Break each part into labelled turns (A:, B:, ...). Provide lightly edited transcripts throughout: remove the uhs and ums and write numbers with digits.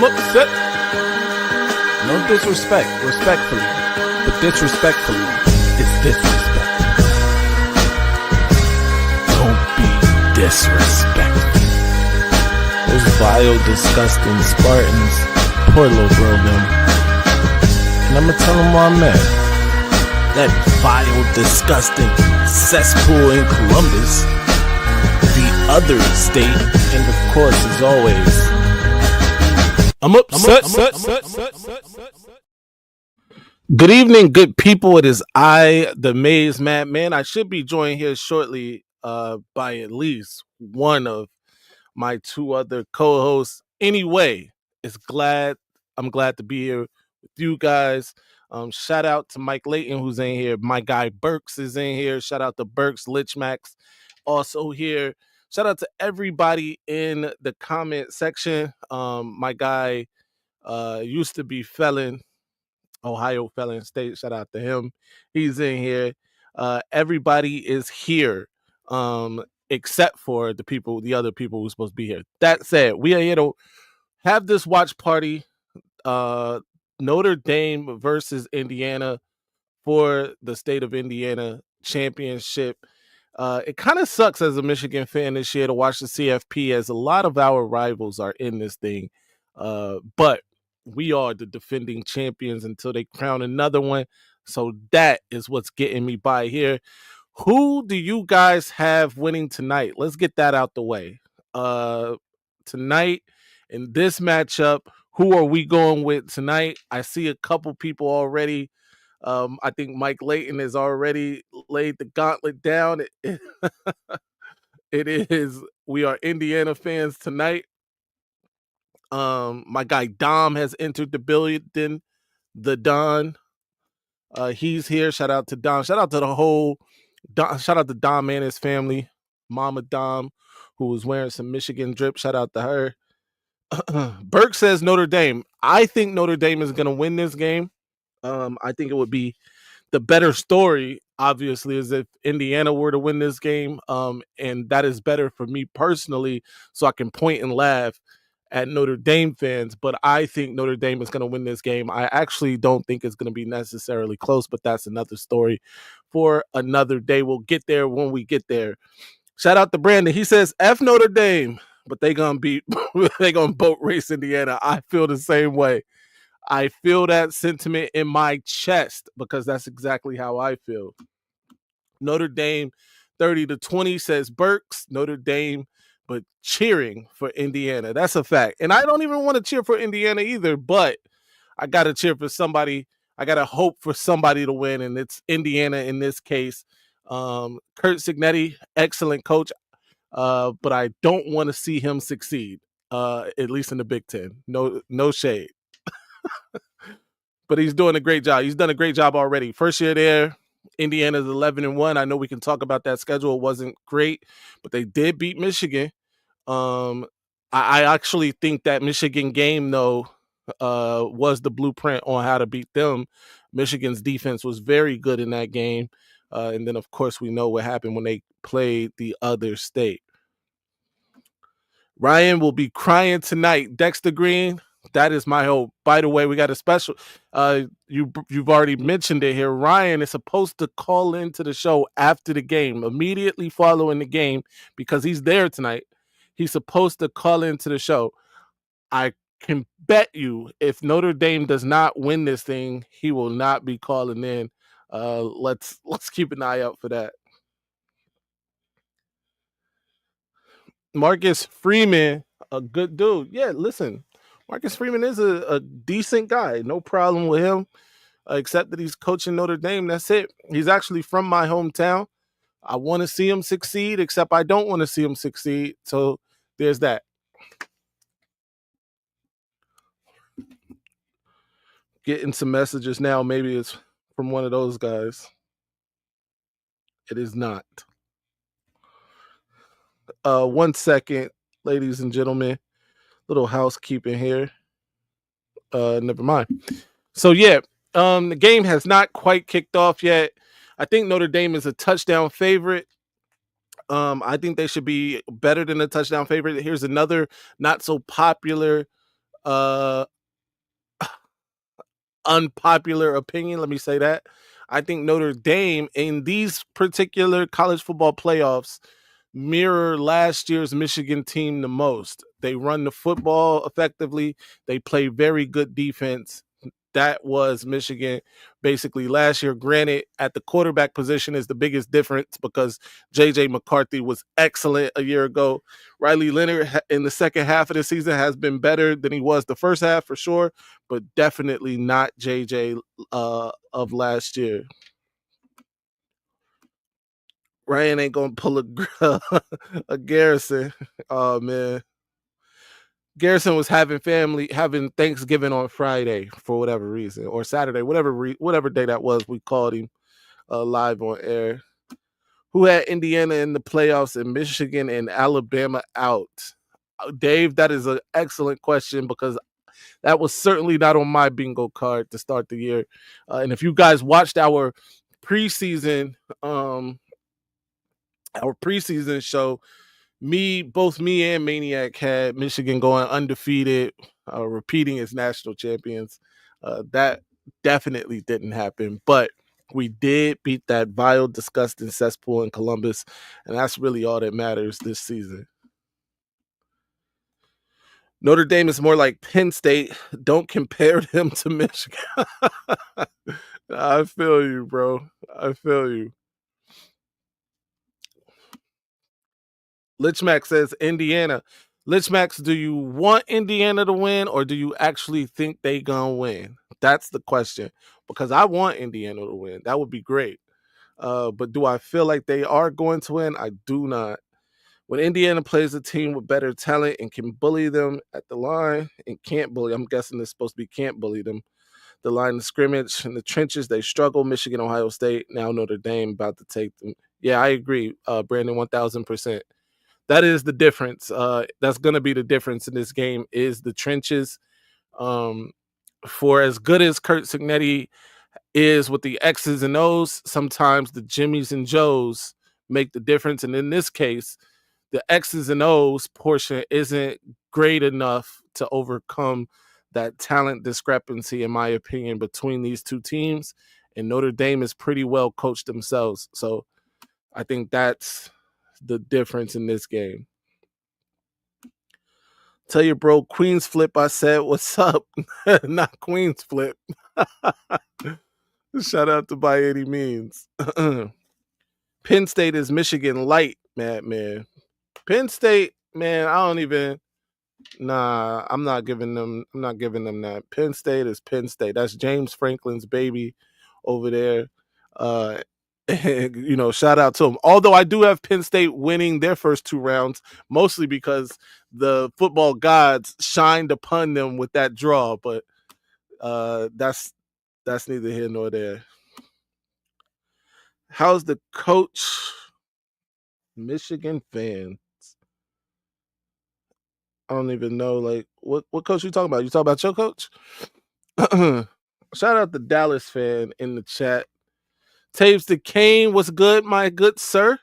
A: I'm upset. No disrespect, respectfully. But disrespectfully is disrespect. Don't be disrespectful. Those vile, disgusting Spartans. Poor little girl, them. And I'm gonna tell them where I'm at. That vile, disgusting cesspool in Columbus. The other state. And of course, as always, I'm upset. Good evening, good people. It is I, the Maize Man. I should be joined here shortly by at least one of my two other co-hosts. Anyway, I'm glad to be here with you guys. Shout out to Mike Layton, who's in here. My guy Burks is in here. Shout out to Burks, Lichmax, also here. Shout out to everybody in the comment section. My guy used to be Ohio Felon State. Shout out to him. He's in here. Everybody is here, except for the other people who's supposed to be here. That said, we are here to have this watch party. Notre Dame versus Indiana for the state of Indiana championship. It kind of sucks as a Michigan fan this year to watch the CFP, as a lot of our rivals are in this thing. But we are the defending champions until they crown another one. So that is what's getting me by here. Who do you guys have winning tonight? Let's get that out the way. Tonight in this matchup, who are we going with tonight? I see a couple people already. I think Mike Layton has already laid the gauntlet down. We are Indiana fans tonight. My guy Dom has entered the building. The Don. He's here. Shout out to Dom. Shout out to the whole shout out to Dom and his family. Mama Dom, who was wearing some Michigan drip. Shout out to her. Burke says Notre Dame. I think Notre Dame is gonna win this game. I think it would be the better story, obviously, is if Indiana were to win this game. And that is better for me personally, so I can point and laugh at Notre Dame fans. But I think Notre Dame is going to win this game. I actually don't think it's going to be necessarily close, but that's another story for another day. We'll get there when we get there. Shout out to Brandon. He says, F Notre Dame, but they going to boat race Indiana. I feel the same way. I feel that sentiment in my chest because that's exactly how I feel. Notre Dame 30-20 says Burks. Notre Dame, but cheering for Indiana. That's a fact. And I don't even want to cheer for Indiana either, but I got to cheer for somebody. I got to hope for somebody to win, and it's Indiana in this case. Kurt Cignetti, excellent coach, but I don't want to see him succeed, at least in the Big Ten. No shade. But he's doing a great job. He's done a great job already. First year there, Indiana's 11-1. I know we can talk about that schedule. It wasn't great, but they did beat Michigan. I actually think that Michigan game, though, was the blueprint on how to beat them. Michigan's defense was very good in that game. And then, of course, we know what happened when they played the other state. Ryan will be crying tonight. Dexter Green, that is my hope. By the way, we got a special. You've already mentioned it here. Ryan is supposed to call into the show after the game, immediately following the game, because he's there tonight. He's supposed to call into the show. I can bet you if Notre Dame does not win this thing, he will not be calling in. Let's keep an eye out for that. Marcus Freeman, a good dude. Yeah, listen, Marcus Freeman is a decent guy. No problem with him, except that he's coaching Notre Dame. That's it. He's actually from my hometown. I want to see him succeed, except I don't want to see him succeed. So there's that. Getting some messages now. Maybe it's from one of those guys. It is not. 1 second, ladies and gentlemen. Little housekeeping here. Never mind. So yeah, the game has not quite kicked off yet. I think Notre Dame is a touchdown favorite. I think they should be better than a touchdown favorite. Here's another not so popular Uh, unpopular opinion, let me say that. I think Notre Dame in these particular college football playoffs mirror last year's Michigan team the most. They run the football effectively. They play very good defense. That was Michigan basically last year. Granted, at the quarterback position is the biggest difference because JJ McCarthy was excellent a year ago. Riley Leonard in the second half of the season has been better than he was the first half for sure, but definitely not JJ of last year. Ryan ain't gonna pull a Garrison. Oh man, Garrison was having Thanksgiving on Friday for whatever reason, or Saturday, whatever day that was. We called him live on air. Who had Indiana in the playoffs and Michigan and Alabama out? Dave, that is an excellent question because that was certainly not on my bingo card to start the year. And if you guys watched preseason, um, our preseason show, both me and Maniac had Michigan going undefeated, repeating as national champions. That definitely didn't happen, but we did beat that vile, disgusting cesspool in Columbus, and that's really all that matters this season. Notre Dame is more like Penn State. Don't compare them to Michigan. I feel you, bro. I feel you. Lichmax says Indiana. Lichmax, do you want Indiana to win or do you actually think they gonna win? That's the question. Because I want Indiana to win. That would be great. But do I feel like they are going to win? I do not. When Indiana plays a team with better talent and can bully them at the line and can't bully, I'm guessing it's supposed to be can't bully them. The line of scrimmage in the trenches, they struggle. Michigan, Ohio State, now Notre Dame about to take them. Yeah, I agree, Brandon, 1000%. That is the difference. That's going to be the difference in this game is the trenches. Um, for as good as Kurt Signetti is with the X's and O's, sometimes the Jimmies and Joes make the difference. And in this case, the X's and O's portion isn't great enough to overcome that talent discrepancy, in my opinion, between these two teams. And Notre Dame is pretty well coached themselves. So I think that's the difference in this game. Tell your bro Queens Flip I said what's up. Not Queens Flip. Shout out to By Any Means. Penn State is Michigan light, man. Penn State, man, I don't even I'm not giving them that. Penn State is Penn State. That's James Franklin's baby over there. Shout out to them. Although I do have Penn State winning their first two rounds, mostly because the football gods shined upon them with that draw. But that's neither here nor there. How's the coach? Michigan fan. I don't even know, like, what coach you talking about? You talking about your coach? Shout out the Dallas fan in the chat. Taves the Kane, what's good, my good sir?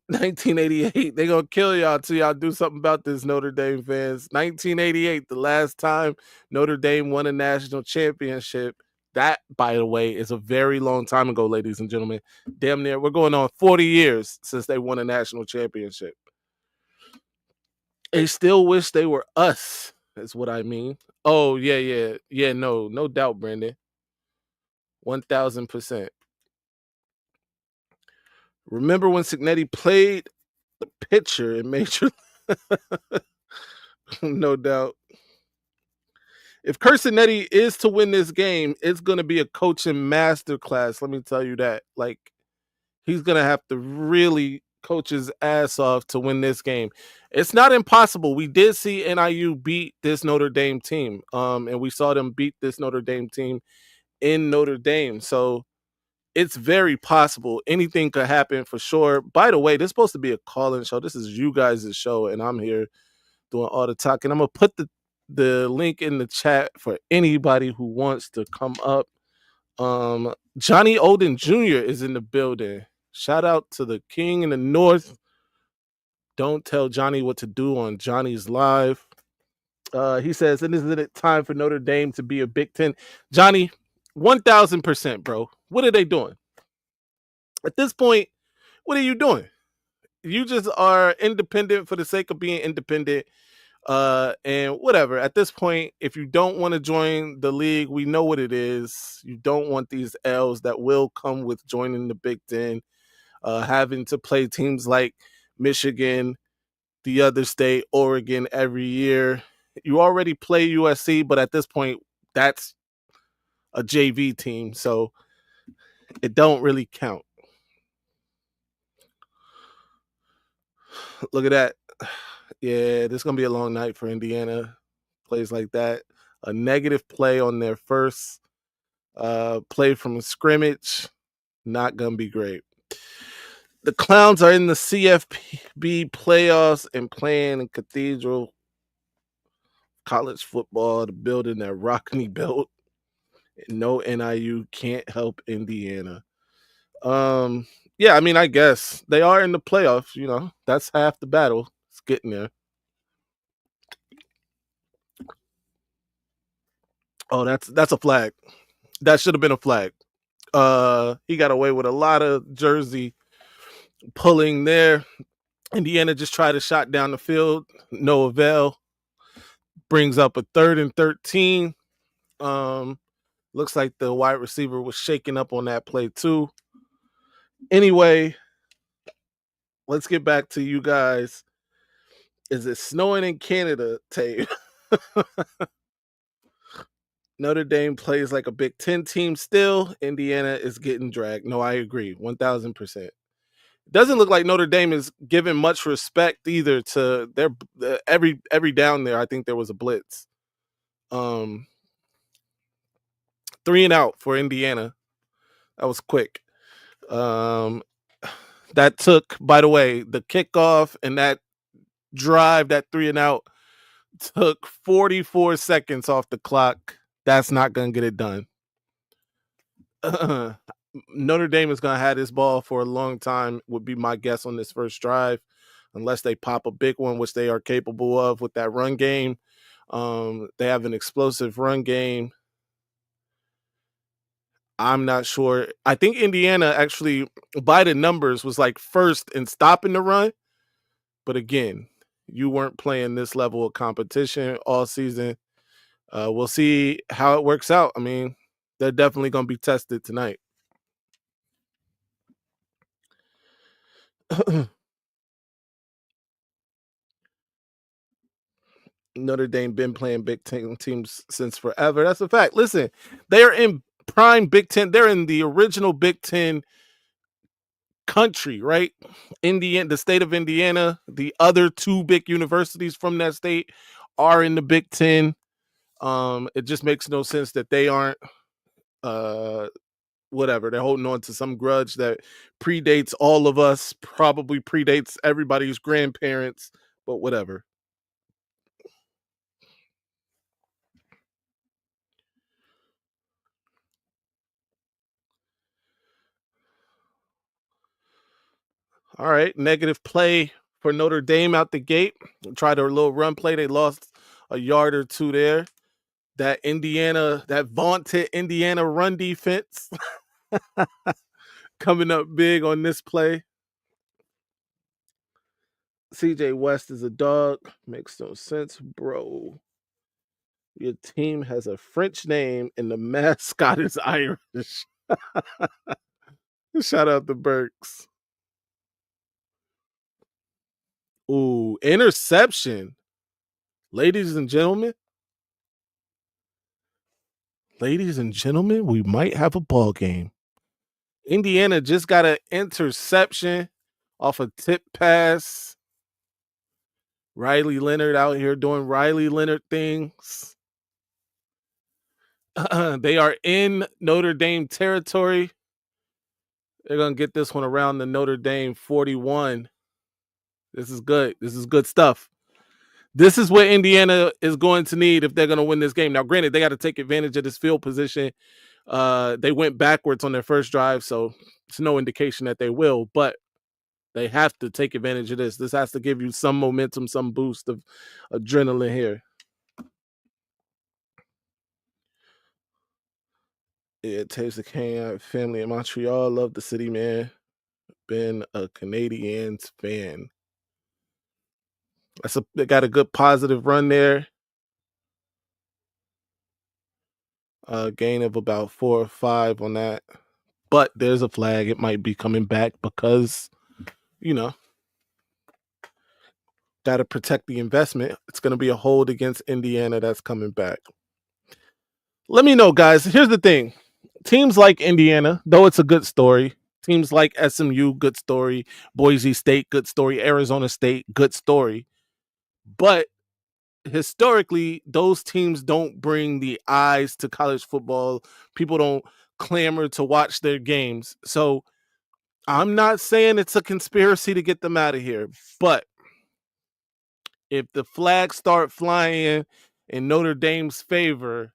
A: 1988. They gonna kill y'all till y'all do something about this, Notre Dame fans. 1988, the last time Notre Dame won a national championship. That, by the way, is a very long time ago, ladies and gentlemen. Damn near, we're going on 40 years since they won a national championship. They still wish they were us, is what I mean. Oh, yeah. No doubt, Brandon. 1000%. Remember when Signetti played the pitcher in Major? No doubt. If Signetti is to win this game, it's going to be a coaching masterclass. Let me tell you that. Like, he's going to have to really coach his ass off to win this game. It's not impossible. We did see NIU beat this Notre Dame team, and we saw them beat this Notre Dame team in Notre Dame. So it's very possible. Anything could happen for sure. By the way, this is supposed to be a call-in show. This is you guys' show, and I'm here doing all the talking. I'm going to put the link in the chat for anybody who wants to come up. Johnny Olden Jr. is in the building. Shout out to the King in the North. Don't tell Johnny what to do on Johnny's Live. He says, and isn't it time for Notre Dame to be a Big Ten? Johnny, 1000%, bro. What are they doing? At this point, what are you doing? You just are independent for the sake of being independent. And whatever. At this point, if you don't want to join the league, we know what it is. You don't want these L's that will come with joining the Big Ten, having to play teams like Michigan, the other state, Oregon every year. You already play USC, but at this point, that's a JV team, so it don't really count. Look at that. Yeah, this is gonna be a long night for Indiana. Plays like that. A negative play on their first play from a scrimmage. Not gonna be great. The Clowns are in the CFP playoffs and playing in Cathedral college football, the building that Rockney built. No NIU can't help Indiana. Yeah, I mean, I guess they are in the playoffs. You know, that's half the battle. It's getting there. Oh, that's a flag. That should have been a flag. He got away with a lot of jersey pulling there. Indiana just tried a shot down the field, no avail. Brings up a 3rd and 13. Looks like the wide receiver was shaking up on that play too. Anyway, let's get back to you guys. Is it snowing in Canada, Tate? Notre Dame plays like a Big Ten team still. Indiana is getting dragged. No, I agree. 1000%. Doesn't look like Notre Dame is giving much respect either to their every down there. I think there was a blitz. 3 and out for Indiana. That was quick. That took, by the way, the kickoff and that drive, that 3 and out, took 44 seconds off the clock. That's not going to get it done. Notre Dame is going to have this ball for a long time, would be my guess on this first drive, unless they pop a big one, which they are capable of with that run game. They have an explosive run game. I'm not sure. I think Indiana actually, by the numbers, was like first in stopping the run. But again, you weren't playing this level of competition all season. We'll see how it works out. I mean, they're definitely going to be tested tonight. Notre Dame been playing Big Ten teams since forever. That's a fact. Listen, they are in prime Big Ten. They're in the original Big Ten country, right? Indiana, the state of Indiana, the other 2 big universities from that state are in the Big Ten. It just makes no sense that they aren't. Whatever, they're holding on to some grudge that predates all of us, probably predates everybody's grandparents, but whatever. All right, negative play for Notre Dame out the gate. Tried a little run play. They lost a yard or 2 there. That vaunted Indiana run defense coming up big on this play. CJ West is a dog. Makes no sense, bro. Your team has a French name and the mascot is Irish. Shout out to Burks. Ooh, interception. Ladies and gentlemen, we might have a ball game. Indiana just got an interception off a tip pass. Riley Leonard out here doing Riley Leonard things. They are in Notre Dame territory. They're going to get this one around the Notre Dame 41. This is good. This is good stuff. This is what Indiana is going to need if they're going to win this game. Now, granted, they got to take advantage of this field position. They went backwards on their first drive, so it's no indication that they will. But They have to take advantage of this. This has to give you some momentum, some boost of adrenaline here. Yeah, Taste of Can family in Montreal. Love the city, man. Been a Canadiens fan. They got a good positive run there. Gain of about 4 or 5 on that. But there's a flag. It might be coming back because, you know, got to protect the investment. It's going to be a hold against Indiana that's coming back. Let me know, guys. Here's the thing. Teams like Indiana, though it's a good story. Teams like SMU, good story. Boise State, good story. Arizona State, good story. But historically, those teams don't bring the eyes to college football. People don't clamor to watch their games. So I'm not saying it's a conspiracy to get them out of here, but if the flags start flying in Notre Dame's favor,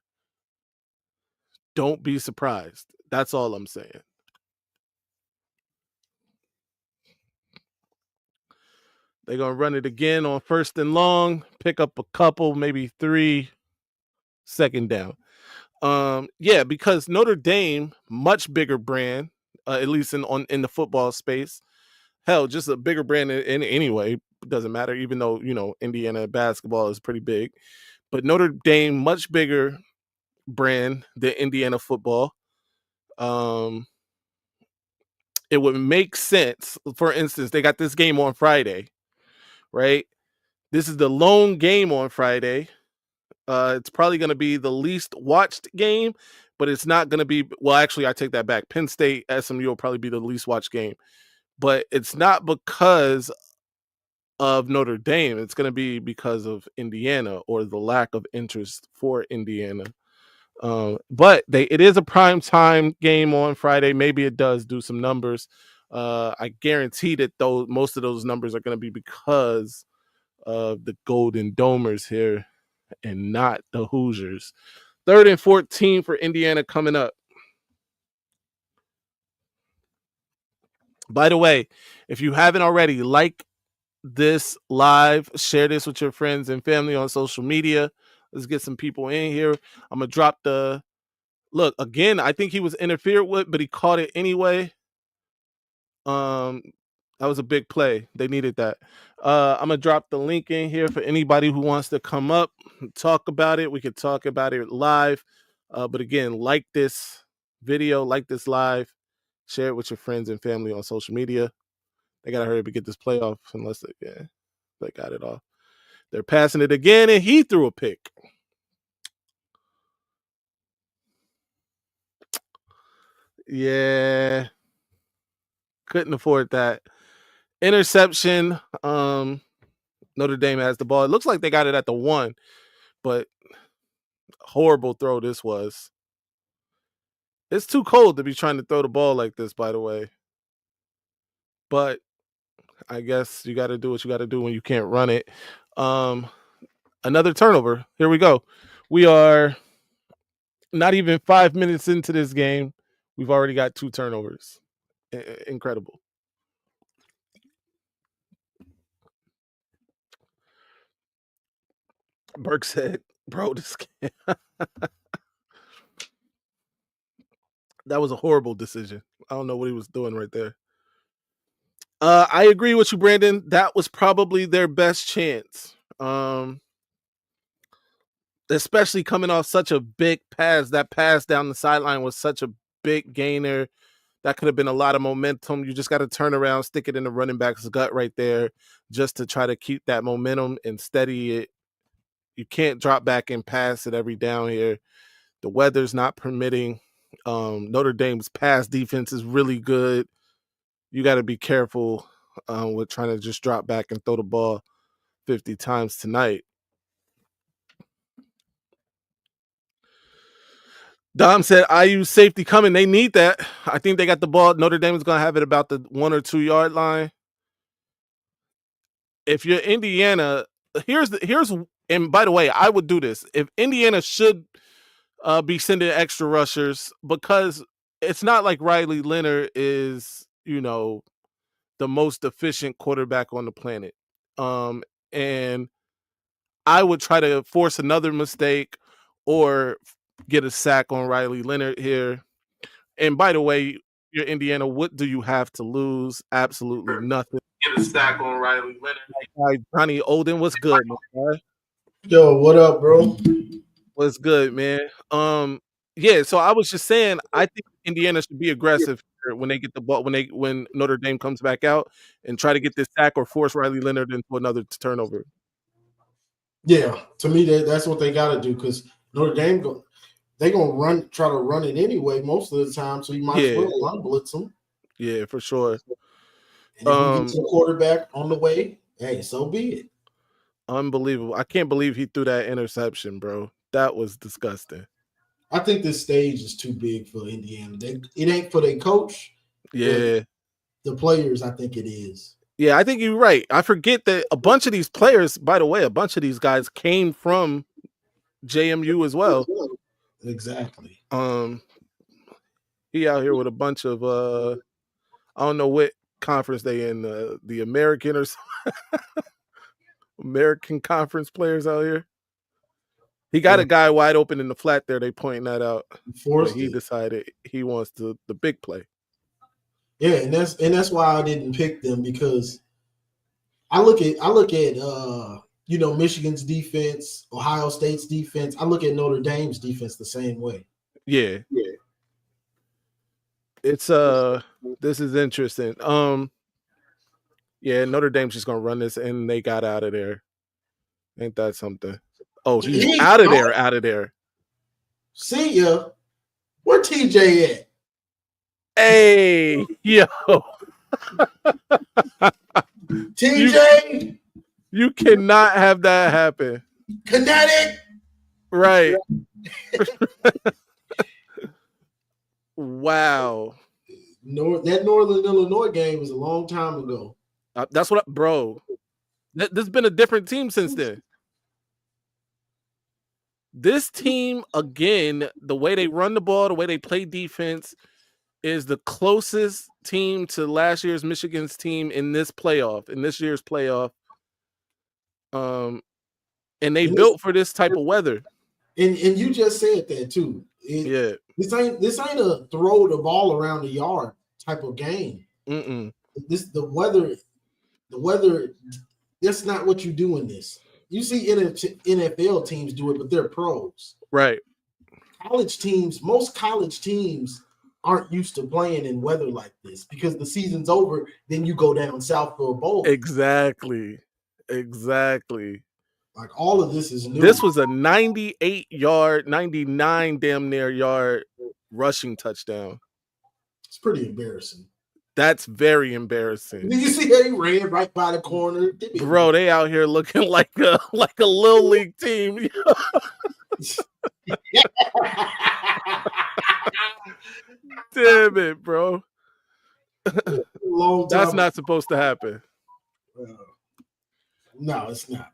A: don't be surprised. That's all I'm saying. They're going to run it again on 1st and long, pick up a couple, maybe 3, 2nd down. Yeah, because Notre Dame, much bigger brand, at least in the football space. Hell, just a bigger brand in anyway. It doesn't matter, even though, Indiana basketball is pretty big. But Notre Dame, much bigger brand than Indiana football. It would make sense. For instance, they got this game on Friday, right? This is the lone game on Friday. It's probably going to be the least watched game, but it's not going to be. Well, actually, I take that back. Penn State, SMU will probably be the least watched game, but it's not because of Notre Dame. It's going to be because of Indiana or the lack of interest for Indiana. But it is a prime time game on Friday. Maybe it does do some numbers. I guarantee that most of those numbers are going to be because of the Golden Domers here and not the Hoosiers. 3rd and 14 for Indiana coming up. By the way, if you haven't already, like this live, share this with your friends and family on social media. Let's get some people in here. I'm going to drop the look again. I think he was interfered with, but he caught it anyway. That was a big play. They needed that. I'm gonna drop the link in here for anybody who wants to come up and talk about it. We could talk about it live. But again, like this video, like this live, share it with your friends and family on social media. They gotta hurry up and get this playoff unless they got it off. They're passing it again, and he threw a pick. Yeah, couldn't afford that. Interception. Notre Dame has the ball. It looks like they got it at the 1, but horrible throw this was. It's too cold to be trying to throw the ball like this, by the way. But I guess you got to do what you got to do when you can't run it. Another turnover. Here we go. We are not even 5 minutes into this game. We've already got 2 turnovers. Incredible. Burke said, bro, this game. That was a horrible decision. I don't know what he was doing right there. I agree with you, Brandon. That was probably their best chance. Especially coming off such a big pass. That pass down the sideline was such a big gainer. That could have been a lot of momentum. You just got to turn around, stick it in the running back's gut right there just to try to keep that momentum and steady it. You can't drop back and pass it every down here. The weather's not permitting. Notre Dame's pass defense is really good. You got to be careful with trying to just drop back and throw the ball 50 times tonight. Dom said, IU safety coming. They need that. I think they got the ball. Notre Dame is going to have it about the 1 or 2 yard line. If you're Indiana, here's and by the way, I would do this. If Indiana should be sending extra rushers, because it's not like Riley Leonard is, the most efficient quarterback on the planet. And I would try to force another mistake or get a sack on Riley Leonard here. And by the way, you're Indiana. What do you have to lose? Absolutely nothing. Get a sack on Riley Leonard. Johnny Olden, what's good, man?
B: Yo, what up, bro?
A: What's good, man? Yeah. So I was just saying, I think Indiana should be aggressive when they get the ball when Notre Dame comes back out and try to get this sack or force Riley Leonard into another turnover.
B: Yeah, to me that's what they got to do because Notre Dame they gonna try to run it anyway most of the time. So you might as well run blitz them.
A: Yeah, for sure.
B: And if we get to the quarterback on the way, hey, so be it.
A: Unbelievable! I can't believe he threw that interception, bro. That was disgusting.
B: I think this stage is too big for Indiana. It ain't for their coach.
A: Yeah,
B: the players, I think it is.
A: Yeah, I think you're right. I forget that a bunch of these players, by the way, a bunch of these guys came from JMU as well.
B: Exactly.
A: He out here with a bunch of I don't know what conference they in, the American or American Conference players out here. He got a guy wide open in the flat there. They pointing that out. But he decided he wants the big play.
B: Yeah, and that's why I didn't pick them because I look at Michigan's defense, Ohio State's defense. I look at Notre Dame's defense the same way.
A: Yeah. It's this is interesting. Yeah, Notre Dame's just gonna run this and they got out of there. Ain't that something? Oh, he's out of there.
B: See ya. Where TJ at?
A: Hey, yo.
B: TJ,
A: you cannot have that happen.
B: Kinetic.
A: Right. Wow.
B: That Northern Illinois game was a long time ago.
A: That's what, bro. This has been a different team since then. This team, again, the way they run the ball, the way they play defense, is the closest team to last year's Michigan's team in this year's playoff. And they built for this type of weather.
B: And you just said that too. This ain't a throw the ball around the yard type of game. The weather. That's not what you do in this. You see NFL teams do it, but they're pros.
A: Right.
B: Most college teams aren't used to playing in weather like this because the season's over. Then you go down south for a bowl.
A: Exactly.
B: Like all of this is new.
A: This was a 98-yard, 99 damn near yard rushing touchdown.
B: It's pretty embarrassing.
A: That's very embarrassing.
B: Did you see how he ran right by the corner?
A: Bro, they out here looking like a little league team. Damn it, bro. That's not supposed to happen.
B: No, it's not.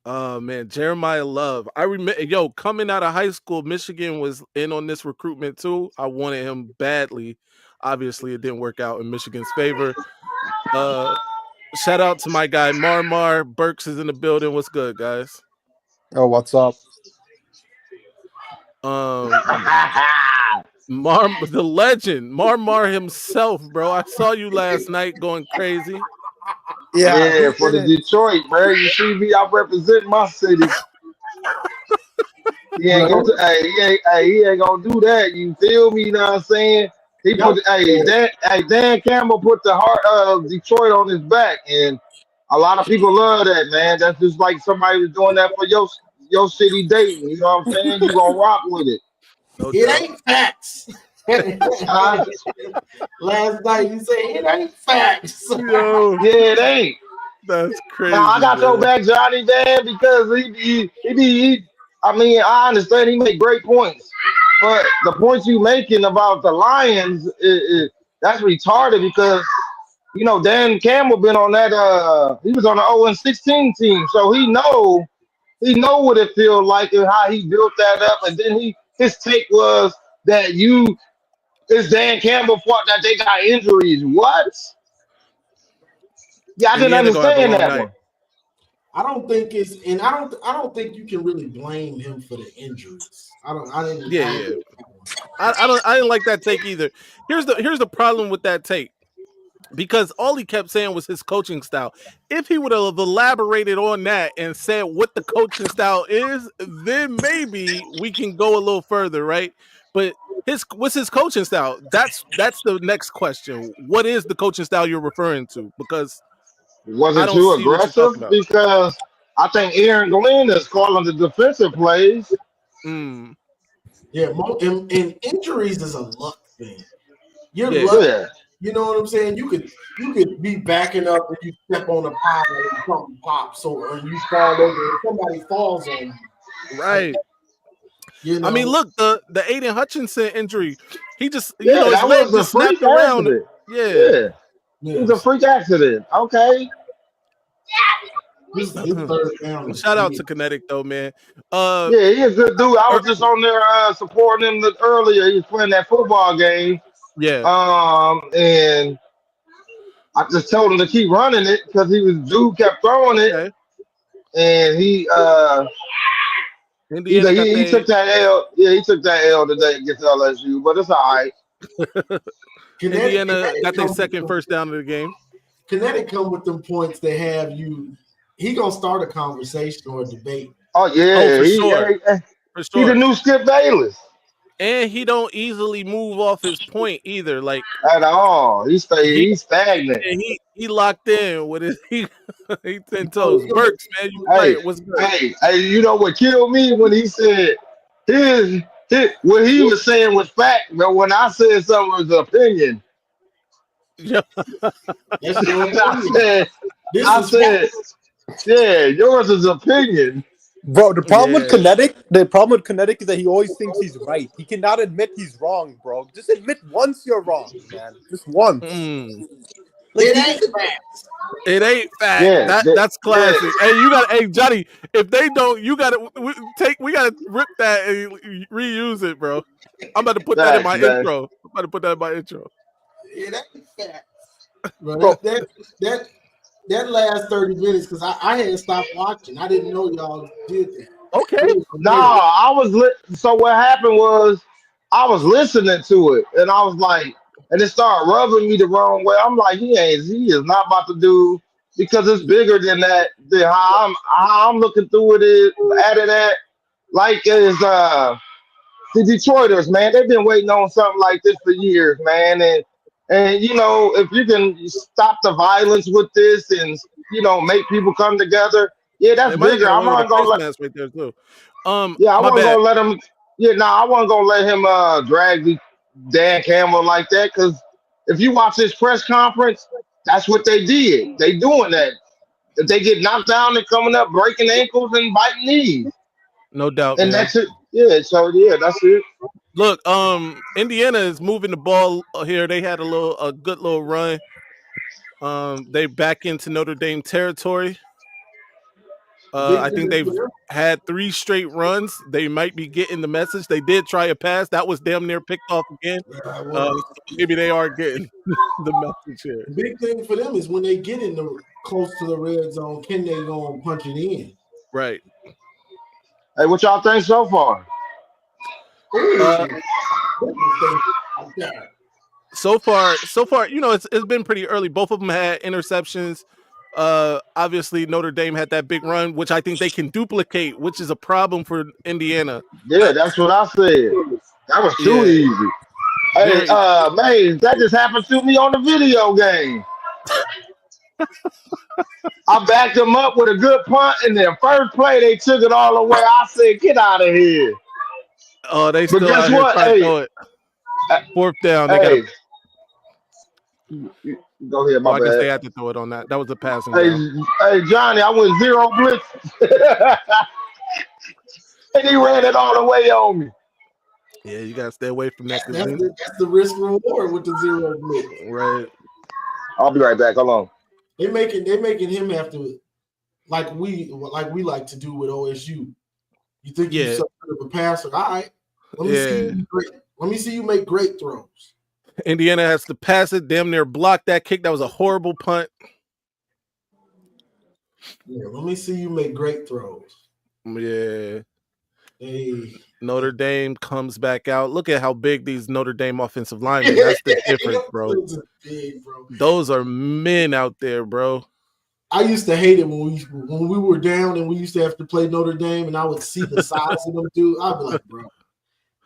A: Oh man, Jeremiah Love. I remember, coming out of high school, Michigan was in on this recruitment too. I wanted him badly. Obviously, it didn't work out in Michigan's favor. Shout out to my guy Marmar. Burks is in the building. What's good, guys?
C: Oh, what's up?
A: The legend, Marmar himself, bro. I saw you last night going crazy.
C: Yeah,
D: for the Detroit, bro. You see me, I represent my city. He ain't gonna do that. You feel me? You know what I'm saying? He put Dan Campbell put the heart of Detroit on his back, and a lot of people love that, man. That's just like somebody was doing that for your city Dayton. You know what I'm saying? You gonna rock with it.
B: It ain't facts. Last night you said it ain't facts.
D: Yeah, it ain't.
A: That's crazy.
D: Now I got your back, Johnny, man, because he I mean, I understand he made great points, but the points you making about the Lions, that's retarded because Dan Campbell been on that. He was on the 0-16 team, so he know what it feels like and how he built that up. And then his take was that you it's Dan Campbell's fault that they got injuries. What? Yeah, I didn't
A: Indiana gonna have a
D: understand
A: long
D: that
A: night.
D: one.
B: I don't think it's, and I don't think you can really blame him for the injuries. I didn't
A: like that take either. Here's the problem with that take. Because all he kept saying was his coaching style. If he would have elaborated on that and said what the coaching style is, then maybe we can go a little further, right? But what's his coaching style? That's the next question. What is the coaching style you're referring to? Because
D: Was
A: I
D: it
A: don't
D: too
A: see what you're
D: aggressive?
A: talking about.
D: Because I think Aaron Glenn is calling the defensive plays.
B: Yeah, and injuries is a luck thing. You're
A: Yeah.
B: lucky. You know what I'm saying? You could be backing up and you step on a pile and something pops, and you fall over and somebody falls on you.
A: Right.
B: You know?
A: I mean, look, the Aiden Hutchinson injury, he just his
D: that
A: leg
D: was a
A: just
D: freak
A: snapped around.
D: accident.
A: Yeah.
D: It was a freak accident. Okay.
B: His third down.
A: Shout out to Kinetic though, man.
D: Yeah, he's a good dude. I was just on there supporting him earlier. He was playing that football game.
A: Yeah.
D: And I just told him to keep running it because dude kept throwing it.
A: Okay.
D: And he took that L. Yeah, he took that L today against LSU, but it's all right.
A: Indiana got their second first down of the game.
B: Kinetic come with them points that have you. He gonna start a conversation or a debate.
D: Oh yeah,
A: for sure.
D: He's the new Skip Bayless.
A: And he don't easily move off his point either, like
D: at all. He's stagnant.
A: And he locked in with his he 10 toes. Burks, man, you right. What's good?
D: Hey, you know what killed me when he said what he was saying was fact, but when I said something was opinion.
A: Yeah.
D: I said, yeah, yours is opinion.
C: Bro, the problem with Kinetic is that he always thinks he's right. He cannot admit he's wrong, bro. Just admit once you're wrong, man. Just once.
B: Like, it ain't fact.
A: It ain't fact. Yeah, that's classic. Yeah. Hey, Johnny, if they don't, we gotta rip that and reuse it, bro. I'm about to put that in my intro.
B: It ain't fact. Bro, that last 30 minutes, because I had stopped watching. I didn't know y'all did that.
A: Okay.
D: So what happened was I was listening to it and I was like, and it started rubbing me the wrong way. I'm like, he is not about to do, because it's bigger than that. Than how I'm looking through it like is the Detroiters, man. They've been waiting on something like this for years, man. And you know, if you can stop the violence with this and make people come together, that's bigger. I wasn't gonna let
A: right there too.
D: I wasn't gonna let him. I wasn't gonna let him drag Dan Campbell like that, because if you watch this press conference, that's what they did. They doing that. If they get knocked down, they're coming up breaking ankles and biting knees.
A: No doubt.
D: And that's it. Yeah. So that's it.
A: Look, Indiana is moving the ball here. They had a good little run. They back into Notre Dame territory. I think they've had 3 straight runs. They might be getting the message. They did try a pass. That was damn near picked off again. Maybe they are getting the message here.
B: The big thing for them is when they get close to the red zone, can they go and punch it in?
A: Right.
D: Hey, what y'all think so far?
A: So far, it's been pretty early. Both of them had interceptions. Obviously Notre Dame had that big run, which I think they can duplicate, which is a problem for Indiana.
D: Yeah, that's what I said. That was too easy. Hey, Maize, that just happened to me on the video game. I backed them up with a good punt, and then first play they took it all away. I said, "Get out of here!"
A: Oh, they still out here trying to throw it. 4th down. They got to
D: go ahead.
A: I guess they had to throw it on that. That was a passing down.
D: Hey, Johnny, I went 0 blitz, and he ran it all the way on me.
A: Yeah, you gotta stay away from that.
B: That's the risk reward with the 0 blitz.
A: Right.
D: I'll be right back. Hold on.
B: They're making him have to, like we like to do with OSU. You think you're so good of a passer? All right, let me see you make great throws.
A: Indiana has to pass it, damn near block that kick. That was a horrible punt.
B: Yeah, let me see you make great throws.
A: Yeah.
B: Hey.
A: Notre Dame comes back out. Look at how big these Notre Dame offensive linemen. That's the difference, bro.
B: Big, bro.
A: Those are men out there, bro.
B: I used to hate it when we were down and we used to have to play Notre Dame, and I would see the size of them, dude. I'd be like, bro,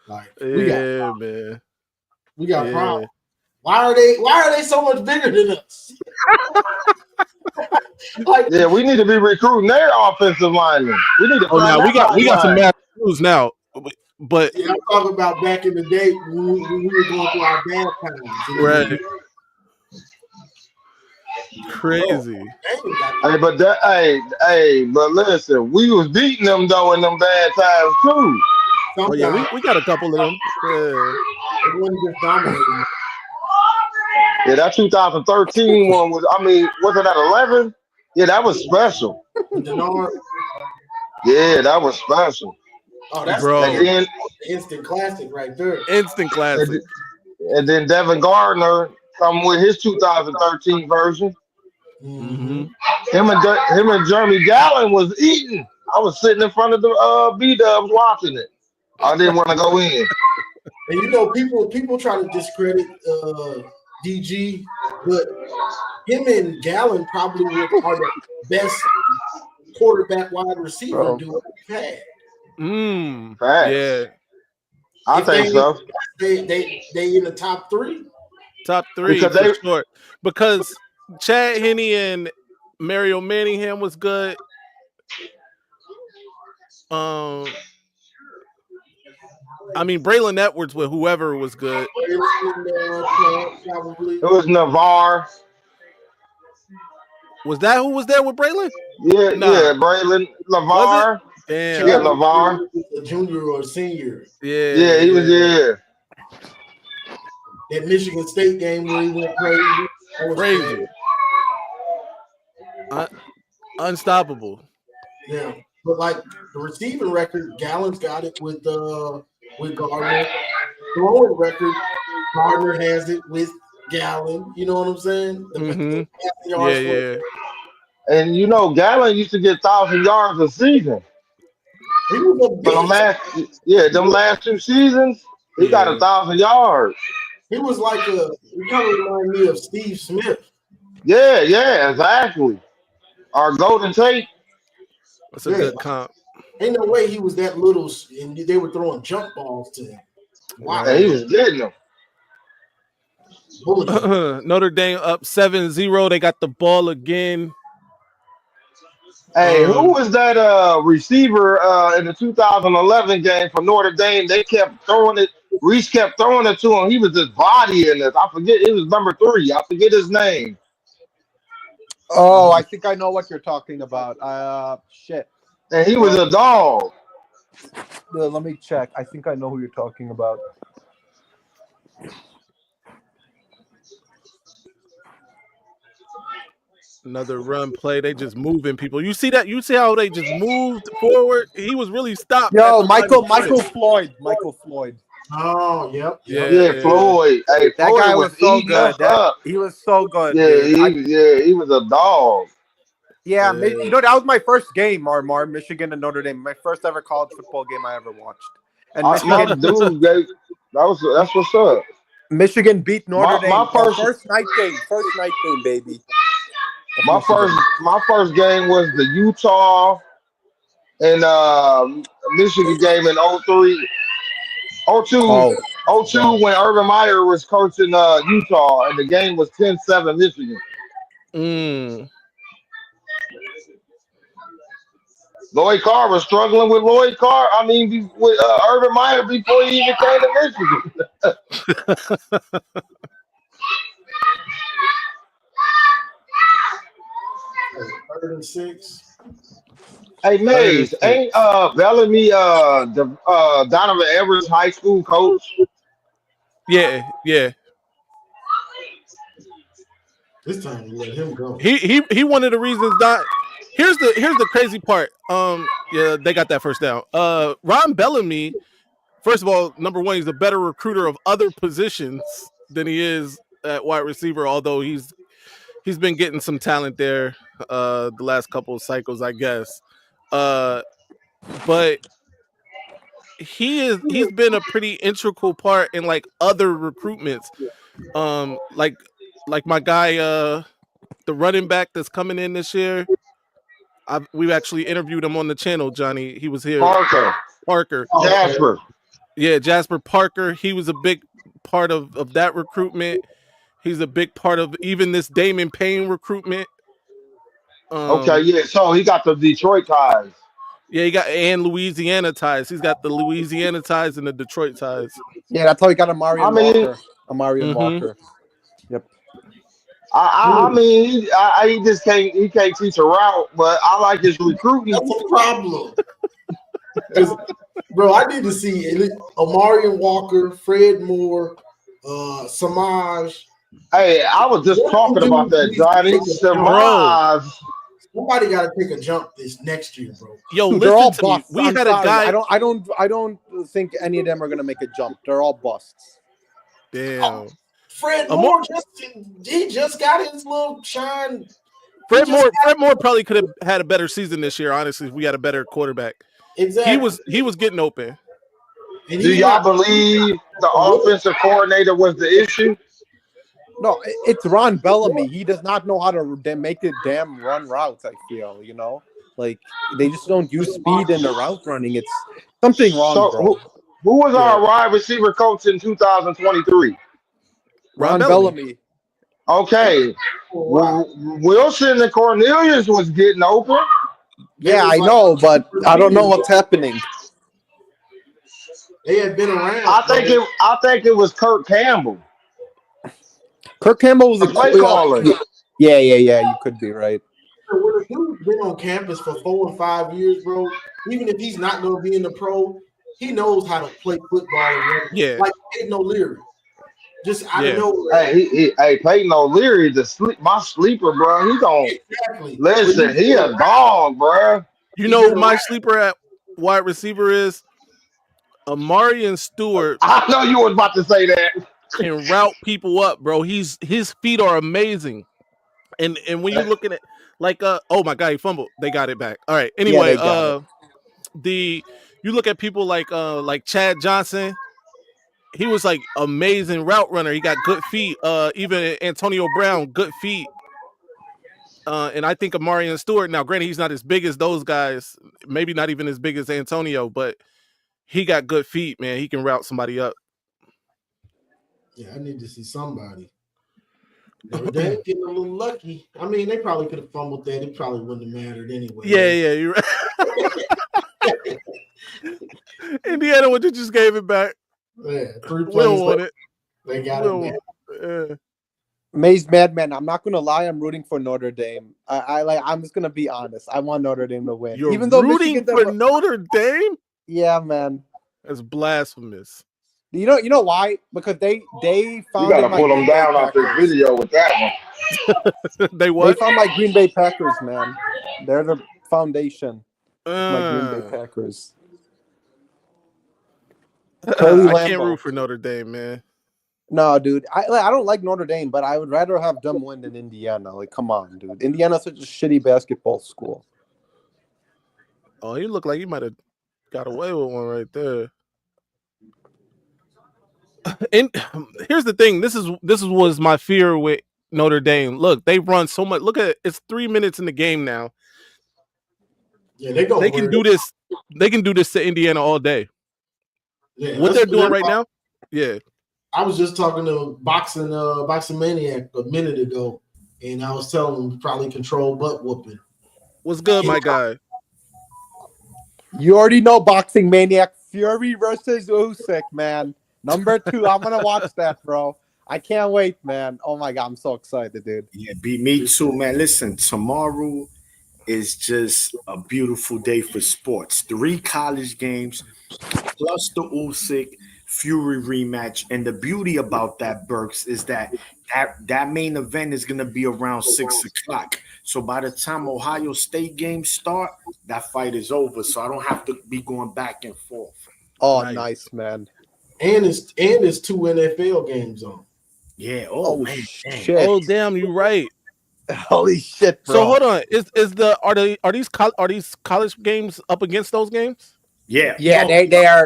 B: like we got
A: man.
B: We got problems. Why are they so much bigger than us?
D: Like, yeah, we need to be recruiting their offensive linemen. We need to.
A: Oh, now we got some mad crews now, but
B: yeah, I'm talking about back in the day when we were going through our bad times.
A: Right. Crazy.
D: Hey, but but listen, we was beating them though in them bad times too.
A: Oh yeah, we got a couple of them.
B: It wasn't just dominating.
D: Yeah, that 2013 one was. I mean, was it at 11? Yeah, that was special. Yeah, that was special.
B: Oh, that's instant classic right there.
A: Instant classic.
D: And then Devin Gardner come with his 2013 version.
B: Mm-hmm.
D: Him and Jeremy Gallen was eating. I was sitting in front of the B-Dubs watching it. I didn't want to go in.
B: And you know, people try to discredit DG, but him and Gallen probably are the best quarterback wide receiver duo we've had.
D: Yeah, I think so.
B: They in the top three.
A: Top three for sure. Because Chad Henne and Mario Manningham was good. I mean, Braylon Edwards with whoever was good.
D: It was Navarre.
A: Was that who was there with Braylon?
D: Yeah, yeah, Braylon Navarre.
A: Damn.
D: Yeah, Navarre.
B: A junior or a senior.
A: Yeah,
D: he was. Yeah.
B: That Michigan State game where he went crazy.
A: Unstoppable.
B: Yeah, but like the receiving record, Gallen's got it with Gardner. Throwing record, Gardner has it with Gallen. You know what I'm saying?
A: Yeah.
D: And you know, Gallen used to get 1,000 yards a season.
B: He was
D: them last 2 seasons, he got 1,000 yards.
B: He was like he kind of reminded me of Steve Smith.
D: Yeah, exactly. Our Golden Tate.
A: That's a good comp.
B: Ain't no way he was that little, and they were throwing jump balls to him.
D: Wow, he was getting them.
A: Notre Dame up 7-0. They got the ball again.
D: Hey, who was that receiver in the 2011 game for Notre Dame? They kept throwing it. Reese kept throwing it to him. He was just bodying it. I forget. It was number 3. I forget his name.
C: Oh, I think I know what you're talking about. Shit.
D: And he was a dog.
C: Let me check. I think I know who you're talking about.
A: Another run play. They just moving people. You see that? You see how they just moved forward? He was really stopped.
C: Yo, Michael Floyd. Michael Floyd.
B: Oh, yep.
D: Yeah, Floyd. Hey,
C: that
D: Floyd
C: guy was so good. He was so good.
D: Yeah, he was a dog.
C: Yeah, you know, that was my first game, Marmar, Michigan and Notre Dame. My first ever college football game I ever watched. And Michigan,
D: that's what's up.
C: Michigan beat Notre Dame. My first night game, baby.
D: My first game was the Utah and Michigan game in 02 when Urban Meyer was coaching Utah, and the game was 10-7 Michigan. Lloyd Carr was struggling with with Urban Meyer before he even came to Michigan.
B: 3rd and 6.
D: Hey, Maize, ain't Bellamy Donovan Everett's high school coach?
A: Yeah.
B: This time you let him go.
A: He one of the reasons that. Here's the crazy part. Yeah, they got that first down. Ron Bellamy, first of all, number one, he's a better recruiter of other positions than he is at wide receiver. Although he's been getting some talent there the last couple of cycles, I guess. But he's been a pretty integral part in like other recruitments. Like my guy, the running back that's coming in this year. We've actually interviewed him on the channel, Johnny. He was here. Parker.
D: Jasper.
A: Yeah, Jasper Parker. He was a big part of that recruitment. He's a big part of even this Damon Payne recruitment.
D: Okay, yeah. So he got the Detroit ties.
A: Yeah, he got and Louisiana ties. He's got the Louisiana ties and the Detroit ties.
C: Yeah, that's how he got Amarian Walker. Amarian Walker. Yep.
D: I mean, he just can't. He can't teach a route, but I like his recruiting.
B: That's a problem. Bro, I need to see Amarian Walker, Fred Moore, Samaj.
D: Hey, I was just talking about that, Johnny. Samaj.
B: Somebody got to take a jump this next year, bro.
A: Yo,
C: dude, they're all
A: listen to me.
C: busts.
A: We
C: I'm
A: had
C: sorry.
A: a guy.
C: I don't think any of them are gonna make a jump. They're all busts.
A: Damn.
B: Fred Moore just got his little shine.
A: Fred Moore probably could have had a better season this year, honestly, if we had a better quarterback.
B: Exactly.
A: He was getting open.
D: Do y'all believe the offensive coordinator was the issue?
C: No, it's Ron Bellamy. He does not know how to make the damn run routes, I feel, Like, they just don't use speed in the route running. It's something wrong, bro.
D: Who was our wide receiver coach in 2023?
C: Ron Bellamy.
D: Okay. Wilson and Cornelius was getting open.
C: Yeah, I know, but I don't know what's happening.
B: They had been around.
D: I think it was Kirk Campbell.
C: Kirk Campbell was a
D: play caller.
C: Yeah. You could be right.
B: When a dude's been on campus for 4 or 5 years, bro, even if he's not going to be in the pro, he knows how to play football.
A: Yeah.
B: Like Peyton O'Leary. Just out of nowhere.
D: Hey, Peyton O'Leary, my sleeper, bro. He don't listen. He a dog, bro.
A: You know who my sleeper at wide receiver is? Amarian Stewart.
D: I know you was about to say that.
A: Can route people up, bro. His feet are amazing. And when you look at it, like oh my god, he fumbled. They got it back. All right. Anyway, you look at people like Chad Johnson. He was like amazing route runner. He got good feet. Even Antonio Brown, good feet. And I think Amarian Stewart. Now, granted, he's not as big as those guys. Maybe not even as big as Antonio, but he got good feet, man. He can route somebody up.
B: Yeah, I need to see somebody. They're getting a little lucky. I mean, they probably could have fumbled that. It probably wouldn't have mattered anyway.
A: Yeah, you're right. Indiana would have just gave it back.
B: Yeah, 3 plays.
A: We don't want it.
B: They got it back.
C: Maize Madman, I'm not gonna lie, I'm rooting for Notre Dame. I'm just gonna be honest. I want Notre Dame to win.
A: You're even though rooting for Notre Dame?
C: Yeah, man.
A: That's blasphemous.
C: You know why? Because they found.
D: You gotta pull them down off this video with that
A: one. They what?
C: They found my Green Bay Packers, man. They're the foundation. My Green Bay Packers.
A: I can't root for Notre Dame, man.
C: No, dude. I don't like Notre Dame, but I would rather have them win than Indiana. Like, come on, dude. Indiana's such a shitty basketball school.
A: Oh, you look like you might have got away with one right there. And here's the thing. This was my fear with Notre Dame. Look, they run so much. Look at it. It's 3 minutes in the game now.
B: Yeah, they
A: can do this. They can do this to Indiana all day.
B: Yeah,
A: what they're doing right now. Yeah.
B: I was just talking to Boxing Maniac a minute ago, and I was telling him probably control butt whooping.
A: What's good, my guy?
C: You already know Boxing Maniac. Fury versus Usyk, man. Number 2. I'm gonna watch that, bro. I can't wait, man. Oh my god, I'm so excited, dude.
E: Yeah, me too, man. Listen, tomorrow is just a beautiful day for sports. 3 college games plus the Usyk Fury rematch, and the beauty about that, Burks, is that main event is gonna be around 6:00. So by the time Ohio State games start, that fight is over. So I don't have to be going back and forth.
C: Oh, nice man.
B: And it's 2 NFL games on.
E: Yeah. Oh man.
C: Shit.
A: Oh damn, you're right.
C: Holy shit, bro.
A: So hold on. Are these college games up against those games?
E: Yeah.
C: Yeah,
E: Oh,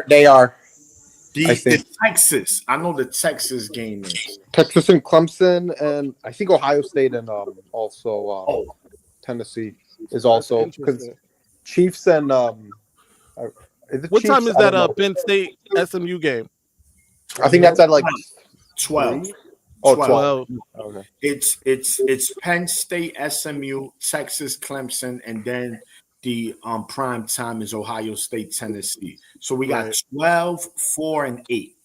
C: they are. I
E: the
C: think
E: Texas. I know the Texas game is.
C: Texas and Clemson, and I think Ohio State and also Tennessee is also because Chiefs and is it
A: What
C: Chiefs?
A: time is
C: I
A: that
C: don't know.
A: Penn State SMU game?
C: I think that's at like
E: 12.
C: 3? Oh,
A: 12.
C: Okay.
E: It's Penn State, SMU, Texas, Clemson, and then the prime time is Ohio State, Tennessee. So we got 12, 4, and 8.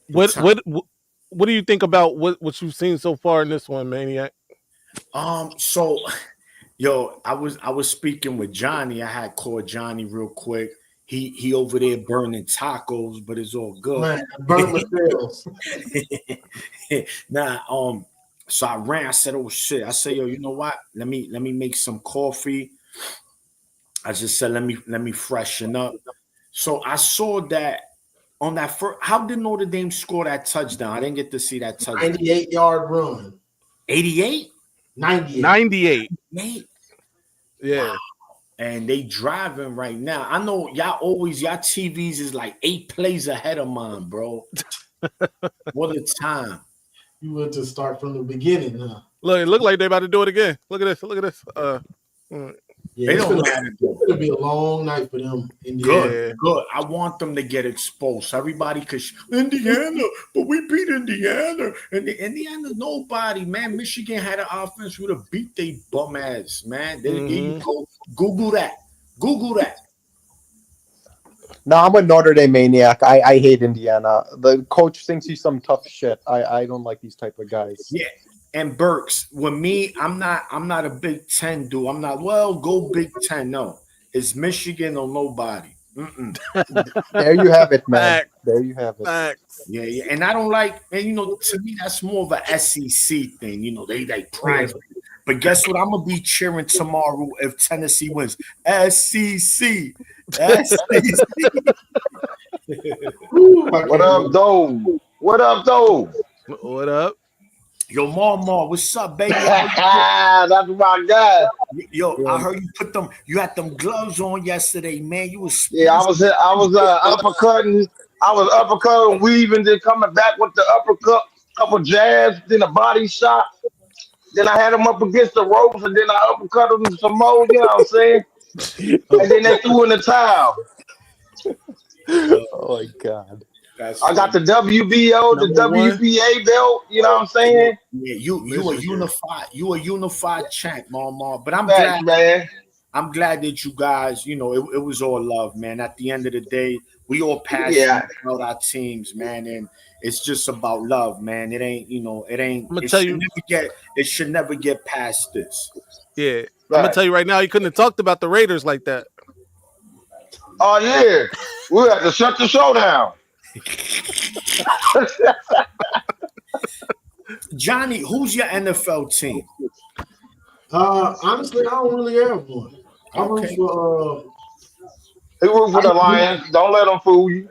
A: What do you think about what you've seen so far in this one, Maniac?
E: So yo, I was speaking with Johnny. I had called Johnny real quick. He over there burning tacos, but it's all good.
B: Man, burn myself.
E: Nah, so I ran. I said, "Oh shit!" I said, "Yo, you know what? Let me make some coffee." I just said, "Let me freshen up." So I saw that on that first. How did Notre Dame score that touchdown? I didn't get to see that touchdown.
B: 98-yard run.
E: 88.
A: 98. Yeah.
E: Wow. And they driving right now. I know y'all TVs is like 8 plays ahead of mine, bro. What a time.
B: You went to start from the beginning, huh?
A: Look, it looked like they about to do it again. Look at this.
B: Yeah,
E: They don't know how to do it.
B: It's gonna be a long night for them.
E: Good. I want them to get exposed. Everybody, cause Indiana, but we beat Indiana, and Indiana nobody, man. Michigan had an offense would have beat they bum ass, man. There you go. Google that.
C: No, I'm a Notre Dame maniac. I hate Indiana. The coach thinks he's some tough shit. I don't like these type of guys.
E: Yeah. And Burks, with me, I'm not a Big Ten dude. I'm not, go Big Ten. No. It's Michigan or nobody.
C: There you have it, man.
A: Facts.
C: There you have it.
A: Facts.
E: Yeah. And I don't like, and to me, that's more of a SEC thing. They like prime. But guess what? I'm gonna be cheering tomorrow if Tennessee wins. SEC.
D: What up, though? What up?
E: Yo, Mama, what's up, baby?
D: That's my guy.
E: Yo, I heard you had them gloves on yesterday, man. You was
D: I was uppercutting. I was uppercutting, weaving, then coming back with the uppercut, couple jabs, then a body shot. Then I had him up against the ropes, and then I uppercut him some more. You know what I'm saying? And then they threw in the towel.
C: Oh my god!
D: I got the WBO, the WBA belt. You know what I'm saying?
E: Yeah, you a unified champ, Mama. But I'm
D: glad,
E: glad,
D: man.
E: I'm glad that you guys, it was all love, man. At the end of the day, we all passionate about our teams, man, and it's just about love, man. It ain't, it should never get past this.
A: Yeah, right. I'm gonna tell you right now, you couldn't have talked about the Raiders like that.
D: Oh yeah, we have to shut the show down.
E: Johnny, who's your NFL team?
B: Honestly, I don't really have one. I root for
D: the Lions. Don't let them fool you.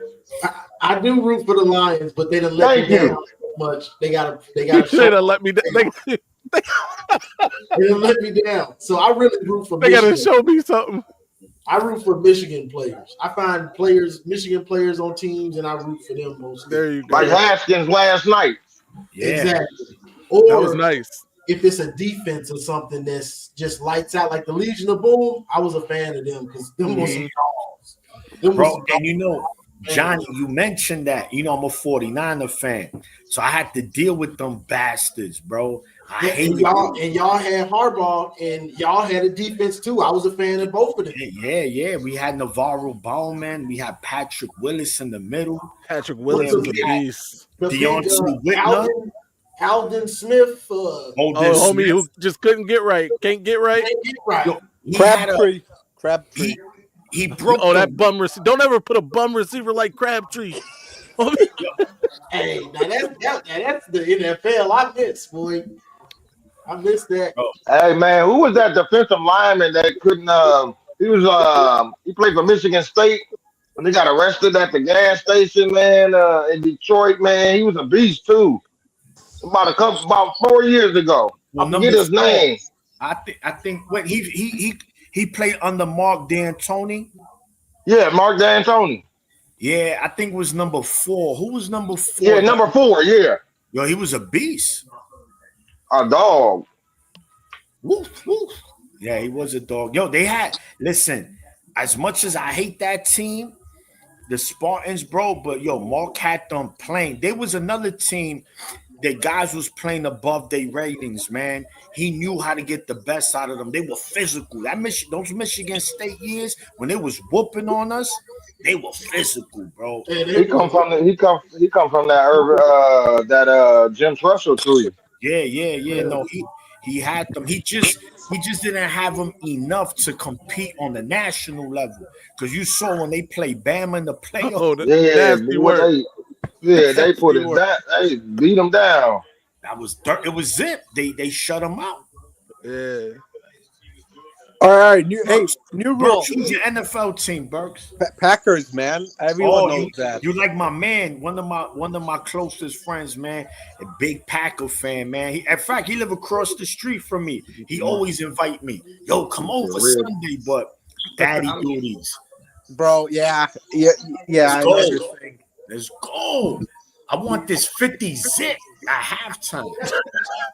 B: I do root for the Lions, but they didn't let me down so much. They gotta
A: let me down.
B: They didn't let me down. So I really root for
A: Michigan. They gotta show me something.
B: I root for Michigan players. I find Michigan players on teams, and I root for them mostly.
A: There you go.
D: Like Haskins last night.
B: Yeah. Exactly. Or
A: that was nice.
B: If it's a defense or something that's just lights out, like the Legion of Boom, I was a fan of them because them was some dogs.
E: Bro, and Johnny, you mentioned that. I'm a 49er fan. So I had to deal with them bastards, bro. I hate
B: y'all had Harbaugh, and y'all had a defense too. I was a fan of both of them.
E: Yeah. We had Navarro Bowman. We had Patrick Willis in the middle.
A: Patrick Willis was a beast.
E: Deontay Whitner.
B: Alden Smith.
A: Homie who just couldn't get right. Can't get right.
C: Crabtree.
E: He broke.
A: That bum receiver. Don't ever put a bum receiver like Crabtree.
B: Hey, that's the NFL. I miss, boy. I missed that.
D: Hey man, who was that defensive lineman that couldn't? He played for Michigan State. When they got arrested at the gas station, man, in Detroit, man, he was a beast too. About 4 years ago.
E: Well,
D: I forget
E: number
D: his
E: 4.
D: name.
E: I think when he played under Mark D'Antoni.
D: Yeah, Mark D'Antoni.
E: Yeah, I think it was number 4. Who was number 4?
D: Yeah, number 4. Yeah,
E: Yo, he was a beast.
D: a dog.
E: Woof, woof. Yeah, he was a dog. Yo, listen, as much as I hate that team, the Spartans, bro, but yo, Mark had them playing. There was another team that guys was playing above their ratings, man. He knew how to get the best out of them. They were physical. Those Michigan State years when they was whooping on us, they were physical, bro.
D: He come from that Jim Tressel tree.
E: Yeah. No, he had them. He just didn't have them enough to compete on the national level. Because you saw when they played Bama in the playoffs.
A: Oh,
D: Yeah,
A: nasty work.
D: they put it that they beat them down.
E: That was dirt. It was zip. They shut him out.
A: Yeah.
C: All right, new rule.
E: Burks, who's your NFL team, Burks?
C: Packers, man. Everyone knows that.
E: You like my man, one of my closest friends, man, a big Packer fan, man. In fact, he live across the street from me. He always invite me. Yo, come over Sunday, but daddy duties.
C: Bro, yeah.
E: Let's go. I want this 50 zip at halftime.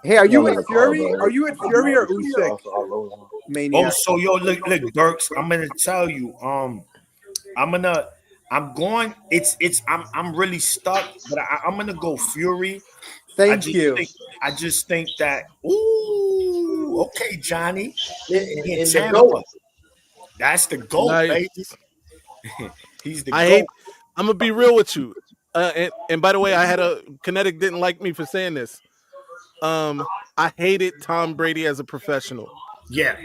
C: Hey, are you with Fury? Are you with Fury or Usyk? Maniac.
E: Oh, so yo, look, Burks. I'm gonna tell you. I'm really stuck, but I'm gonna go Fury.
C: Thank you.
E: I just think that. Ooh, okay, Johnny.
B: In the goal.
E: That's the goal,
A: Nice.
E: baby. He's the
A: I
E: goal.
A: hate. I'm gonna be real with you. And by the way, Kinetic didn't like me for saying this. I hated Tom Brady as a professional.
E: Yeah,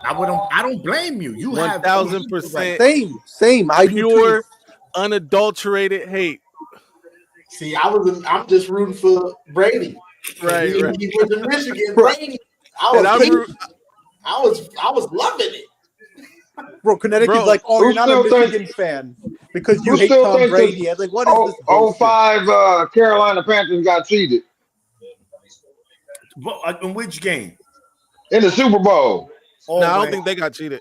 E: I don't blame you. You have
A: 1000%
C: Same. I do
A: pure,
C: too.
A: unadulterated hate.
B: See, I'm just rooting for Brady.
A: Right.
B: He was in Michigan. Brady. I was loving it.
C: Bro, Kinetic is like, oh, you're not a Michigan fan because you hate Tom Brady. I'm like, what is this bullshit?
D: 05 Carolina Panthers got cheated.
E: In which game?
D: In the Super Bowl.
A: No, I don't think they got cheated.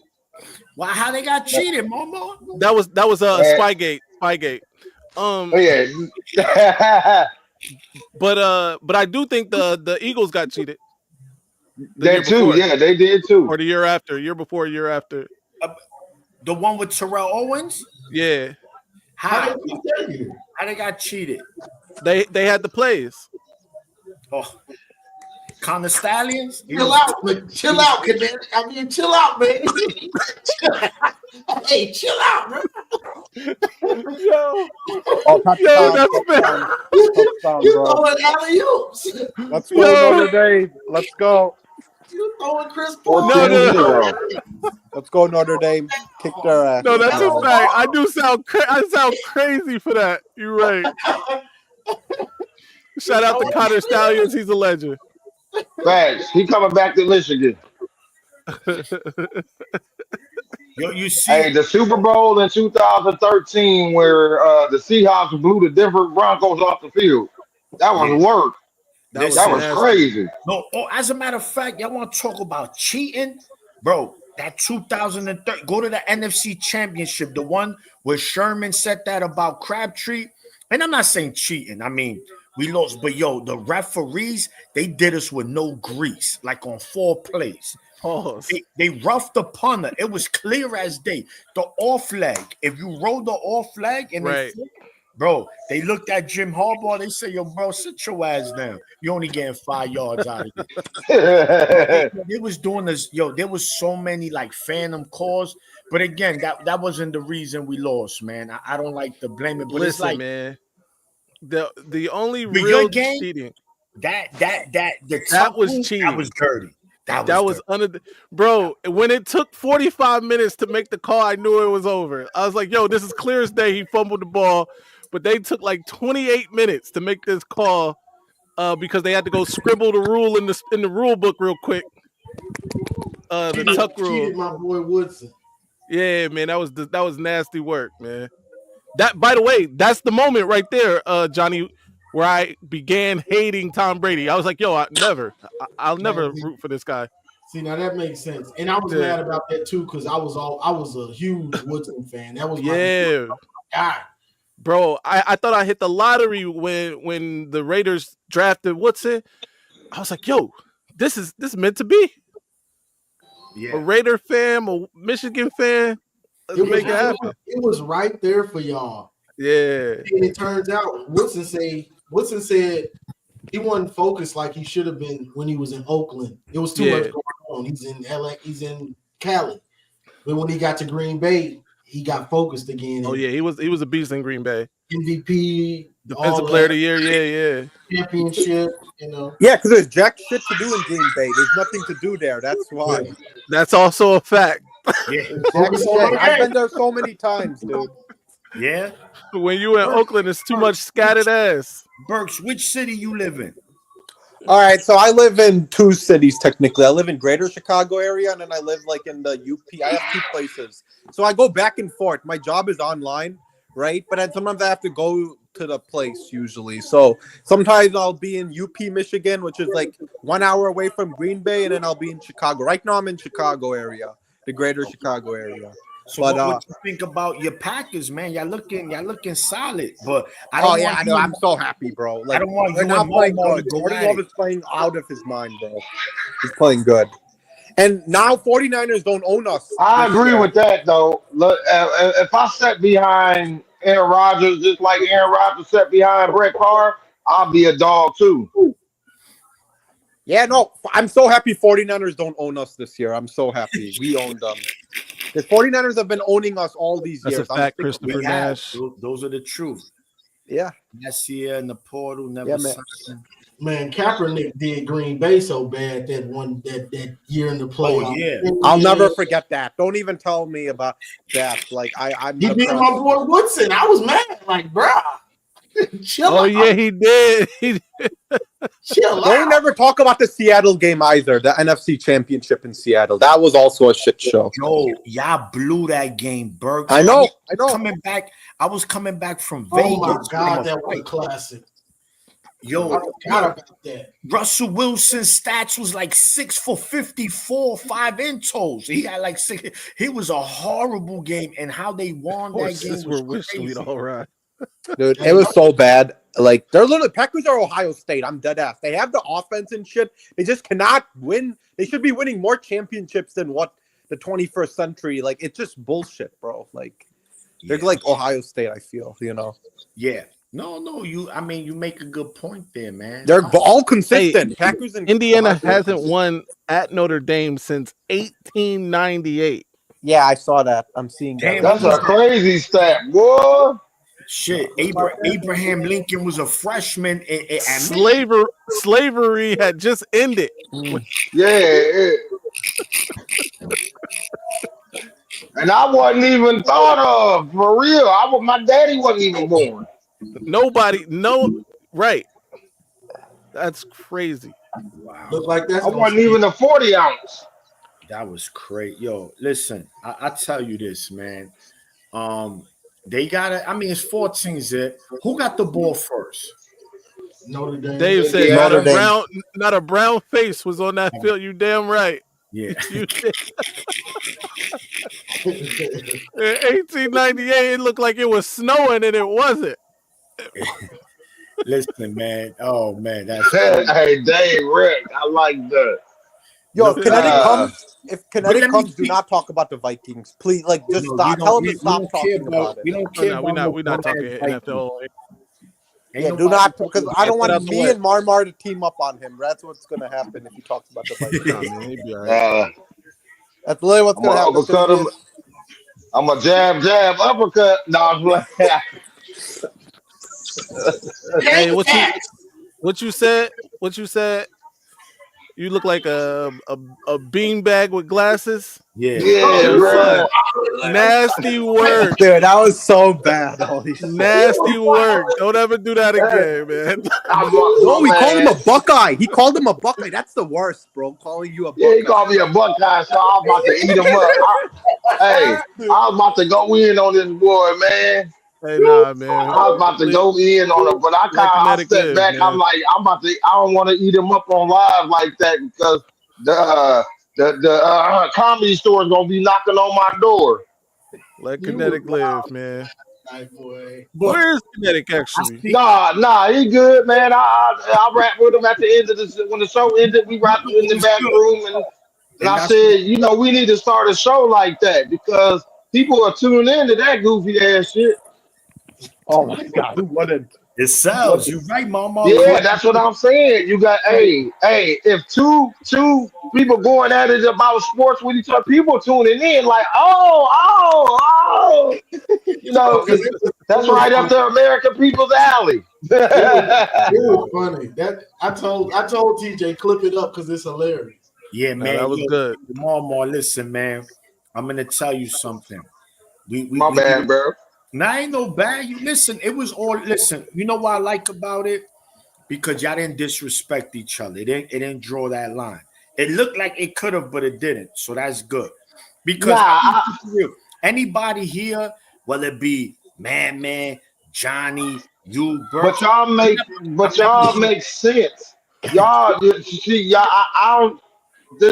E: Well, how they got cheated, Momo?
A: That was Spygate.
D: Yeah.
A: But I do think the Eagles got cheated.
D: They too. Yeah, they did too.
A: Or year before, year after.
E: The one with Terrell Owens?
A: Yeah.
E: How they got cheated?
A: They had the plays.
E: Oh, Connor Stallions?
B: Chill out, man. Chill out, Kinetic. I mean, chill out, man. Hey, chill out, bro.
A: Yo,
C: Touchdown,
A: that's bad.
B: You throwing alley-oops.
C: Let's go, Notre Dame. Let's go.
B: You throwing Chris Paul.
A: No.
C: Let's go, Notre Dame. Kick their ass.
A: No, that's a fact. I do sound crazy for that. You're right. Shout out to Connor Stallions. He's a legend.
D: Facts. He coming back to Michigan.
E: Yo, you see,
D: Hey, the Super Bowl in 2013 where the Seahawks blew the Denver Broncos off the field. That was work. That was crazy.
E: No, as a matter of fact, y'all want to talk about cheating? Bro, that 2003, go to the NFC Championship, the one where Sherman said that about Crabtree. And I'm not saying cheating. I mean, we lost. But, yo, the referees, they did us with no grease, like on 4 plays. They roughed the punter. It was clear as day. The off leg, if you roll the off leg and bro, they looked at Jim Harbaugh. They say, yo, bro, sit your ass down. You only getting 5 yards out of it. They was doing this. Yo, there was so many like phantom calls. But again, that wasn't the reason we lost, man. I don't like to blame it. But
A: listen,
E: it's like,
A: man, the only real cheating.
E: That
A: was cheating.
E: That was dirty.
A: That was bro. When it took 45 minutes to make the call, I knew it was over. I was like, "Yo, this is clear as day." He fumbled the ball, but they took like 28 minutes to make this call because they had to go scribble the rule in the rule book real quick. The tuck rule.
B: My boy Woodson.
A: Yeah, man, that was nasty work, man. That, by the way, that's the moment right there, Johnny, where I began hating Tom Brady. I was like, yo, I'll never root for this guy.
B: See, now that makes sense. And I was mad about that too, because I was a huge Woodson fan. That was my guy.
A: Bro, I thought I hit the lottery when the Raiders drafted Woodson. I was like, yo, this is meant to be. Yeah. A Raider fan, a Michigan fan. Let's make it happen.
B: It was right there for y'all.
A: Yeah.
B: And it turns out Woodson said he wasn't focused like he should have been when he was in Oakland. It was too much going on. He's in LA, he's in Cali. But when he got to Green Bay, he got focused again.
A: Oh yeah, he was a beast in Green Bay.
B: MVP,
A: defensive player of the year, yeah.
B: Championship, you know.
C: Yeah, because there's jack shit to do in Green Bay. There's nothing to do there. That's why.
B: Yeah.
A: That's also a fact.
C: Yeah. I've been there so many times, dude.
E: Yeah.
A: When you in Oakland, it's too much scattered ass.
E: Burks, which city you live in?
C: All right, so I live in two cities technically. I live in Greater Chicago area, and then I live like in the UP. I have two places, so I go back and forth. My job is online, right? But then sometimes I have to go to the place usually. So sometimes I'll be in UP, Michigan, which is like 1 hour away from Green Bay, and then I'll be in Chicago. Right now, I'm in Chicago area, the Greater Chicago area.
E: So what you think about your Packers, man? Y'all looking solid, but I know.
C: I'm so happy, bro. Like,
E: I don't want
C: you not playing good. Jordan Love is playing out of his mind, bro. He's playing good. And now 49ers don't own us.
D: I agree with that, though. Look, if I sat behind Aaron Rodgers, just like Aaron Rodgers sat behind Brett Favre, I'll be a dog too.
C: Yeah, no, I'm so happy 49ers don't own us this year. I'm so happy. We owned them. The 49ers have been owning us all these years.
A: That's a fact, Christopher Nash.
E: Those are the truth.
C: Yeah.
E: Last year in the portal, never signed.
B: Man, Kaepernick did Green Bay so bad that year in the playoffs.
E: Oh, yeah.
C: I'll never forget that. Don't even tell me about that. Like I'm
B: he beat my boy Woodson. I was mad. Like, bro.
A: Chill out. Yeah, he did.
B: Chill
C: Don't
B: out.
C: never talk about the Seattle game either. The NFC Championship in Seattle. That was also a shit show.
E: Yo, y'all blew that game, Burks.
C: I know.
E: I was coming back from
B: Oh
E: Vegas.
B: my God, that was a classic.
E: Yo,
B: I forgot about that.
E: Russell Wilson's stats was like 6 for 54, 5 in toes. He had like 6. He was a horrible game, and how they won that game was crazy.
A: All right.
C: Dude, it was so bad. Like they're literally Packers are Ohio State. I'm dead ass. They have the offense and shit. They just cannot win. They should be winning more championships than what the 21st century. Like it's just bullshit, bro. Like they're like Ohio State. I feel
E: Yeah. No. You make a good point there, man.
C: They're all consistent.
A: Hey,
C: Packers and
A: Indiana hasn't won at Notre Dame since 1898.
C: Yeah, I saw that. I'm seeing that.
D: That's a crazy stat, boy.
E: Shit, Abraham Lincoln was a freshman.
A: Slavery had just ended.
D: Yeah. And I wasn't even thought of, for real. My daddy wasn't even born.
A: Right. That's crazy.
E: Wow.
B: Look like that.
D: I wasn't even a 40 ounce.
E: That was crazy. Yo, listen, I tell you this, man. They got it. I mean, it's 4 teams there. Who got the ball first?
B: Notre Dame.
A: Dave said not a brown face was on that field. You damn right.
E: Yeah.
A: In 1898, it looked like it was snowing and it wasn't.
E: Listen, man. Oh man, that's
D: hey, Dave Rick. I like that.
C: Yo, if Connecticut comes, do not talk about the Vikings, please. Like, just stop. Tell them to stop talking about it.
E: We don't care.
A: We're not talking NFL.
C: Yeah, do not, because I don't want me and Marmar to team up on him. That's what's going to happen if he talks about the Vikings. That's literally what's going to happen.
D: I'm a jab, uppercut. No, I'm like,
A: hey, what you said? You look like a beanbag with glasses.
E: Yeah.
D: Right.
A: Nasty work.
C: Dude, that was so bad.
A: Nasty work. Don't ever do that again, man.
C: No, he called him a Buckeye. He called him a Buckeye. That's the worst, bro. Calling you a Buckeye.
D: Yeah, he called me a Buckeye, so I'm about to eat him up. I was about to go in on this boy, man.
A: Hey, nah, man.
D: I was about to go in on it, but I stepped
A: live,
D: back.
A: man.
D: I'm like, I don't want to eat him up on live like that because the comedy store is gonna be knocking on my door.
A: Let Kinetic live, man.
B: boy.
E: But
A: Where is Kinetic actually?
D: Nah, he good, man. I rapped with him at the end of when the show ended. We rapped in the back room, and I
E: that's
D: said, we need to start a show like that because people are tuning in to that goofy ass shit.
C: Oh my God, who wouldn't?
E: it sells. You right, Mama.
D: Yeah, that's what I'm saying. You got if two people going at it about sports with each other, people tuning in like, oh,
B: Because
D: that's right up there, American people's alley.
B: it was funny. That I told TJ clip it up because it's hilarious.
E: Yeah,
A: Nah,
E: man.
A: that was good.
E: Mama, listen, man. I'm gonna tell you something.
D: My bad, bro.
E: Nah, ain't no bad. You listen. It was all listen. You know what I like about it? Because y'all didn't disrespect each other. It didn't draw that line. It looked like it could have, but it didn't. So that's good. Because anybody here, whether it be Man, Johnny, you, Bert,
D: but y'all make sense. Y'all, see, y'all, I don't.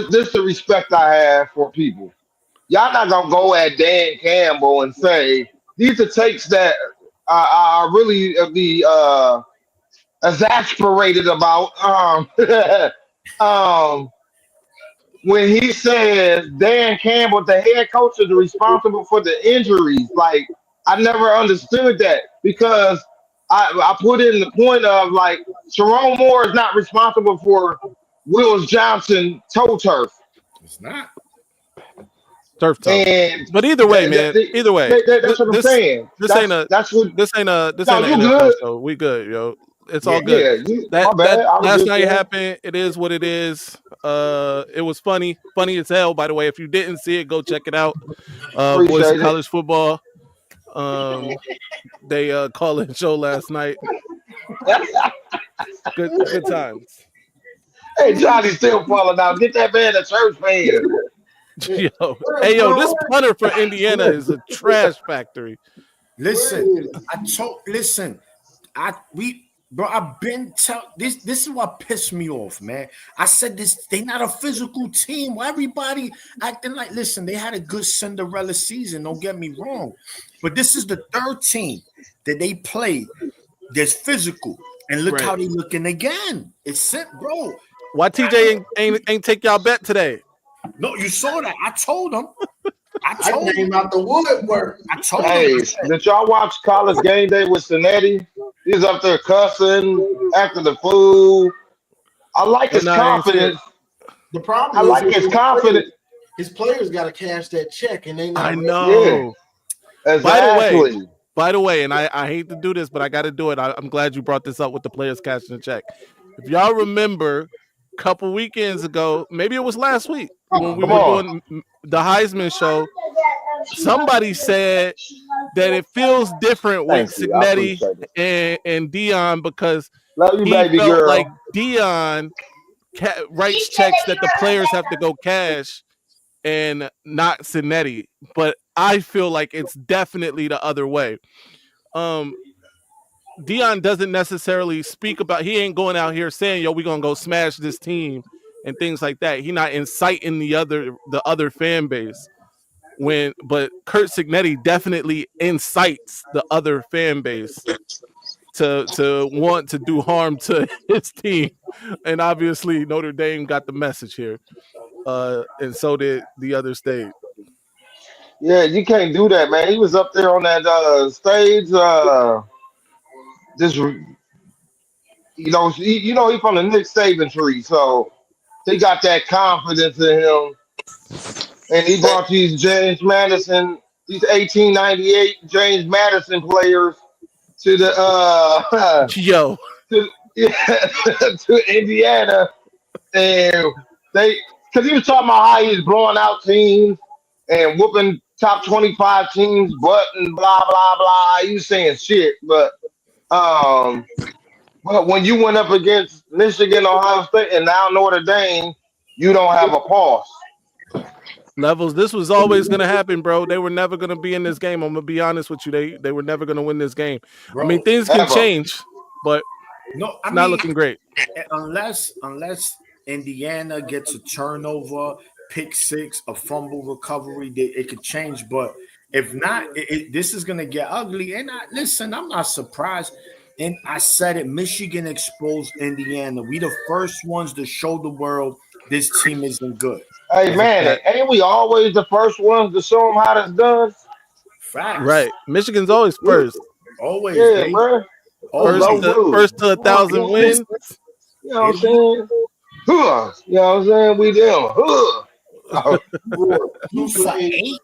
D: This the respect I have for people. Y'all not gonna go at Dan Campbell and say these are takes that I really be exasperated about. Um, when he says Dan Campbell, the head coach, is responsible for the injuries. Like I never understood that because I put in the point of like Sharon Moore is not responsible for Wills Johnson toe turf.
E: it's not.
A: Turf toe.
D: And
A: But either way, man. Either way,
D: that's what I'm saying.
A: This ain't an
D: You
A: NFL
D: good?
A: show. We good, yo. It's all
D: Yeah,
A: good.
D: my bad.
A: That
D: I was
A: last
D: just
A: night
D: saying.
A: happened. It is what it is. It was funny as hell. By the way, if you didn't see it, go check it out. Voice of
D: Appreciate it.
A: College Football. They call in show last night. Good times.
D: Hey, Johnny's still falling out. Get that man a church fan.
A: Yo, this punter for Indiana is a trash factory.
E: Listen, I've been this is what pissed me off, man. I said this, they not a physical team. Why everybody acting like, listen, they had a good Cinderella season, don't get me wrong. But this is the third team that they played that's physical. And look how they looking again. It's it, bro.
A: Why TJ ain't take y'all bet today?
E: No, you saw that. I told him.
B: I came out the woodwork.
E: I told
D: Hey,
E: him.
D: did y'all watch College Game Day with Cincinnati? He's up there cussing, acting the fool. I like his confidence.
B: The problem
D: I like his confidence.
B: His players got to cash that check, and they not.
A: I know.
D: Yeah, exactly.
A: By the way, and I hate to do this, but I got to do it. I'm glad you brought this up with the players cashing the check. If y'all remember, a couple weekends ago, maybe it was last week when we were doing the Heisman show, somebody said that it feels different with Signetti and Dion because
D: he
A: felt
D: girl.
A: like Dion writes checks that the players have to go cash and not Signetti. But I feel like it's definitely the other way. Dion doesn't necessarily speak about, he ain't going out here saying, yo, we're going to go smash this team and things like that. He not inciting the other fan base. But Kurt Signetti definitely incites the other fan base to want to do harm to his team. And obviously Notre Dame got the message here. And so did the other state.
D: Yeah, you can't do that, man. He was up there on that stage. Just he from the Nick Saban tree, so he got that confidence in him, and he brought these James Madison, these 1898 James Madison players to the to Indiana, and because he was talking about how he was blowing out teams and whooping top 25 teams, butt and blah blah blah. He was saying shit, but when you went up against Michigan, Ohio State, and now Notre Dame, you don't have a pulse.
A: Levels. This was always going to happen, bro. They were never going to be in this game. I'm going to be honest with you. They were never going to win this game.
E: Bro,
A: I mean, things can change, but
E: no,
A: it's not looking great.
E: Unless Indiana gets a turnover, pick six, a fumble recovery, it could change. But if not, this is going to get ugly. And I'm not surprised. And I said it, Michigan exposed Indiana. We the first ones to show the world this team isn't good.
D: Hey, man, ain't we always the first ones to show them how that's done?
E: Facts.
A: Right. Michigan's always first.
E: Always.
D: Yeah, bro.
A: First to 1,000 wins.
D: You know what I'm saying? Huh. You know what I'm saying? We them. Huh.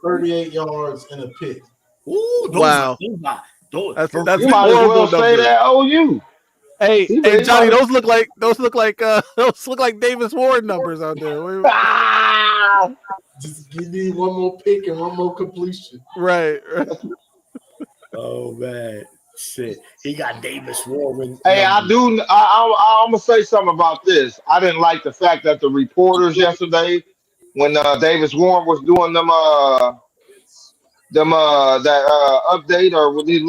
B: 38 yards and a pick.
E: Ooh,
A: wow.
E: That's
D: you might as well say that OU.
A: Hey, Johnny, those look like Davis Ward numbers out there.
B: Just give me one more pick and one more completion.
A: Right.
E: Oh man, shit. He got Davis Ward.
D: Hey, I'm gonna say something about this. I didn't like the fact that the reporters yesterday, when Davis Warren was doing that update or with them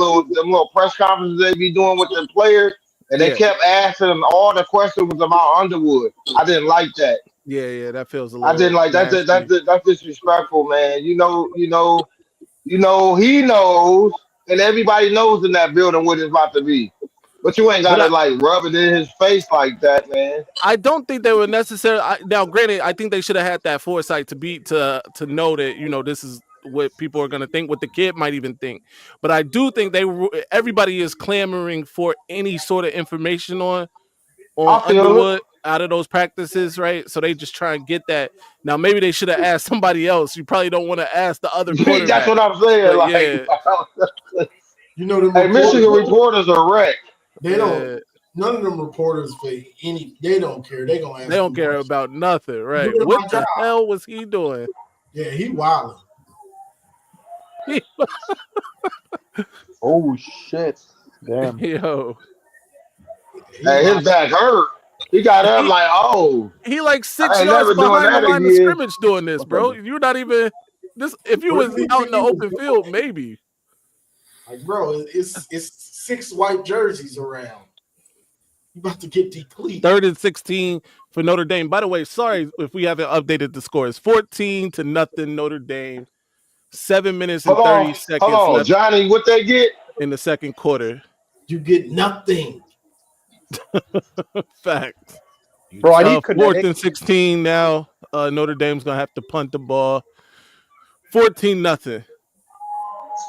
D: little press conferences they be doing with the players, and they kept asking them all the questions was about Underwood. I didn't like that.
A: Yeah, that feels a little.
D: I didn't like that. That's disrespectful, man. You know, he knows, and everybody knows in that building what it's about to be. But you ain't gotta rub it in his face like that, man.
A: I don't think they were necessarily. Now, granted, I think they should have had that foresight to know that this is what people are going to think, what the kid might even think. But I do think everybody is clamoring for any sort of information on Underwood out of those practices, right? So they just try and get that. Now, maybe they should have asked somebody else. You probably don't want to ask the other quarterback.
D: That's what I'm saying. Michigan reporters are wrecked.
B: They don't. None of them reporters they don't care. They gonna ask.
A: They don't care about nothing, right? What the hell was he doing?
B: Yeah, he wilding.
C: Oh shit! Damn.
A: Yo.
D: Hey, his back hurt. He got up like, oh.
A: He like 6 yards behind the line of scrimmage doing this, bro. You're not even this. If you was out in the open field, maybe.
B: Like, bro, it's 6 white jerseys around. You about to get depleted.
A: 3rd and 16 for Notre Dame. By the way, sorry if we haven't updated the scores. 14-0 Notre Dame. 7 minutes and 30 seconds left.
D: Johnny, what they get
A: in the second quarter?
B: You get nothing.
A: Fact.
C: Bro, I need
A: 4th and 16 now. Notre Dame's gonna have to punt the ball. 14-0.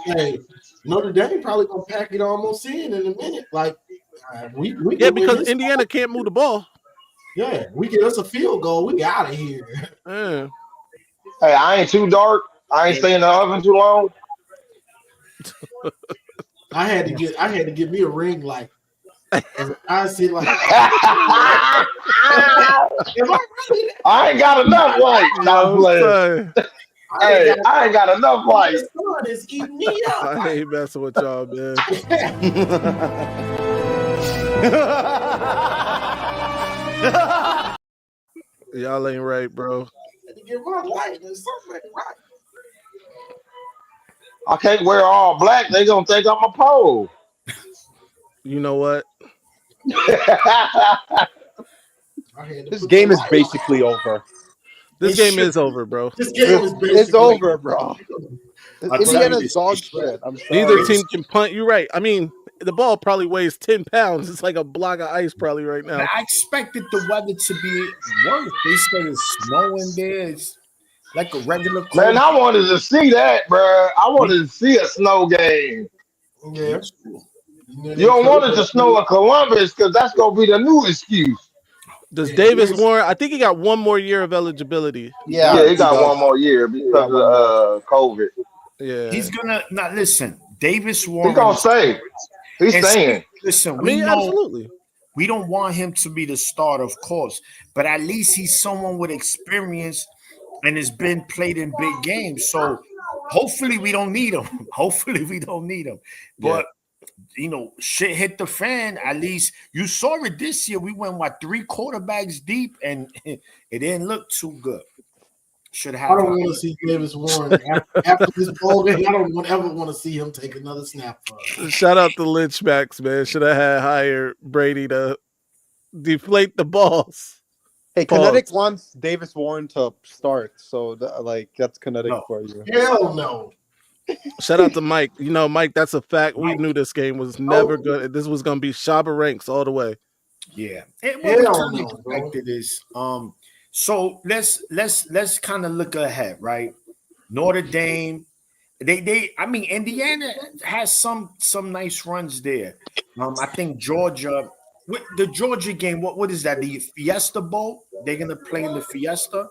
B: Hey, Notre Dame probably gonna pack it almost in a minute. Like we
A: because Indiana can't move the ball.
B: Yeah, we get us a field goal. We out of here.
A: Yeah.
D: Hey, I ain't too dark. I ain't staying in the oven too long.
B: I had to get me a ring light. I see like
D: I ain't got enough light. Hey, I ain't got enough light.
B: The sun is eating me up.
A: I ain't messing with y'all, man. Y'all ain't right, bro.
B: To get my light, there's something right.
D: I can't wear all black. They gonna think I'm a pole.
A: You know what?
C: This game is basically over.
A: This game is over, bro.
B: This game is basically
C: it's over, bro. Indiana's dog shit. I'm sorry.
A: Neither team can punt. You're right. I mean, the ball probably weighs 10 pounds. It's like a block of ice probably right now.
E: I expected the weather to be worse. They said it's snowing there. It's like a regular cold.
D: Man, I wanted to see that, bro. I wanted to see a snow game.
B: Yeah.
D: You don't want it to snow in Columbus because that's going to be the new excuse.
A: Does Davis Warren? I think he got one more year of eligibility.
D: Yeah, he got one more year because of COVID.
A: Yeah.
E: He's going to, now listen, Davis Warren.
D: He's going to stay. He's staying.
E: Listen,
A: absolutely.
E: We don't want him to be the starter, of course, but at least he's someone with experience and has been played in big games. So hopefully we don't need him. But, shit hit the fan. At least you saw it this year. We went, 3 quarterbacks deep, and it didn't look too good. should
B: I
E: have.
B: don't want to see Davis Warren after this bowl game. I don't ever want to see him take another snap for us.
A: Shout out to Lynchbacks, man. Should have had hired Brady to deflate the balls.
C: Hey,
A: Pause.
C: Kinetic wants Davis Warren to start, so that's Kinetic for you.
B: Hell no.
A: Shout out to Mike. You know, Mike, that's a fact. We knew this game was never good. This was gonna be Shabba ranks all the way.
E: Yeah, and what we kind of expected is so let's kind of look ahead, right? Notre Dame, I mean Indiana has some nice runs there. I think Georgia, with the Georgia game, what is that? The Fiesta Bowl? They're gonna play in the Fiesta.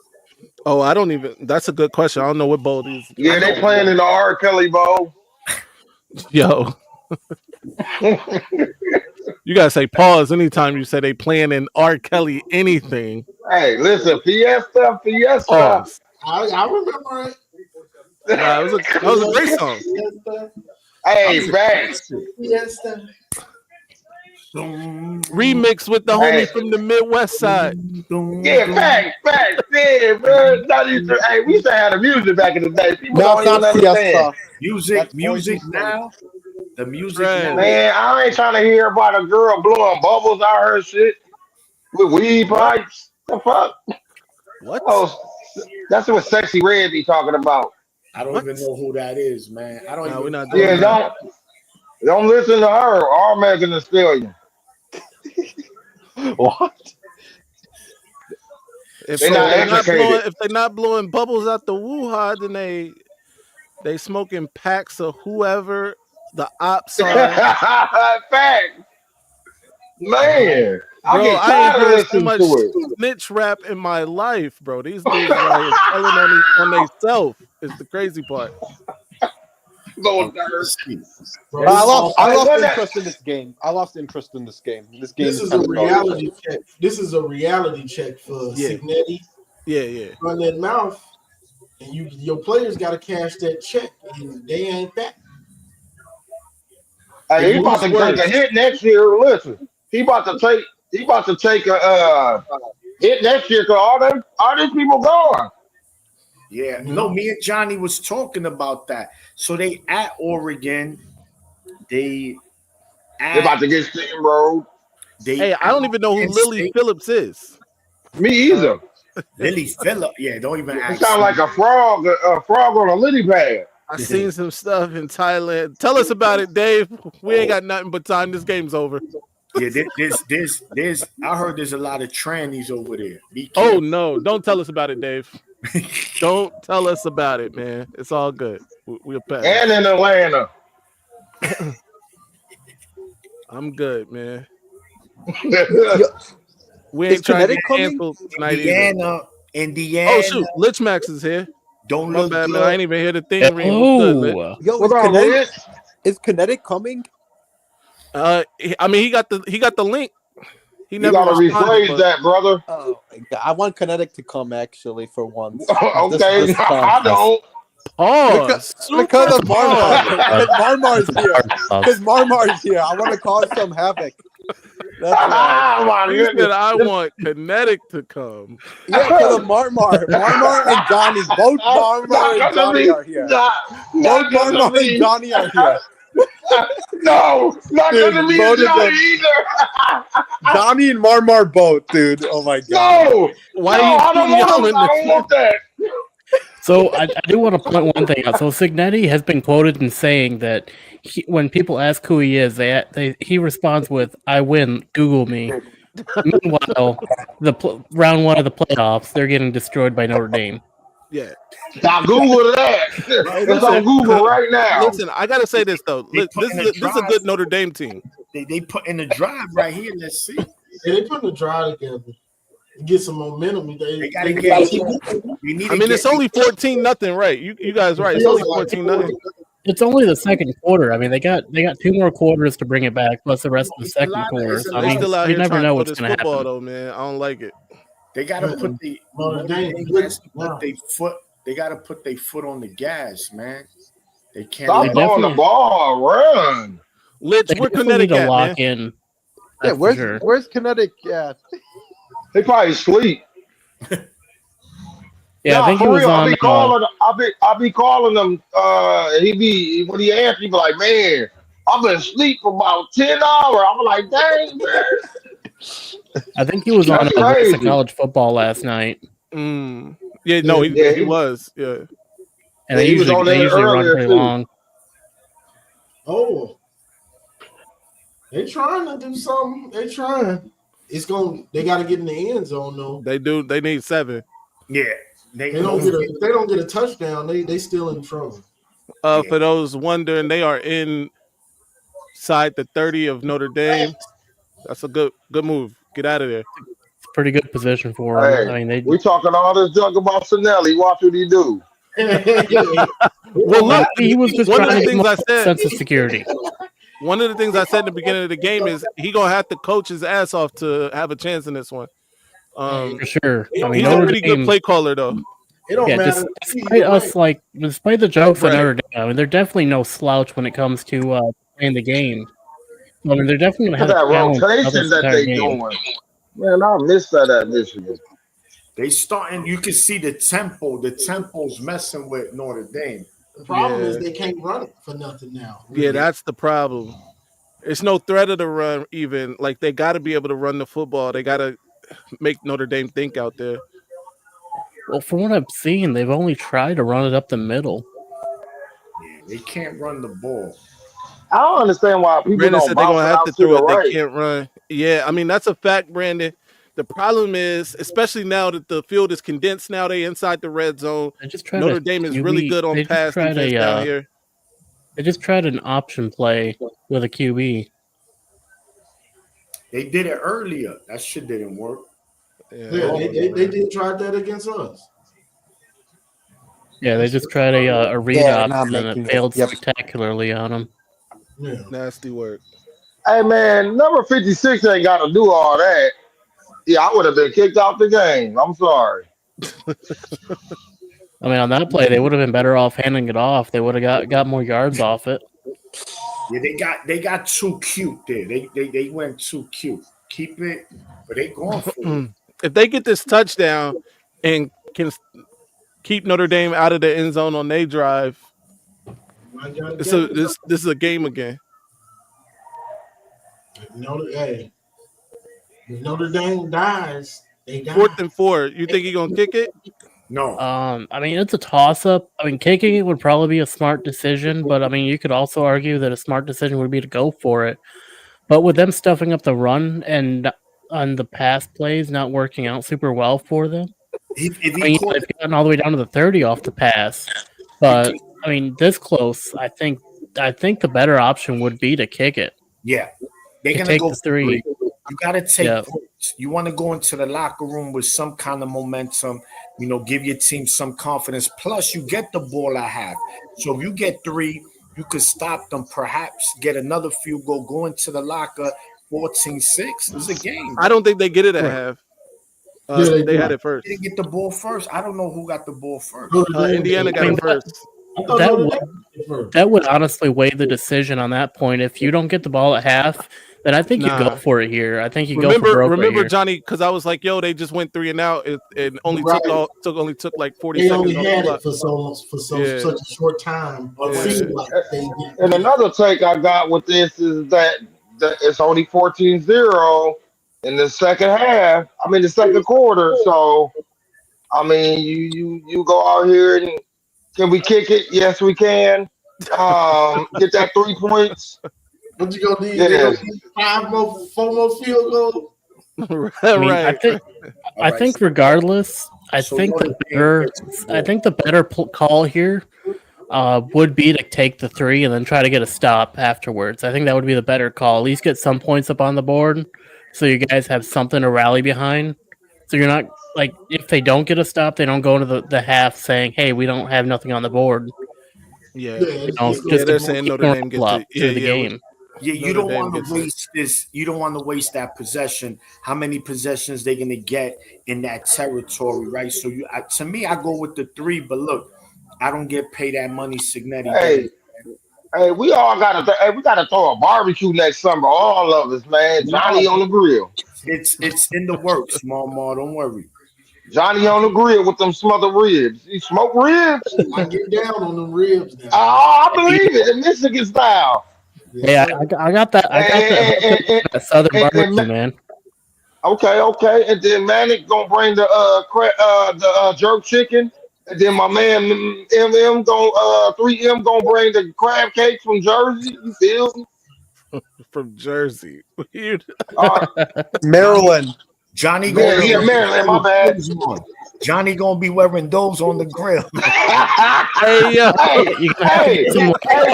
A: Oh, I don't even. That's a good question. I don't know what bowl it is.
D: Yeah, they playing in the R. Kelly Bowl.
A: Yo. You gotta say pause anytime you say they playing in R. Kelly anything.
D: Hey, listen, Fiesta.
A: Pause.
B: I remember it.
A: Nah, that was a great song.
D: Hey, facts.
B: Fiesta.
A: Remix with the homie from the Midwest side.
D: Yeah, facts. Yeah, bro. Hey, we used to have the music back in the day. People don't even understand.
E: Music now. The music,
D: man. I ain't trying to hear about a girl blowing bubbles out her shit with weed pipes. The fuck?
A: What?
D: Oh, that's what Sexy Red be talking about.
E: I don't even know who that is, man. I don't.
A: No,
E: even.
A: we're not doing
D: Yeah,
A: that.
D: don't listen to her. Or Megan Thee Stallion.
C: What?
A: If they're not blowing bubbles out the woo-ha, then they smoking packs of whoever the ops are.
D: Fact. Man.
A: Bro, I ain't heard so much snitch rap in my life, bro. These dudes are here telling on themselves is the crazy part.
C: I lost interest in this game.
B: This is a reality check. This is a reality check for Signetti.
A: Yeah.
B: Run that mouth, and your players got to cash that check, and they ain't that.
D: Hey, he about to take a hit next year. Listen, he about to take a hit next year because all these people gone.
E: Yeah, no, me and Johnny was talking about that. So they at Oregon, they
D: about to get steamrolled.
A: Hey, I don't even know who Lily Phillips is.
D: Me either.
E: Lily Phillips, yeah, don't even ask.
D: It sound like a frog on a lily pad.
A: I seen some stuff in Thailand. Tell us about it, Dave. We ain't got nothing but time. This game's over.
E: Yeah, there's. I heard there's a lot of trannies over there.
A: Oh no! Don't tell us about it, Dave. Don't tell us about it, man. It's all good. We'll pass.
D: And in Atlanta.
A: I'm good, man.
C: We ain't trying to get canceled
A: tonight.
E: Indiana.
A: Oh shoot, Lich Max is here.
E: Don't look
A: bad,
E: good.
A: man. I ain't even hear the thing ring. Yo,
C: is Kinetic coming?
A: I mean, he got the link. He never
D: gotta rephrase that, brother.
C: Oh my God. I want Kinetic to come actually for once.
D: Okay,
C: this
D: I don't.
A: Pause.
C: Because of Marmar. Marmar's here. Because Marmar's here. I want to cause some havoc. That's right.
A: He said, I want Kinetic to come.
C: Yeah, because of Marmar. Marmar and Johnny. Both Marmar and Johnny are here. Both Marmar and Johnny are here.
D: No, not gonna be Johnny either.
C: Johnny and Marmar both, dude. Oh my God.
D: No, I don't want that.
F: So I do want to point one thing out. So Signetti has been quoted in saying that when people ask who he is, he responds with, "I win. Google me." Meanwhile, round one of the playoffs, they're getting destroyed by Notre Dame.
A: Yeah.
D: Now Google that. It's on Google right now.
A: Listen, I gotta say this though. This is a good Notre Dame team.
E: They put in the drive right here. Let's see.
B: Yeah, they put the drive together. Get some momentum. They
E: gotta get.
A: It's only 14-0, right? You guys right? It's only 14-0.
F: It's only the second quarter. I mean, they got 2 more quarters to bring it back, plus the rest of the second quarter. So,
A: they still out here
F: never know what's
A: going to
F: happen.
A: Though, man, I don't like it.
E: They got to put They got to put their foot on the gas, man. They can't.
D: Stop throwing the ball. Run.
A: Lich, we're Kinetic at,
F: lock in.
C: Yeah, where's Kinetic at?
D: They probably sleep.
F: Yeah, I think he
D: for
F: was
D: real.
F: on.
D: I be calling him. He be when he answers, he be like, "Man, I've been asleep for about 10 hours." I'm like, "Dang, man,
F: I think he was on
D: that's
F: Voice of
D: crazy."
F: College Football last night.
A: Yeah, no,
B: Yeah,
A: he was. Yeah.
F: And
D: he was on
F: they
D: there
F: usually run
D: earlier
F: pretty
D: too.
F: long.
B: oh, they trying to do something. They trying. They got to get in the end zone though.
A: They do. They need 7.
E: Yeah,
B: If they don't get a touchdown, they still in trouble.
A: For those wondering, they are inside the 30 of Notre Dame. That's a good move. Get out of there.
F: It's a pretty good position for him.
D: Hey,
F: I mean,
D: we talking all this junk about Sinelli. Watch what he do.
A: Well, look,
F: he was just
A: one of
F: trying
A: the
F: to
A: things
F: get
A: I
F: more
A: said.
F: sense of security.
A: One of the things I said in the beginning of the game is he gonna have to coach his ass off to have a chance in this one.
F: For sure. I mean,
A: He's a pretty good play caller though.
B: It don't matter.
F: Despite the jokes
A: Right.
F: at Notre Dame, I mean, they're definitely no slouch when it comes to playing the game. I mean, they're definitely going to
D: Look
F: have
D: at
F: a
D: that
F: challenge
D: rotation
F: this
D: that
F: entire
D: they
F: game.
D: doing. Man, I missed that at Michigan.
E: They starting. You can see the tempo. The tempo's messing with Notre Dame.
B: The problem is they can't run it for nothing now.
A: Really. Yeah, that's the problem. It's no threat of the run even. Like they got to be able to run the football. They got to make Notre Dame think out there.
F: Well, from what I've seen, they've only tried to run it up the middle.
E: Yeah, they can't run the ball.
D: I don't understand why people
A: Brandon
D: don't
A: said they're
D: bounce
A: gonna
D: it
A: have
D: out
A: to
D: to
A: throw
D: the
A: it.
D: right.
A: They can't run. Yeah, I mean that's a fact, Brandon. The problem is, especially now that the field is condensed, now they inside the red zone. Notre Dame is really good on pass defense down here.
F: They just tried an option play with a QB.
E: They did it earlier. That shit didn't work.
B: Yeah, they did try that against us.
F: Yeah, they just tried a read option and it failed spectacularly on them.
B: Yeah.
A: Nasty work.
D: Hey man, number 56 ain't got to do all that. Yeah, I would have been kicked out the game. I'm sorry.
F: I mean, on that play, they would have been better off handing it off. They would have got more yards off it.
E: Yeah, they got too cute there. They went too cute. Keep it, but they going for it.
A: If they get this touchdown and can keep Notre Dame out of the end zone on their drive, this is a game again.
B: If Notre Dame dies, they die.
A: 4th and 4. You think he's gonna kick it?
E: No.
F: I mean, it's a toss-up. I mean, kicking it would probably be a smart decision, but I mean, you could also argue that a smart decision would be to go for it. But with them stuffing up the run and on the pass plays not working out super well for them, they've gotten all the way down to the 30 off the pass. But I mean, this close, I think the better option would be to kick it.
E: Yeah, they're gonna
F: take
E: go
F: the 3.
E: You gotta take points. You want to go into the locker room with some kind of momentum. You know, give your team some confidence. Plus, you get the ball at half. So if you get 3, you could stop them. Perhaps get another field goal. Go into the locker. 14-6. It's a game.
A: I don't think they get it at half. They had it first.
E: They didn't get the ball first. I don't know who got the ball first.
A: Indiana got it first.
F: That would honestly weigh the decision on that point. If you don't get the ball at half, then I think you go for it here. I think you go for broke.
A: Remember, Johnny, because I was like, "Yo, they just went 3 and out. It only took like 40 seconds."
B: They only had it for such a short time.
D: And another take I got with this is that it's only 14-0 in the second half. I mean, the second quarter. So, I mean, you go out here and can we kick it? Yes, we can. Get that 3 points.
B: What you gonna need? 4 more field goals.
F: I think regardless, I think the better call here would be to take the 3 and then try to get a stop afterwards. I think that would be the better call. At least get some points up on the board, so you guys have something to rally behind. So you're not like, if they don't get a stop, they don't go into the half saying, "Hey, we don't have nothing on the board."
A: They're saying Notre Dame gets
F: the game.
E: Yeah, you don't want to waste this. You don't want to waste that possession. How many possessions they're gonna get in that territory, right? So to me, I go with the 3. But look, I don't get paid that money, Signetti.
D: Hey, we all gotta throw a barbecue next summer. All of us, man. Johnny on the grill.
E: It's in the works, Mama. Don't worry.
D: Johnny on the grill with them smothered ribs. You smoke ribs?
B: I get down on them ribs now.
D: Oh, I believe it. In Michigan style.
B: Yes,
F: Yeah,
B: sir.
F: I got that. I got that Southern barbecue, man.
D: Okay. And then Manic gonna bring the jerk chicken. And then my man MM gonna 3M gonna bring the crab cakes from Jersey. You feel me?
A: From Jersey.
D: All right.
C: Maryland.
E: Johnny gonna
D: Yeah, Maryland, my bad.
E: Johnny gonna be wearing those on the grill.
D: hey,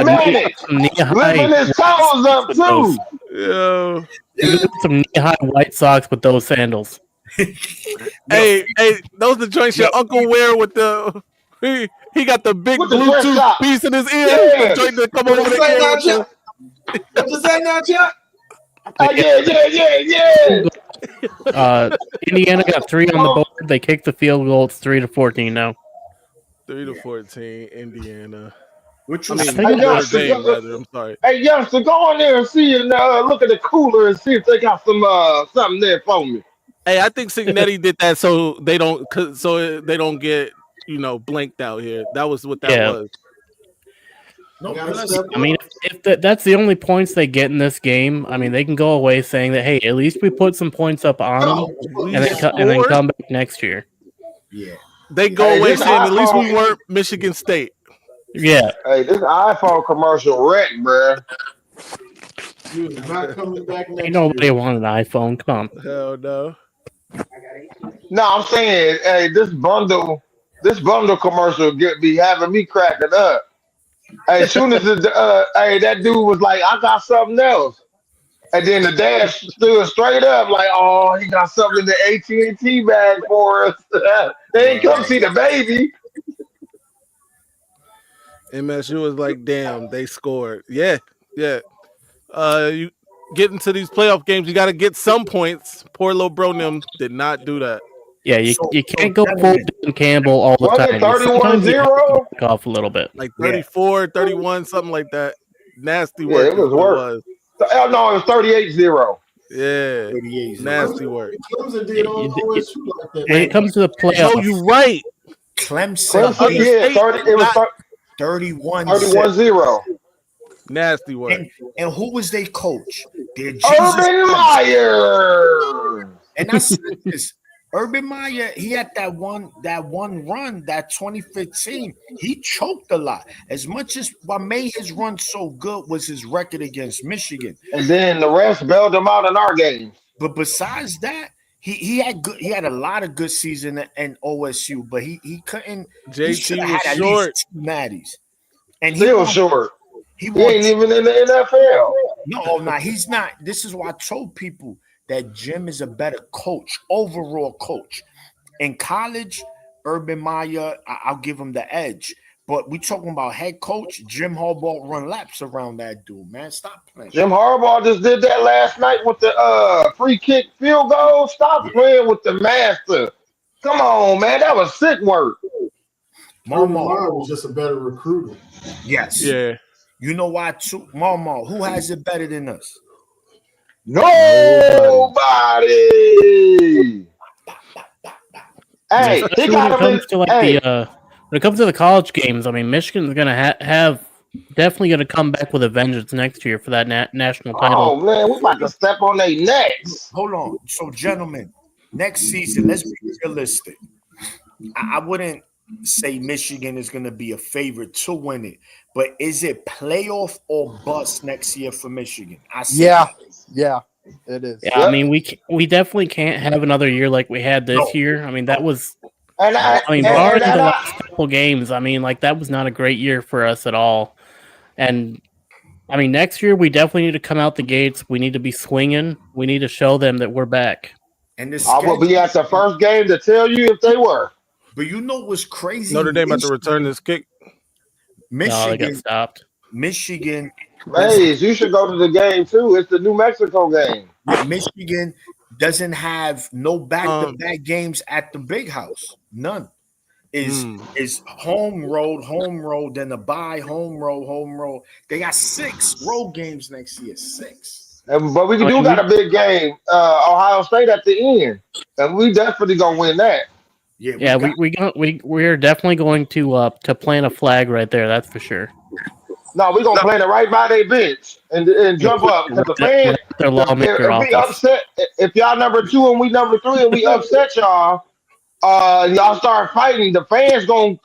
D: Manic. Lifting his toes up too.
A: Yo.
F: You can get some knee-high white socks with those sandals.
A: Hey, those the joints your uncle wear with the he got the big
D: With the
A: Bluetooth piece in his ear.
D: Yeah.
A: The joint that come over the ear.
B: What you say now, Chuck?
D: Yeah.
F: Indiana got 3 on the board. They kicked the field goal. It's 3-14 now.
A: 3-14, Indiana.
E: Which
A: I
E: was
A: mean, Notre Dame, rather. I'm sorry.
D: Hey, youngster, go in there and see and look at the cooler and see if they got some something there for me.
A: Hey, I think Signetti did that so they don't get blanked out here. That was what that was.
E: No,
F: I mean, if that's the only points they get in this game, I mean, they can go away saying that, hey, at least we put some points up on them, and then come back next year.
E: Yeah,
A: they go away saying at least we weren't Michigan State.
F: Yeah.
D: Hey, this iPhone commercial wreck, bruh.
B: You're not coming back next
F: Ain't nobody want an iPhone. Come on.
A: Hell no.
D: No, I'm saying, hey, this bundle commercial be having me cracking up. Hey, as soon as that dude was like, I got something else. And then the dad stood straight up like, oh, he got something in the AT&T bag for us. They ain't come see the baby.
A: MSU was like, damn, they scored. Yeah. You get into these playoff games, you got to get some points. Poor little bro them did not do that.
F: Yeah, you can't go full Dan Campbell all the time.
D: 31-0?
F: Off a little bit.
A: Like 34, 31, something like that. Nasty work.
D: Yeah, it was worse. No, it was 38-0.
A: Yeah. Nasty work.
B: Clemson did on OSU like that.
F: When it comes to the playoffs.
A: Oh, you're right.
E: Clemson,
D: it was
E: 31-0.
A: Nasty work.
E: And who was their coach?
D: Urban Meyer.
E: And I said this. Urban Meyer, he had that one run, that 2015. He choked a lot. As much as what made his run so good was his record against Michigan.
D: And then the rest bailed him out in our game.
E: But besides that, he had a lot of good season in OSU, but he couldn't.
A: JT was
E: had
A: short.
E: At least 2 natties. And
D: Still short. He
E: ain't
D: even in the NFL.
E: No, he's not. This is why I told people that Jim is a better coach, overall coach. In college, Urban Meyer, I'll give him the edge. But we talking about head coach, Jim Harbaugh run laps around that dude, man. Stop playing.
D: Jim Harbaugh just did that last night with the free kick field goal. Stop playing with the master. Come on, man. That was sick work.
B: Marmar was just a better recruiter.
E: Yes.
A: Yeah.
E: You know why, too? Marmar, who has it better than us?
D: Nobody. Hey,
F: when it comes to the college games, I mean, Michigan's gonna have definitely gonna come back with a vengeance next year for that national title.
D: Oh man, we about to step on their necks.
E: Hold on. So, gentlemen, next season, let's be realistic. I wouldn't say Michigan is going to be a favorite to win it, but is it playoff or bust next year for Michigan?
C: Yeah, it is.
F: Yeah, I mean, we definitely can't have another year like we had this year. I mean, that was. Barring the last couple games, I mean, like that was not a great year for us at all. And I mean, next year we definitely need to come out the gates. We need to be swinging. We need to show them that we're back.
E: And
D: I will be at the first game to tell you if they were.
E: But you know what's crazy?
A: Notre Dame about to return this kick.
E: Michigan,
F: they got stopped.
E: Michigan.
D: Maize, you should go to the game too. It's the New Mexico game.
E: Michigan doesn't have no back-to-back games at the big house. None. Is home road, then a bye, home road. They got 6 road games next year. 6.
D: But we got a big game, Ohio State at the end, and we definitely gonna win that.
F: Yeah, we're definitely going to plant a flag right there. That's for sure.
D: No, we're gonna plant it right by their bench and jump up because the fans.
F: Right at their lawmaker
D: If we
F: office.
D: upset, if y'all number 2 and we number 3 and we upset y'all, y'all start fighting. The fans gonna,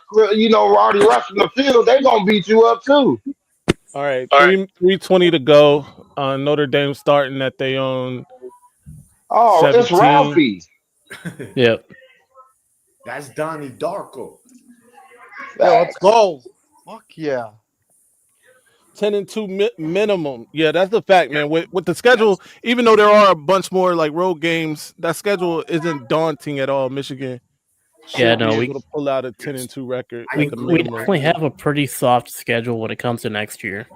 D: already rushing the field. They gonna beat you up too.
A: All right, 3:20 to go. Notre Dame starting at their own
D: Oh, it's
A: 17.
D: Ralphie.
F: Yep.
E: That's Donnie Darko.
C: Yeah, let's go. Fuck yeah.
A: 10-2 minimum. Yeah, that's the fact, man. With the schedule, even though there are a bunch more like road games, that schedule isn't daunting at all. Michigan should be able to pull out a 10-2 record at the
F: we
A: minimum.
F: definitely have a pretty soft schedule when it comes to next year.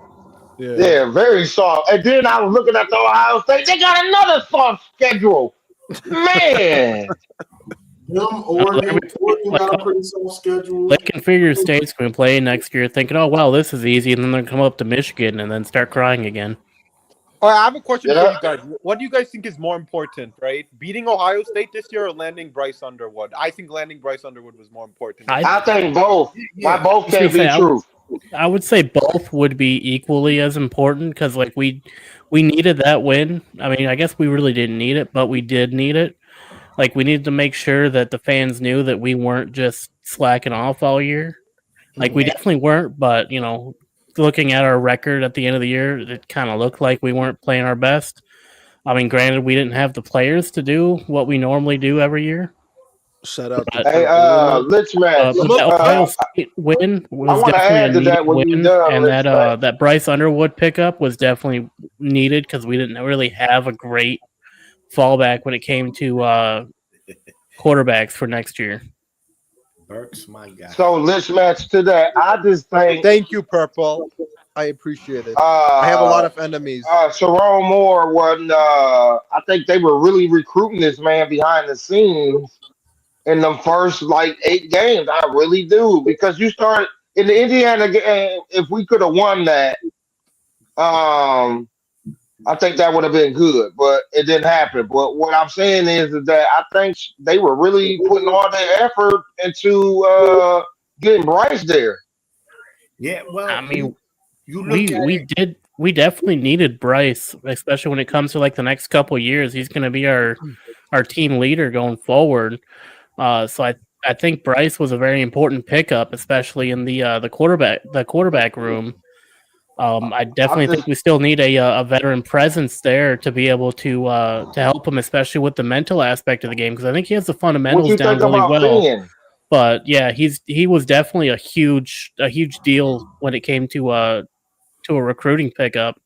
D: Yeah, very soft. And then I was looking at the Ohio State. They got another soft schedule. Man.
B: Oregon got a pretty soft schedule.
F: Lake Inferior State's going to play next year thinking, oh, well, this is easy. And then they're going to come up to Michigan and then start crying again.
C: All right, I have a question for you guys. What do you guys think is more important, right? Beating Ohio State this year or landing Bryce Underwood? I think landing Bryce Underwood was more important.
D: I think both. Why both can't be true?
F: I would say both would be equally as important because, like, we needed that win. I mean, I guess we really didn't need it, but we did need it. Like, we needed to make sure that the fans knew that we weren't just slacking off all year. Like, we definitely weren't, but, looking at our record at the end of the year, it kind of looked like we weren't playing our best. I mean, granted, we didn't have the players to do what we normally do every year.
A: Shout out to
D: Lichman.
F: The Ohio State win was definitely a needed win, and that Bryce Underwood pickup was definitely needed because we didn't really have a great fallback when it came to quarterbacks for next year.
E: Burks, my guy.
D: So let's match to that. I just think.
C: Thank you, Purple. I appreciate it. I have a lot of enemies.
D: Sharon Moore wasn't. I think they were really recruiting this man behind the scenes in the first 8 games. I really do because you start in the Indiana game. If we could have won that, I think that would have been good, but it didn't happen. But what I'm saying is that I think they were really putting all their effort into getting Bryce there.
E: Yeah, well,
F: I mean,
E: we
F: definitely needed Bryce, especially when it comes to the next couple of years. He's going to be our team leader going forward. So I think Bryce was a very important pickup, especially in the quarterback room. I definitely think we still need a veteran presence there to be able to help him, especially with the mental aspect of the game, because I think he has the fundamentals down really well. Finn? But yeah, he was definitely a huge deal when it came to a recruiting pickup.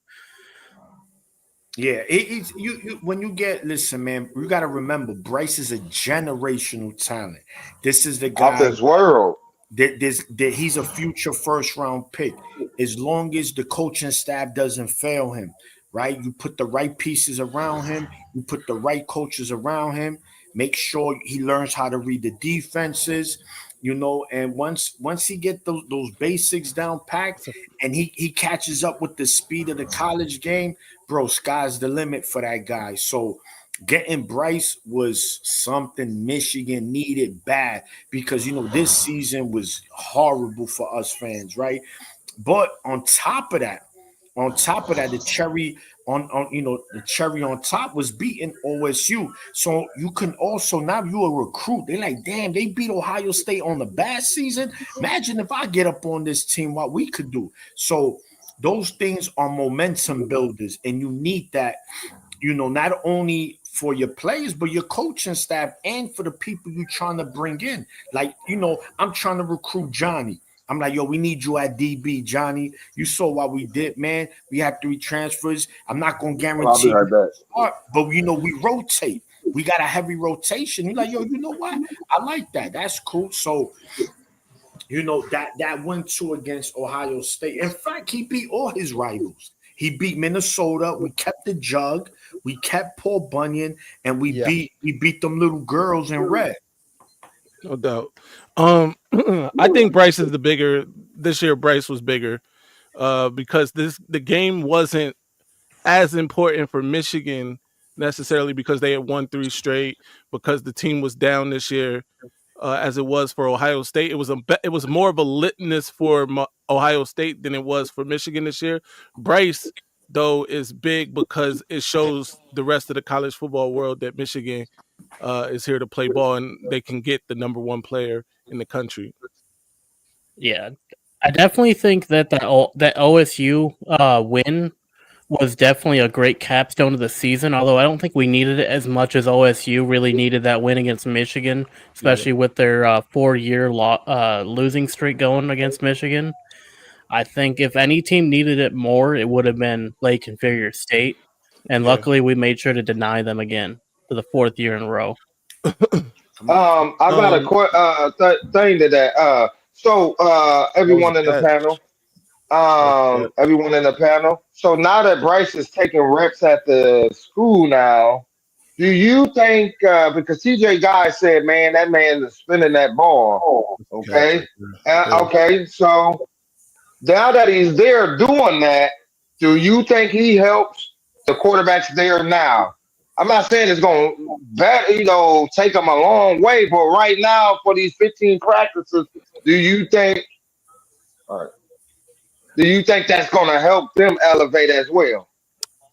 E: Yeah, it's when you listen, man, you got to remember Bryce is a generational talent. This is the guy
D: of this world.
E: That he's a future first round pick. As long as the coaching staff doesn't fail him, right? You put the right pieces around him, you put the right coaches around him, make sure he learns how to read the defenses, and once he get those basics down packed and he catches up with the speed of the college game, bro, sky's the limit for that guy. So getting Bryce was something Michigan needed bad because, this season was horrible for us fans, right? But on top of that, the cherry on top was beating OSU. So you can also, now you a recruit. They're like, damn, they beat Ohio State on the bad season. Imagine if I get up on this team, what we could do. So those things are momentum builders, and you need that, not only for your players, but your coaching staff and for the people you're trying to bring in. Like, I'm trying to recruit Johnny. I'm like, yo, we need you at DB, Johnny. You saw what we did, man. We had 3 transfers. I'm not going to guarantee but we rotate. We got a heavy rotation. You're like, yo, you know what? I like that. That's cool. So, that went 2 against Ohio State. In fact, he beat all his rivals. He beat Minnesota. We kept the jug. We kept Paul Bunyan, and we beat them little girls in red.
A: No doubt. I think Bryce is this year. Bryce was bigger because the game wasn't as important for Michigan necessarily because they had won 3 straight, because the team was down this year. as it was for Ohio State. It was more of a litmus for Ohio State than it was for Michigan this year. Bryce, though, is big because it shows the rest of the college football world that Michigan is here to play ball and they can get the number one player in the country.
F: Yeah, I definitely think that that OSU win was definitely a great capstone of the season, although I don't think we needed it as much as OSU really needed that win against Michigan, especially with their 4-year losing streak going against Michigan. I think if any team needed it more, it would have been Lake Inferior State, and luckily we made sure to deny them again for the 4th year in a row.
D: I got a thing to that. So everyone in the panel, everyone in the panel. So now that Bryce is taking reps at the school now, do you think because TJ Guy said, man, that man is spinning that ball. Okay. Okay. So now that he's there doing that, do you think he helps the quarterbacks there now? I'm not saying it's going to take them a long way, but right now for these 15 practices, do you think that's going to help them elevate as well?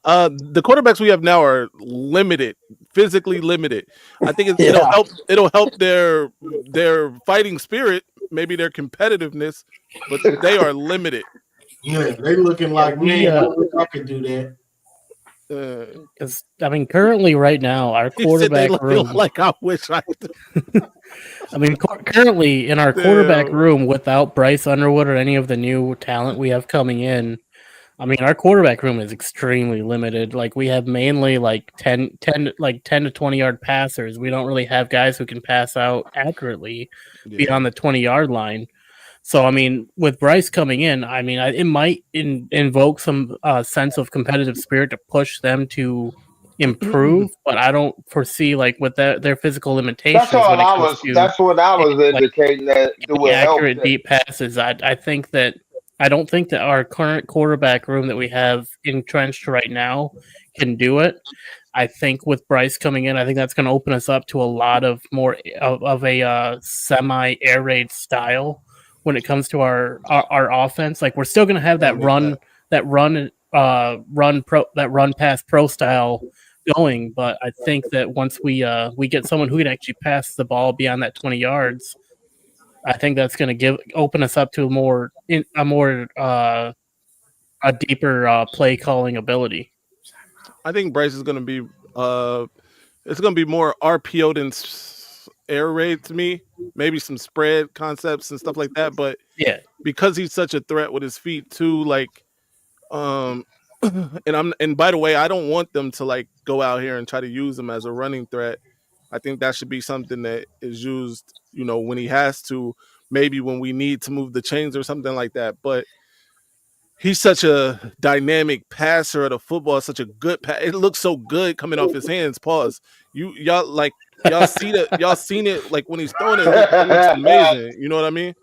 A: The quarterbacks we have now are limited, physically limited. I think it'll help their fighting spirit, maybe their competitiveness, but they are limited.
B: Yeah, they looking like me. I can do that.
F: Because I mean, currently, right now, our quarterback room.
A: Like I wish I could.
F: I mean, currently in our quarterback room, without Bryce Underwood or any of the new talent we have coming in, I mean, our quarterback room is extremely limited. Like we have mainly like 10 to 20-yard passers. We don't really have guys who can pass out accurately beyond the 20-yard line. So, I mean, with Bryce coming in, I mean, it might invoke some sense of competitive spirit to push them to improve, but I don't foresee, like, with their physical limitations.
D: That's what I was indicating, that it would help.
F: Accurate deep passes. I don't think that our current quarterback room that we have entrenched right now can do it. I think with Bryce coming in, I think that's going to open us up to a lot of more of a semi-air raid style when it comes to our offense. Like we're still going to have that run pass pro style going, but I think that once we get someone who can actually pass the ball beyond that 20 yards, I think that's going to open us up to a deeper play calling ability.
A: I think Bryce is going to be it's going to be more RPO than air raid to me. Maybe some spread concepts and stuff like that, but because he's such a threat with his feet too, like and by the way, I don't want them to like go out here and try to use him as a running threat. I think that should be something that is used, when he has to, maybe when we need to move the chains or something like that. But he's such a dynamic passer of the football, such a good pass. It looks so good coming off his hands. Pause. Y'all seen it like when he's throwing it, it looks amazing. You know what I mean?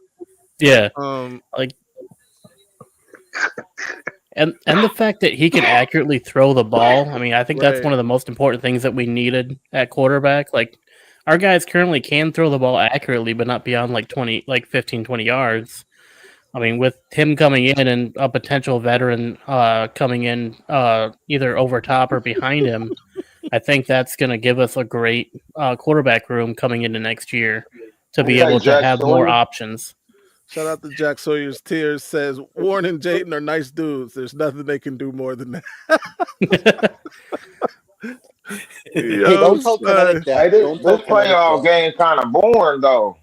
F: Yeah. And the fact that he can accurately throw the ball, I mean, I think that's one of the most important things that we needed at quarterback. Like our guys currently can throw the ball accurately, but not beyond like 15, 20 yards. I mean, with him coming in and a potential veteran coming in either over top or behind him, I think that's going to give us a great quarterback room coming into next year to be able to have more options.
A: Shout out to Jack Sawyer's Tears says, Warren and Jayden are nice dudes. There's nothing they can do more than that.
C: Hey, don't tell Kinetic that.
D: This playoff game kind of boring, though.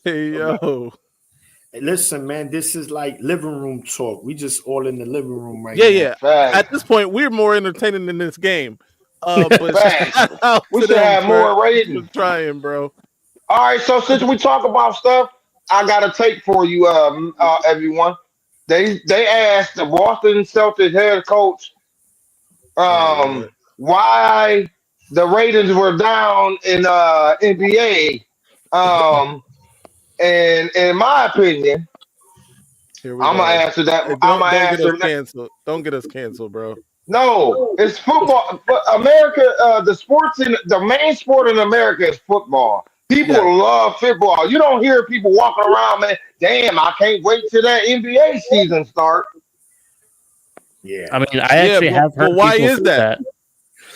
A: Hey, yo.
E: Hey, listen, man, this is like living room talk. We just all in the living room right
A: now.
E: Yeah.
A: At this point, we're more entertaining than this game. But
D: we should have more ratings.
A: Trying, bro.
D: All right, so since we talk about stuff, I got a take for you, everyone. They asked the Boston Celtics head coach why the ratings were down in NBA. And in my opinion, I'm gonna answer that.
A: Don't get us canceled, bro.
D: No, it's football. But America, the main sport in America is football. People love football. You don't hear people walking around, man. Damn, I can't wait till that NBA season start.
E: Yeah.
F: I mean, I actually have heard
A: but why
F: people
A: is
F: say
A: that?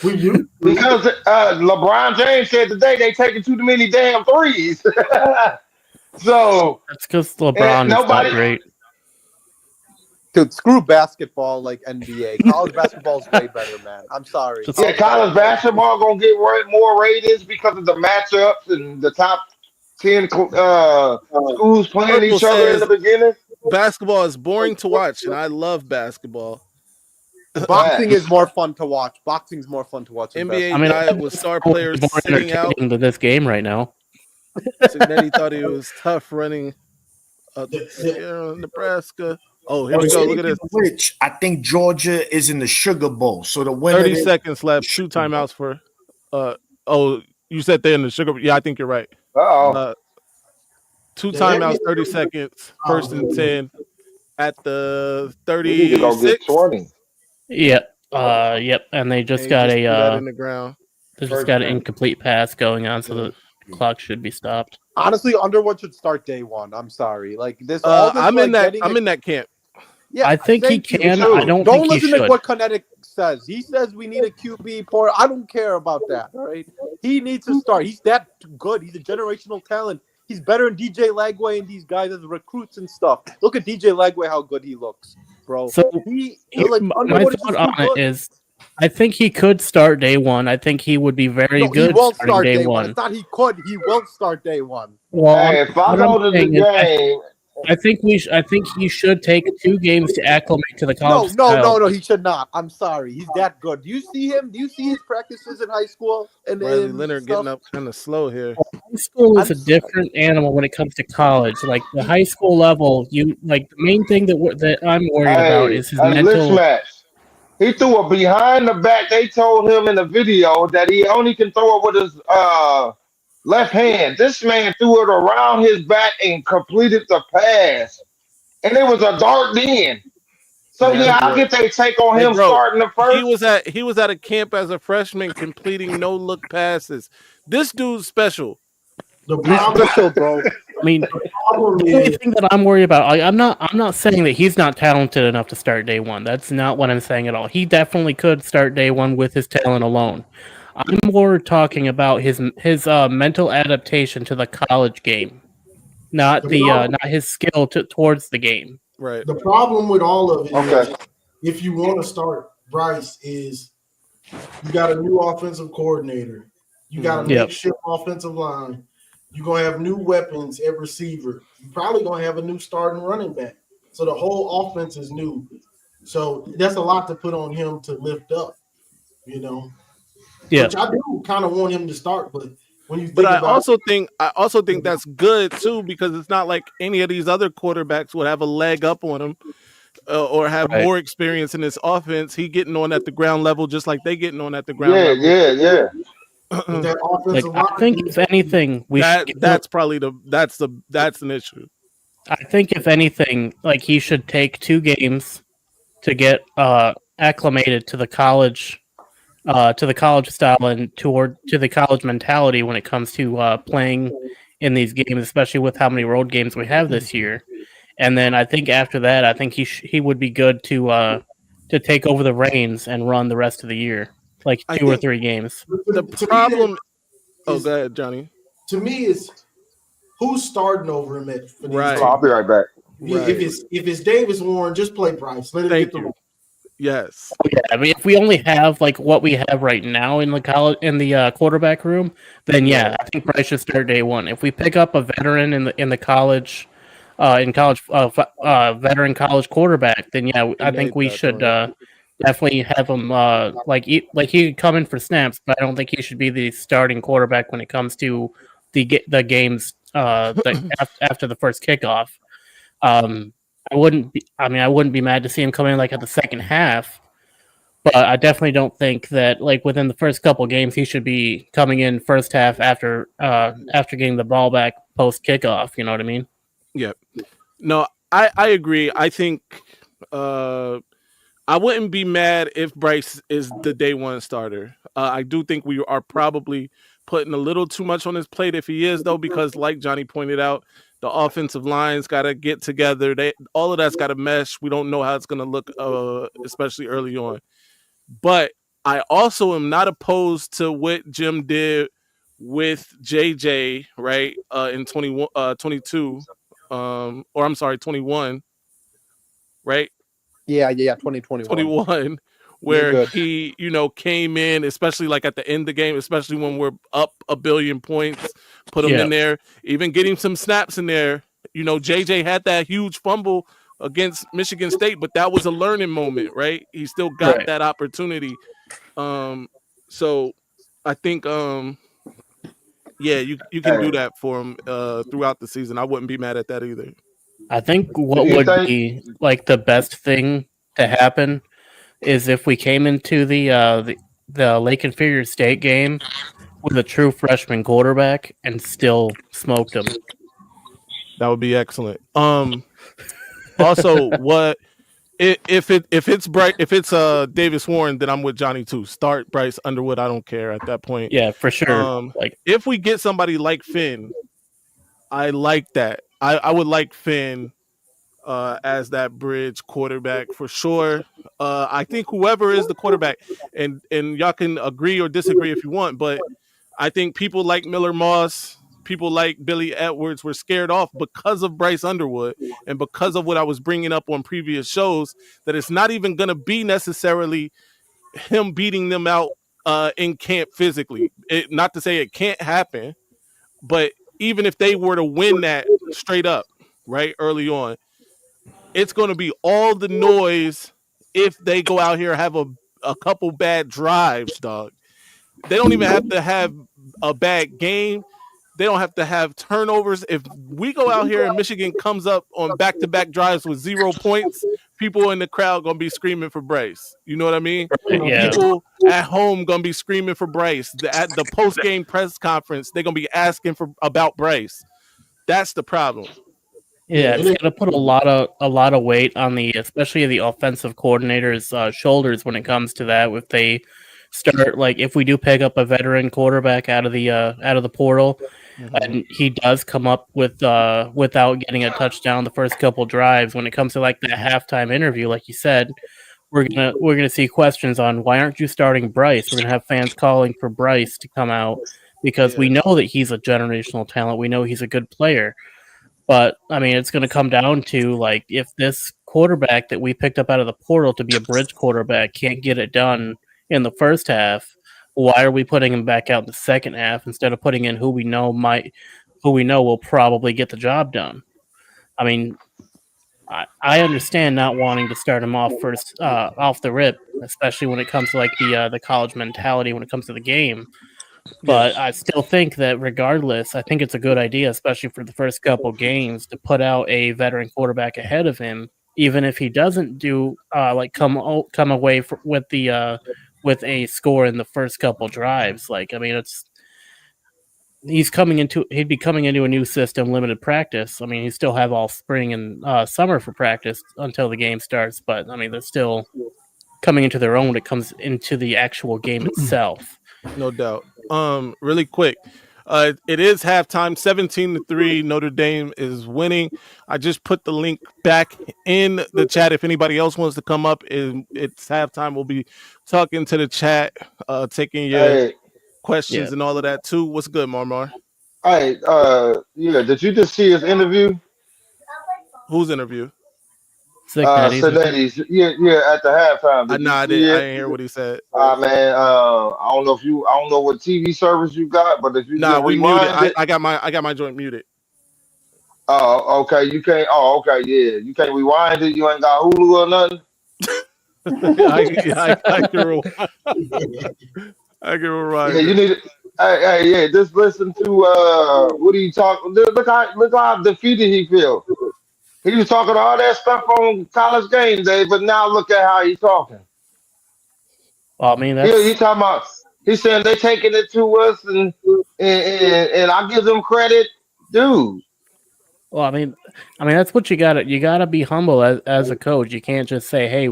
B: We do
D: Because LeBron James said today they taking too many damn threes. So
F: that's because LeBron is not
D: nobody.
F: great.
C: Dude, screw basketball like NBA. College basketball is way better, man. I'm sorry.
F: Just-
D: Yeah, college basketball gonna get more ratings because of the matchups and the top 10 schools playing
A: Purple
D: each other in
A: says
D: the beginning.
A: basketball is boring to watch, and I love basketball.
C: Boxing is more fun to watch. Boxing's more fun to watch than
A: NBA
C: basketball.
F: I mean,
A: diet with star players
F: more
A: sitting out.
F: entertaining than this game right now.
A: Signetti thought he was tough running Nebraska. Oh, here we go. Look at this.
E: Which I think Georgia is in the Sugar Bowl. So the winner
A: 30 seconds left. 2 timeouts for. Oh, you said they're in the Sugar. Yeah, I think you're right.
D: Oh,
A: 2 timeouts, 30 seconds. First and 10 at the 36.
D: 20.
F: Yep. Yep. And they just
A: And
F: got
A: threw that
F: a
A: in the ground.
F: they just got an incomplete pass going on, so the clock should be stopped.
C: Honestly, Underwood should start day one. I'm sorry. Like this,
A: I'm in that camp.
C: Yeah,
F: I think he can. I don't think he
C: listen
F: should.
C: to what Kinetic says. He says we need a QB port. I don't care about that. All right, he needs to start. He's that good. He's a generational talent. He's better than DJ Lagway and these guys as recruits and stuff. Look at DJ Lagway, how good he looks, bro.
F: So
C: Underwood
F: my thought on it is, I think he could start day one. I think he would be very good.
C: He won't
F: starting
C: start
F: day
C: one.
F: one.
C: It's not he could. He won't start day one.
F: Well,
D: Hey, if I go to the game,
F: I think he should take 2 games to acclimate to the college.
C: No, he should not. I'm sorry. He's that good. Do you see him? Do you see his practices in high school? And
A: Riley Leonard getting up kind of slow here.
F: High school is a different animal when it comes to college. Like the high school level, the main thing that I'm worried about is his mental.
D: He threw a behind the back. They told him in the video that he only can throw it with his left hand. This man threw it around his back and completed the pass. And it was a dart in. So I get they take on him starting the first.
A: He was at a camp as a freshman completing no look passes. This dude's special.
C: Bro.
F: I mean, the only thing that I'm worried about, I'm not saying that he's not talented enough to start day one. That's not what I'm saying at all. He definitely could start day one with his talent alone. I'm more talking about his mental adaptation to the college game, not his skill towards the game.
A: Right.
B: The problem with all of it is, if you want to start Bryce, is you got a new offensive coordinator, you got a makeshift offensive line. You're going to have new weapons at receiver. You're probably going to have a new starting running back. So the whole offense is new. So that's a lot to put on him to lift up, Yeah. Which I do kind of want him to start, but when you think
A: I also think that's good too, because it's not like any of these other quarterbacks would have a leg up on him or have more experience in this offense. He getting on at the ground level just like they getting on at the ground level.
D: Yeah.
F: I think if anything,
A: that's an issue.
F: I think if anything, he should take 2 games to get acclimated to the college style and to the college mentality when it comes to playing in these games, especially with how many road games we have this year. And then I think after that, I think he would be good to take over the reins and run the rest of the year. 2 or 3 games.
A: The problem. Go ahead, Johnny.
B: To me, is who's starting over him at.
A: Right.
D: I'll be right back.
B: If it's Davis Warren, just play Bryce. Let him get the.
A: Yes.
F: Yeah, I mean, if we only have what we have right now in the quarterback room, then I think Bryce should start day one. If we pick up a veteran in the college, veteran college quarterback, then I think we should. Definitely have him he could come in for snaps, but I don't think he should be the starting quarterback when it comes to the games after the first kickoff. I wouldn't be mad to see him come in at the second half, but I definitely don't think that within the first couple games he should be coming in first half after getting the ball back post kickoff. You know what I mean?
A: Yeah. No, I agree. I think I wouldn't be mad if Bryce is the day one starter. I do think we are probably putting a little too much on his plate if he is, though, because like Johnny pointed out, the offensive line's got to get together. All of that's got to mesh. We don't know how it's going to look, especially early on. But I also am not opposed to what Jim did with JJ, right, in 22, or I'm sorry, 21, right?
C: Yeah, 2021.
A: 21, where he, came in, especially like at the end of the game, especially when we're up 1 billion points, put him in there, even getting some snaps in there. JJ had that huge fumble against Michigan State, but that was a learning moment, right? He still got that opportunity. So I think, you can do that for him throughout the season. I wouldn't be mad at that either.
F: I think what would be like the best thing to happen is if we came into the Lake Inferior State game with a true freshman quarterback and still smoked him.
A: That would be excellent. Also, what if it's Davis Warren, then I'm with Johnny too. Start Bryce Underwood. I don't care at that point.
F: Yeah, for sure.
A: If we get somebody like Finn, I like that. I would like Finn as that bridge quarterback for sure. I think whoever is the quarterback, and y'all can agree or disagree if you want, but I think people like Miller Moss, people like Billy Edwards were scared off because of Bryce Underwood and because of what I was bringing up on previous shows, that it's not even going to be necessarily him beating them out in camp physically. Not to say it can't happen, but even if they were to win that straight up, right, early on, it's going to be all the noise if they go out here and have a couple bad drives, dog. They don't even have to have a bad game. They don't have to have turnovers. If we go out here and Michigan comes up on back-to-back drives with 0 points, people in the crowd going to be screaming for Bryce. You know what I mean?
F: Yeah.
A: People at home going to be screaming for Bryce. At the post-game press conference, they're going to be asking about Bryce. That's the problem.
F: Yeah, it's going to put a lot of weight on especially the offensive coordinator's shoulders when it comes to that. If they start, like, if we do pick up a veteran quarterback out of the portal, and he does come up with without getting a touchdown the first couple drives, when it comes to like that halftime interview, like you said, we're gonna see questions on why aren't you starting Bryce? We're gonna have fans calling for Bryce to come out because we know that he's a generational talent. We know he's a good player. But, I mean, it's going to come down to, like, if this quarterback that we picked up out of the portal to be a bridge quarterback can't get it done in the first half, why are we putting him back out in the second half instead of putting in who we know will probably get the job done? I mean, I understand not wanting to start him off first, off the rip, especially when it comes to, like, the college mentality when it comes to the game. But I still think that regardless, I think it's a good idea, especially for the first couple games, to put out a veteran quarterback ahead of him, even if he doesn't do come away with a score in the first couple drives. Like, I mean, he'd be coming into a new system, limited practice. I mean, he still have all spring and summer for practice until the game starts. But I mean, they're still coming into their own when it comes into the actual game itself.
A: No doubt. Really quick. It is halftime, 17-3. Notre Dame is winning. I just put the link back in the chat. If anybody else wants to come up, it's halftime. We'll be talking to the chat, taking your questions and all of that too. What's good, Marmar?
D: Hey, did you just see his interview?
A: Whose interview?
D: Cincinnati's. Yeah, at the halftime.
A: I didn't hear what he said.
D: Man, I don't know what TV service you got, but if you
A: we muted it. I got my joint muted.
D: Oh, okay. You can't. Oh, okay. Yeah, you can't rewind it. You ain't got Hulu or nothing.
A: I can rewind.
D: Yeah, you need. Hey, just listen to what are you talking? Look how defeated he feels. He was talking all that stuff on College Game Day, but now look at how he's talking.
F: Well, I mean,
D: he talking about. He's saying they taking it to us, and I give them credit, dude.
F: Well, I mean, that's what you got. You got to be humble as a coach. You can't just say, "Hey,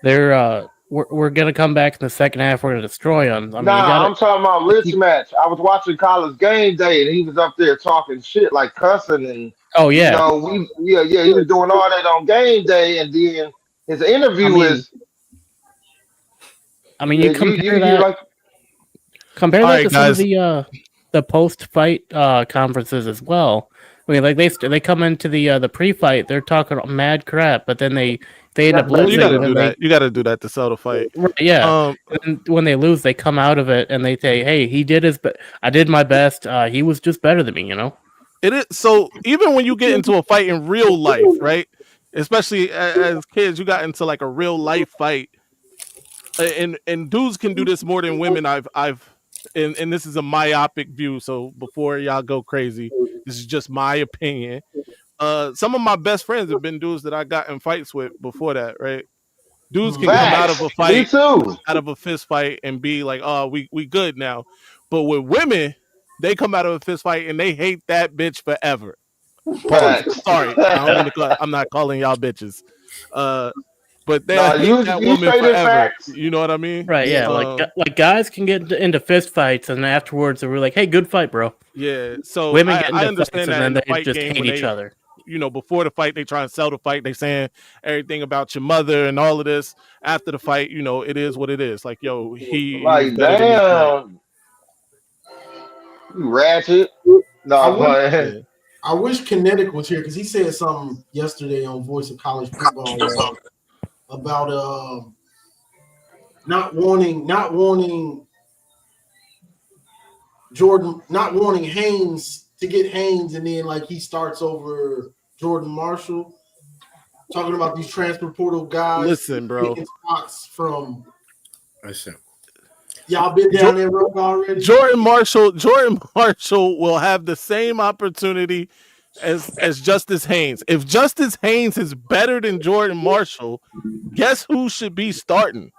F: they're we're gonna come back in the second half. We're gonna destroy them. I mean, you
D: Nah,
F: got
D: I'm talking about Rich match. I was watching College Game Day, and he was up there talking shit, like cussing, and
F: Oh yeah,
D: he was doing all that on Game Day, and then his interview is
F: you compare that.
D: like
F: Compare that to some of
A: guys.
F: the post-fight conferences as well. I mean, like they come into the pre-fight, they're talking mad crap, but then they end up losing.
A: You got to do that. You got to do that to sell the fight.
F: Yeah. And when they lose, they come out of it and they say, "Hey, he did I did my best. He was just better than me."
A: It is so. Even when you get into a fight in real life, right? Especially as kids, you got into like a real life fight, and dudes can do this more than women. And this is a myopic view. So before y'all go crazy, this is just my opinion. Some of my best friends have been dudes that I got in fights with before that, right? Dudes can come out of a fight,
D: me too.
A: out of a fist fight, and be like, "Oh, we good now." But with women, they come out of a fist fight and they hate that bitch forever. Pause. Sorry, I don't mean to I'm not calling y'all bitches. But they hate that woman forever. You know what I mean?
F: Right? Yeah. Like guys can get into fist fights, and afterwards they're like, "Hey, good fight, bro."
A: Yeah. So
F: women get into
A: I understand
F: fights,
A: that
F: and then
A: in the fight
F: just
A: game
F: hate each other.
A: You know, before the fight, they try and sell the fight. They saying everything about your mother and all of this. After the fight, you know, it is what it is. Like, yo, he
D: like,
A: was better than me.
D: You ratchet. No,
B: I wish Kinetic was here because he said something yesterday on Voice of College Football about not wanting Jordan, not wanting Haynes to get Haynes, and then like he starts over Jordan Marshall. Talking about these transfer portal guys.
A: Listen, bro.
B: Spots from.
E: Listen.
B: Y'all been down there already?
A: Jordan Marshall will have the same opportunity as Justice Haynes. If Justice Haynes is better than Jordan Marshall, guess who should be starting?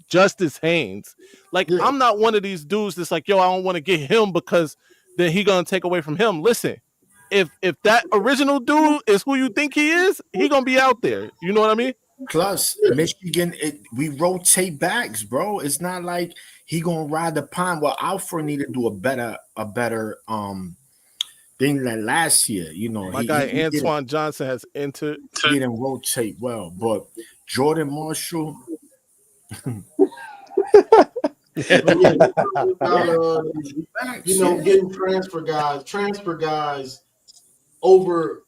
A: Justice Haynes. Like, I'm not one of these dudes that's like, yo, I don't want to get him because then he gonna take away from him. Listen, if that original dude is who you think he is, he gonna be out there. You know what I mean?
E: Plus, Michigan, we rotate backs, bro. It's not like he gonna ride the pine. Well, Alfred need to do a better thing than last year. You know,
A: my guy Antoine Johnson has entered.
E: He didn't rotate well, but Jordan Marshall.
B: Getting transfer guys over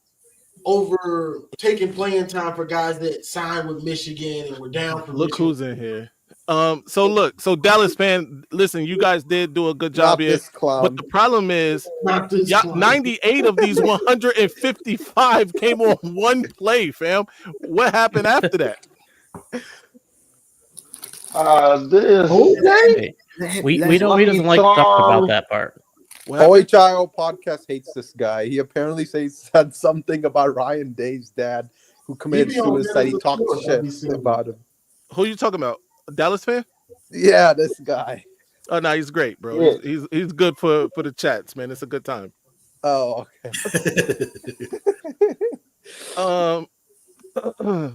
B: taking playing time for guys that signed with Michigan and were down for
A: Look who's in here. So Dallas fan, listen, you guys did do a good job here, but the problem is 98 of these 155 came on one play, fam. What happened after that?
F: We doesn't like talking about that part.
C: OHIO podcast hates this guy. He apparently said something about Ryan Day's dad who committed suicide. He talked shit about him.
A: Who are you talking about? A Dallas fan?
C: Yeah, this guy.
A: Oh no, he's great, bro. Yeah. He's good for the chats, man. It's a good time.
C: Oh,
A: okay.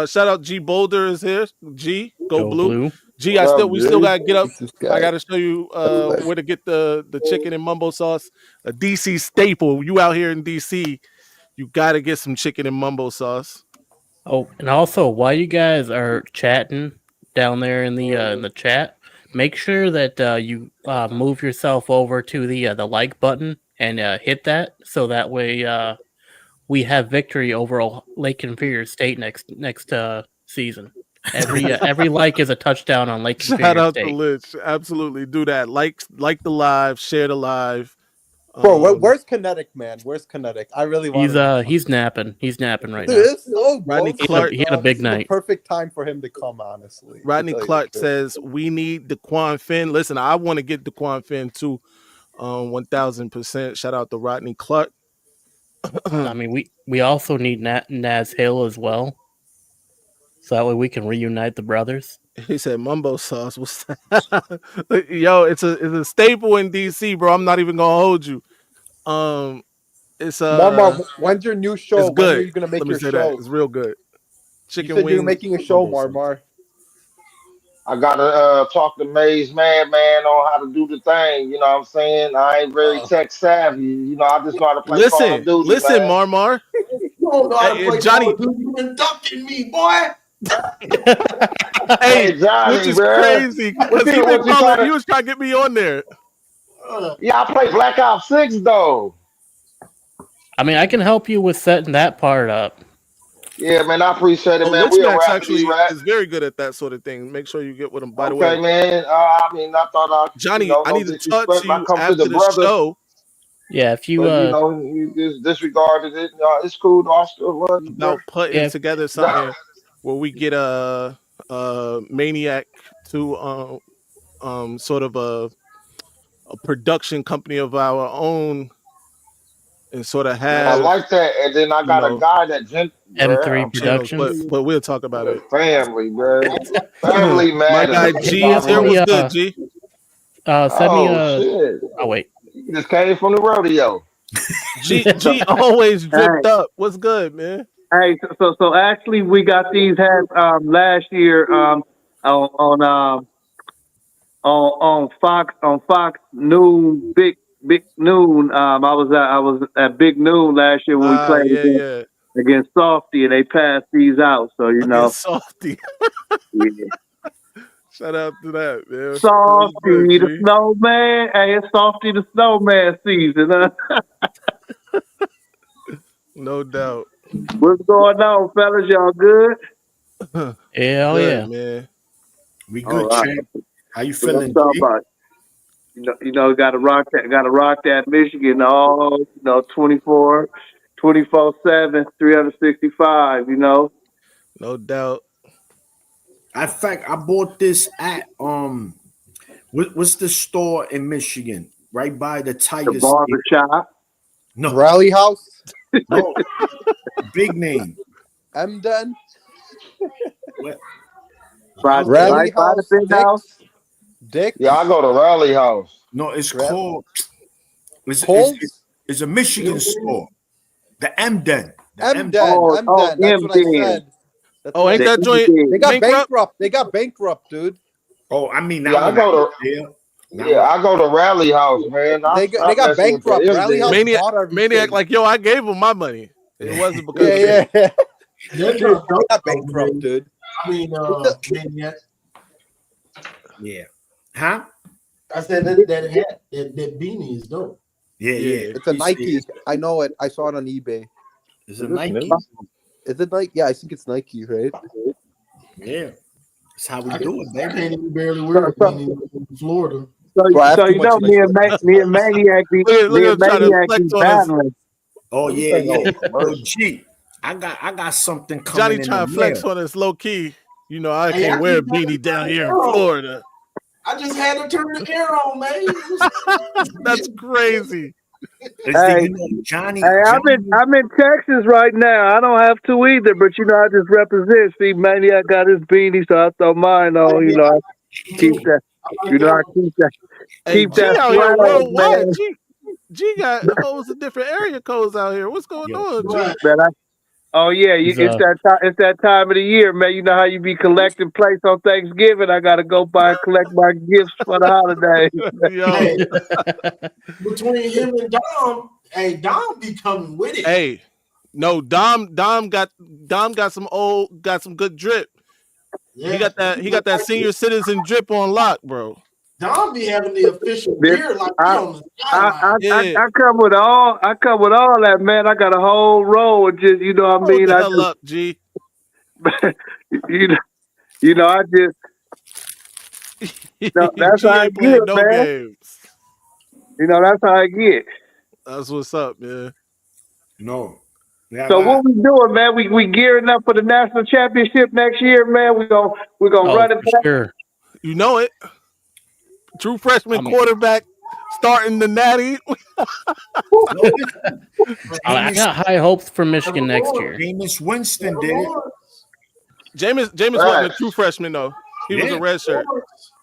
A: Shout out G Boulder is here. G, go blue. G, we still gotta get up. I gotta show you where to get the chicken and mumbo sauce. A DC staple. You out here in DC, you gotta get some chicken and mumbo sauce.
F: Oh, and also while you guys are chatting down there in the chat, make sure that you move yourself over to the like button and hit that, so that way we have victory over Lake Inferior State next season. Every like is a touchdown on Lake Inferior State.
A: Shout out to Lich. Absolutely, do that. Like the live, share the live.
C: Bro, where's Kinetic, man? Where's Kinetic? I really want.
F: He's napping. He's napping right now.
C: It's so
A: Rodney Clark.
F: He had a big night.
C: Perfect time for him to come. Honestly,
A: Rodney Clark says we need DeQuan Finn. Listen, I want to get DeQuan Finn too. 1000%. Shout out to Rodney Clark.
F: I mean, we also need Naz Hill as well, so that way we can reunite the brothers.
A: He said mumbo sauce. Yo, it's a staple in DC, bro. I'm not even gonna hold you. It's
C: Marmar, when's your new show?
A: It's good.
C: When are you gonna make your show?
A: It's real good.
C: Chicken wings. You're making a show, Marmar.
D: I gotta talk to Maize Madman on how to do the thing. You know what I'm saying? I ain't very tech savvy. You know, I just know how to play Call of Duty,
A: listen,
D: man.
A: Marmar.
B: You don't know how to play
A: Johnny.
B: Call of Duty. You been ducking me, boy.
A: Hey,
D: Johnny,
A: which is
D: bro.
A: crazy
D: What
A: because
D: you trying
A: he
D: to?
A: was trying to get me on there.
D: Yeah, I play Black Ops 6 though.
F: I mean, I can help you with setting that part up.
D: Yeah, man, I appreciate it,
A: Oh,
D: man.
A: Rich
D: We'll
A: Max
D: rap it,
A: actually
D: rap.
A: is very good at that sort of thing. Make sure you get with him. By the
D: Okay,
A: way,
D: man. I mean, I thought
A: Johnny, I
D: no
A: need to talk
D: disrespect.
A: to
D: I
A: you
D: come to
A: after
D: the
A: the
D: brother,
A: show
F: Yeah, if you
D: but you just disregarded it. It's cool. Though. I still love you, bro.
A: about putting
F: yeah,
A: together something where we get a Maniac to sort of a production company of our own and sort of
D: Man, I
A: have,
D: like that. And then I
A: you
D: got a
A: know,
D: guy that bro.
F: M3
D: I'm telling
A: channels, but
F: Productions.
A: we'll talk about
D: you,
A: it.
D: family, bro. Family
A: My guy
D: matters. You know
A: G
D: what
A: is
D: I
A: here.
F: Send me
A: What's
D: mean?
A: good, G?
F: send me
D: Oh shit!
F: oh wait.
D: You just came from the rodeo.
A: G always
G: Hey,
A: dripped up. What's good, man?
G: so actually, we got these hats last year on Fox Noon Big Noon. I was at Big Noon last year when we played
A: Yeah.
G: against Softy, and they passed these out. So
A: Against Softy.
G: yeah.
A: Shout out to that, man. What's good,
G: Softy the
A: G?
G: Snowman. Hey, it's Softy the Snowman season. Huh?
A: No doubt.
G: What's going on, fellas? Y'all good?
F: Hell
A: Good,
F: yeah.
A: man.
E: We
G: All
E: good,
G: right.
E: champ. How you
G: So let's
E: feeling,
G: talk
E: G?
G: about it. Got to rock that Michigan all, 24/7, 365,
A: No doubt.
E: In fact, I bought this at what's the store in Michigan? Right by the
G: the
E: Tiger Stadium.
G: barber shop.
E: No,
C: Rally House,
E: no, big name.
C: Emden,
E: What?
G: Right,
C: Rally
G: right by the
C: House,
G: big house.
C: Dick's,
D: Yeah, I go to Rally House.
E: No, it's
C: Rally,
E: called.
C: Coles,
E: It's a Michigan store. The Emden. The Emden.
C: Emden. That's what I
G: MDN.
C: said. That's
A: Oh,
C: what I
A: ain't
G: The
C: said.
A: that joint
C: They
G: MDN.
C: got
A: bankrupt?
C: bankrupt. They got bankrupt, dude.
E: Oh, I mean
D: Yeah,
E: now
D: I
E: when I
D: go
E: was
D: to
E: there,
D: yeah,
E: now
D: I go to Rally House, man. I
C: They got
D: messing with the
C: bankrupt. Rally
D: MD.
C: House
A: Maniac,
C: bought
A: Maniac,
C: everything.
A: like, yo, I gave him my money. It wasn't because of me.
C: Yeah, yeah.
B: They're
C: Dude,
B: not
C: they got
B: dope,
C: bankrupt,
B: man.
C: dude.
B: I mean, Maniac.
E: yeah. Huh?
B: I said that hat, that beanie is dope.
E: Yeah.
A: Yeah.
C: It's a
E: Appreciate
C: Nike.
E: it.
C: I know it. I saw it on eBay.
E: It's
G: Is
E: a
G: this
E: Nike.
G: new?
C: Is it Nike? Yeah, I think it's Nike, right?
E: Yeah. That's how we
B: I
E: do it,
B: I
E: baby.
B: can't even barely wear
G: So,
B: a beanie in Florida.
C: Bro, I have
G: so
C: too much
G: me and
C: Nike.
G: Maniac be
A: Look at him trying to flex on us.
G: battling.
E: Oh
B: Let me
E: yeah,
B: take
E: yeah.
B: off
E: Yo,
B: commercial.
E: G, I got something
A: Johnny
E: coming in the
A: trying to flex
E: mail.
A: on us low key. You know, I
B: Hey,
A: can't
B: I
A: wear a
B: just had to
A: beanie down
B: turn the
A: here in
B: air on.
A: Florida.
B: I just had to turn the air on, man.
A: That's crazy.
G: Hey,
E: Johnny,
G: hey, I'm in Texas right now. I don't have to either, but I just represent. See, Maniac got his beanie, so I throw mine on. I keep that. I
A: Hey,
G: keep
A: G
G: that
A: out here
G: swag,
A: worldwide.
G: man.
A: G got hoes of different area codes out here. What's going
E: yo,
A: on, G?
B: Right.
G: Man, oh yeah,
F: He's,
G: it's that time. It's that time of the year, man. You know how you be collecting plates on Thanksgiving. I gotta go by and collect my gifts for the holidays.
A: Yo,
B: Hey, between him and Dom, hey, Dom be coming with it.
A: hey, no, Dom got some good drip.
B: Yeah.
A: He got that senior citizen drip on lock, bro.
B: Dom be having the official
G: This,
B: beer like he
G: I,
B: on the sideline.
A: Yeah,
G: I come with all. I come with all that, man. I got a whole roll of just, what I
A: hold
G: mean.
A: the
G: I
A: hell up, G.
G: just, I just, that's
A: G
G: how I
A: ain't
G: get,
A: playing no
G: man.
A: games.
G: That's how I get.
A: That's what's up, man.
E: no. Yeah,
G: So what we doing, man? We gearing up for the national championship next year, man. We gonna
F: Oh,
G: run it
F: for
G: back.
F: sure.
A: You know it. True freshman quarterback starting the natty.
E: no, listen.
F: I got high hopes for Michigan next year.
E: Jameis Winston did it.
A: Jameis wasn't a true freshman though. He was a
E: Yeah.
A: red shirt.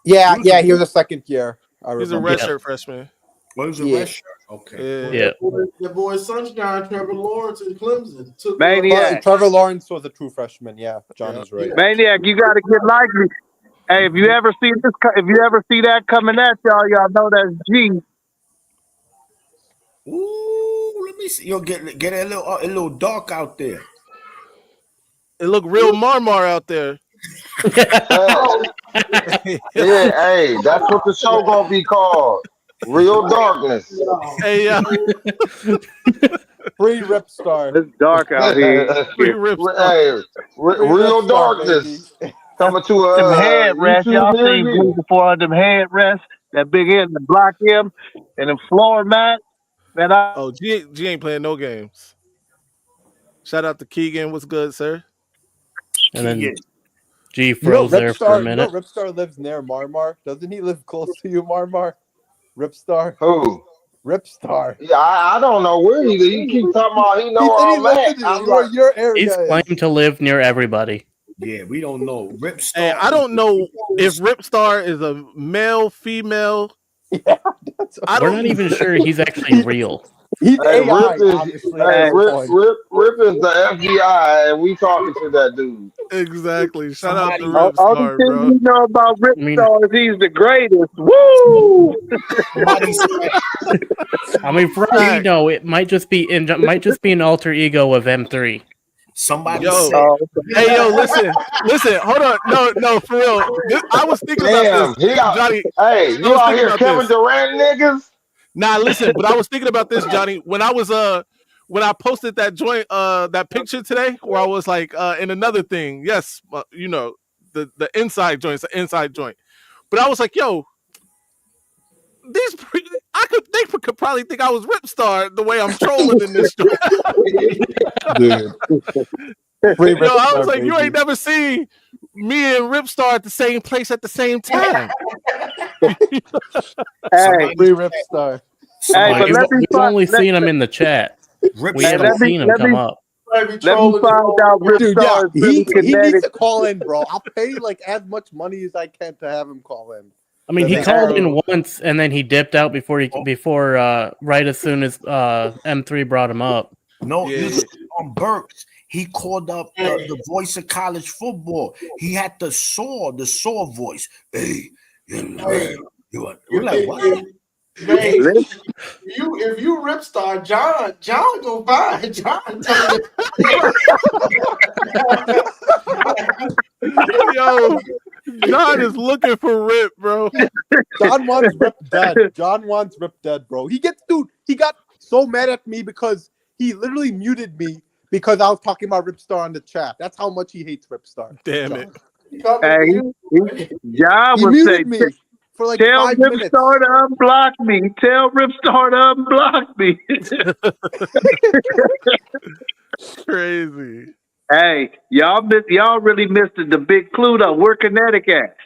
C: Yeah, he was a second year. I
A: He's a
C: remember.
A: red
F: Yeah.
A: shirt freshman.
E: What was a
C: Yeah.
E: red shirt? Okay.
A: Yeah.
F: Yeah.
B: That boy Sunshine, Trevor Lawrence in Clemson took
G: Maniac.
C: Trevor Lawrence was a true freshman. Yeah, Johnny's right.
G: Maniac, you got to get likely. Hey, if you ever see that coming at y'all know that's G.
E: Ooh, let me see. Yo, get a little dark out there.
A: It look real Marmar out there.
D: Yeah, hey, that's what the show gonna be called. Real darkness.
A: Hey,
C: Free Ripstar.
G: It's dark out here.
A: free Rip Star.
D: Hey,
C: Free
D: real
C: Ripstar,
D: darkness.
C: baby.
D: Coming to
G: Them headrests,
D: YouTube
G: y'all
D: near
G: seen Blue
D: you.
G: before on them headrests, that big head, the block him, and them floor mats. Man,
A: Oh, G ain't playing no games. Shout out to Keegan. What's good, sir?
F: And then
E: Keegan.
F: G froze there for a minute.
C: Ripstar lives near Marmar. Doesn't he live close to you, Marmar? Ripstar?
D: Who?
C: Ripstar.
D: Yeah, I don't know where he keep talking about he know
C: He said
D: where
C: he
D: I'm
C: lives
D: at.
C: in
D: I'm
C: where
D: like,
C: your area
F: He's
C: is.
F: claimed to live near everybody.
E: Yeah, we don't know. Ripstar.
A: Hey, I don't know if Ripstar is a male, female.
C: Yeah,
F: We're not even sure he's actually real.
C: He's
D: hey,
C: AI,
D: Rip is
C: obviously.
D: hey,
C: At this point.
D: Rip is the FBI, and we talking to that dude.
A: Exactly. Shout out to
E: Somebody-
G: only
A: Ripstar,
G: thing
A: bro.
G: we know about Rip
F: I mean-
G: Star is he's the greatest. Woo!
E: Somebody said,
F: I mean, for all we know, it might just be an alter ego of M3.
E: somebody
A: Yo.
E: said,
G: Oh,
A: Hey, yo, listen, hold on. No, for real. I was thinking about
D: Damn,
A: this,
D: he out.
A: Johnny.
D: Hey,
A: I
D: you
A: was
D: out
A: thinking
D: here
A: about
D: Kevin
A: this.
D: Durant niggas?
A: Nah, listen, but I was thinking about this, Johnny. When I was when I posted that joint, that picture today, where I was like in another thing. Yes, you know, the inside joint's the inside joint. But I was like, yo, they could probably think I was Ripstar the way I'm trolling in this joint.
C: Dude. Free
A: Yo, I was
C: Ripstar,
A: like, you
C: baby.
A: ain't never seen me and Ripstar at the same place at the same time.
G: hey,
C: Free Ripstar.
G: hey, but let me
F: We've only seen him in the chat. We
D: Ripstar.
F: haven't seen him come up.
G: let me find out Rip
C: Dude, yeah,
G: Star is really
C: he needs
G: kinetic.
C: to call in, bro. I'll pay like as much money as I can to have him call in.
F: I mean, he
C: Hey.
F: called in once and then he dipped out before right as soon as M3 brought him up.
E: no,
A: Yeah.
E: listen, on Burks, he called up the voice of college football. He had the saw voice. Hey, we're like, what?
B: Man, if you Ripstar, John go find John.
A: Yo, John is looking for Rip, bro.
C: John wants Rip dead. John wants Rip dead, bro. He got so mad at me because he literally muted me because I was talking about Ripstar on the chat. That's how much he hates Ripstar.
A: Damn
C: John.
A: it.
G: Hey, John
C: He
G: would say,
C: muted me for like
G: tell
C: 5
G: Rip
C: minutes.
G: Star to unblock me. Tell Rip Star to unblock me.
A: Crazy.
G: Hey, y'all really missed the big clue though. Where Kinetic at?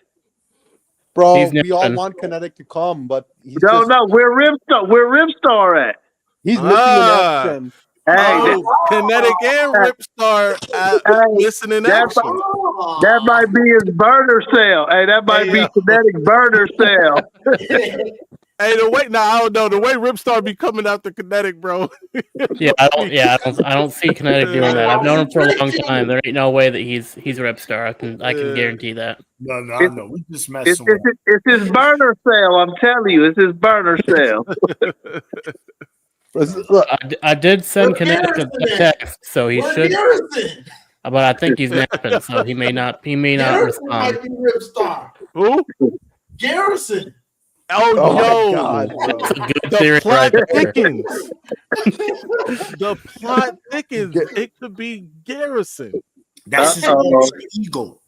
C: Bro,
F: He's
C: we all
F: napping.
C: want Kinetic to come, but he's
G: No,
C: just,
G: no, where Rip Star at?
C: he's missing in action.
G: Hey,
A: Kinetic and Ripstar missing in action.
G: that might be his burner cell. Hey, that might be Kinetic burner cell.
A: Hey, I don't know. The way Ripstar be coming after Kinetic, bro.
F: I don't see Kinetic doing that. I've known him for a long time. There ain't no way that he's Ripstar. I can guarantee that.
E: No, I know. We just messing with him.
G: It's his burner cell. I'm telling you, it's his burner cell.
C: Look,
F: I did send Kinetic a text, so he should.
B: Garrison.
F: But I think he's napping, so he may not
B: Garrison
F: respond.
B: might be Ripstar.
A: Who?
B: Garrison.
A: Oh,
C: my
A: yo.
C: God, bro.
F: That's a good
A: The
F: theory
A: plot
F: right there.
A: thickens. The plot thickens. It could be Garrison.
E: That's his alter ego.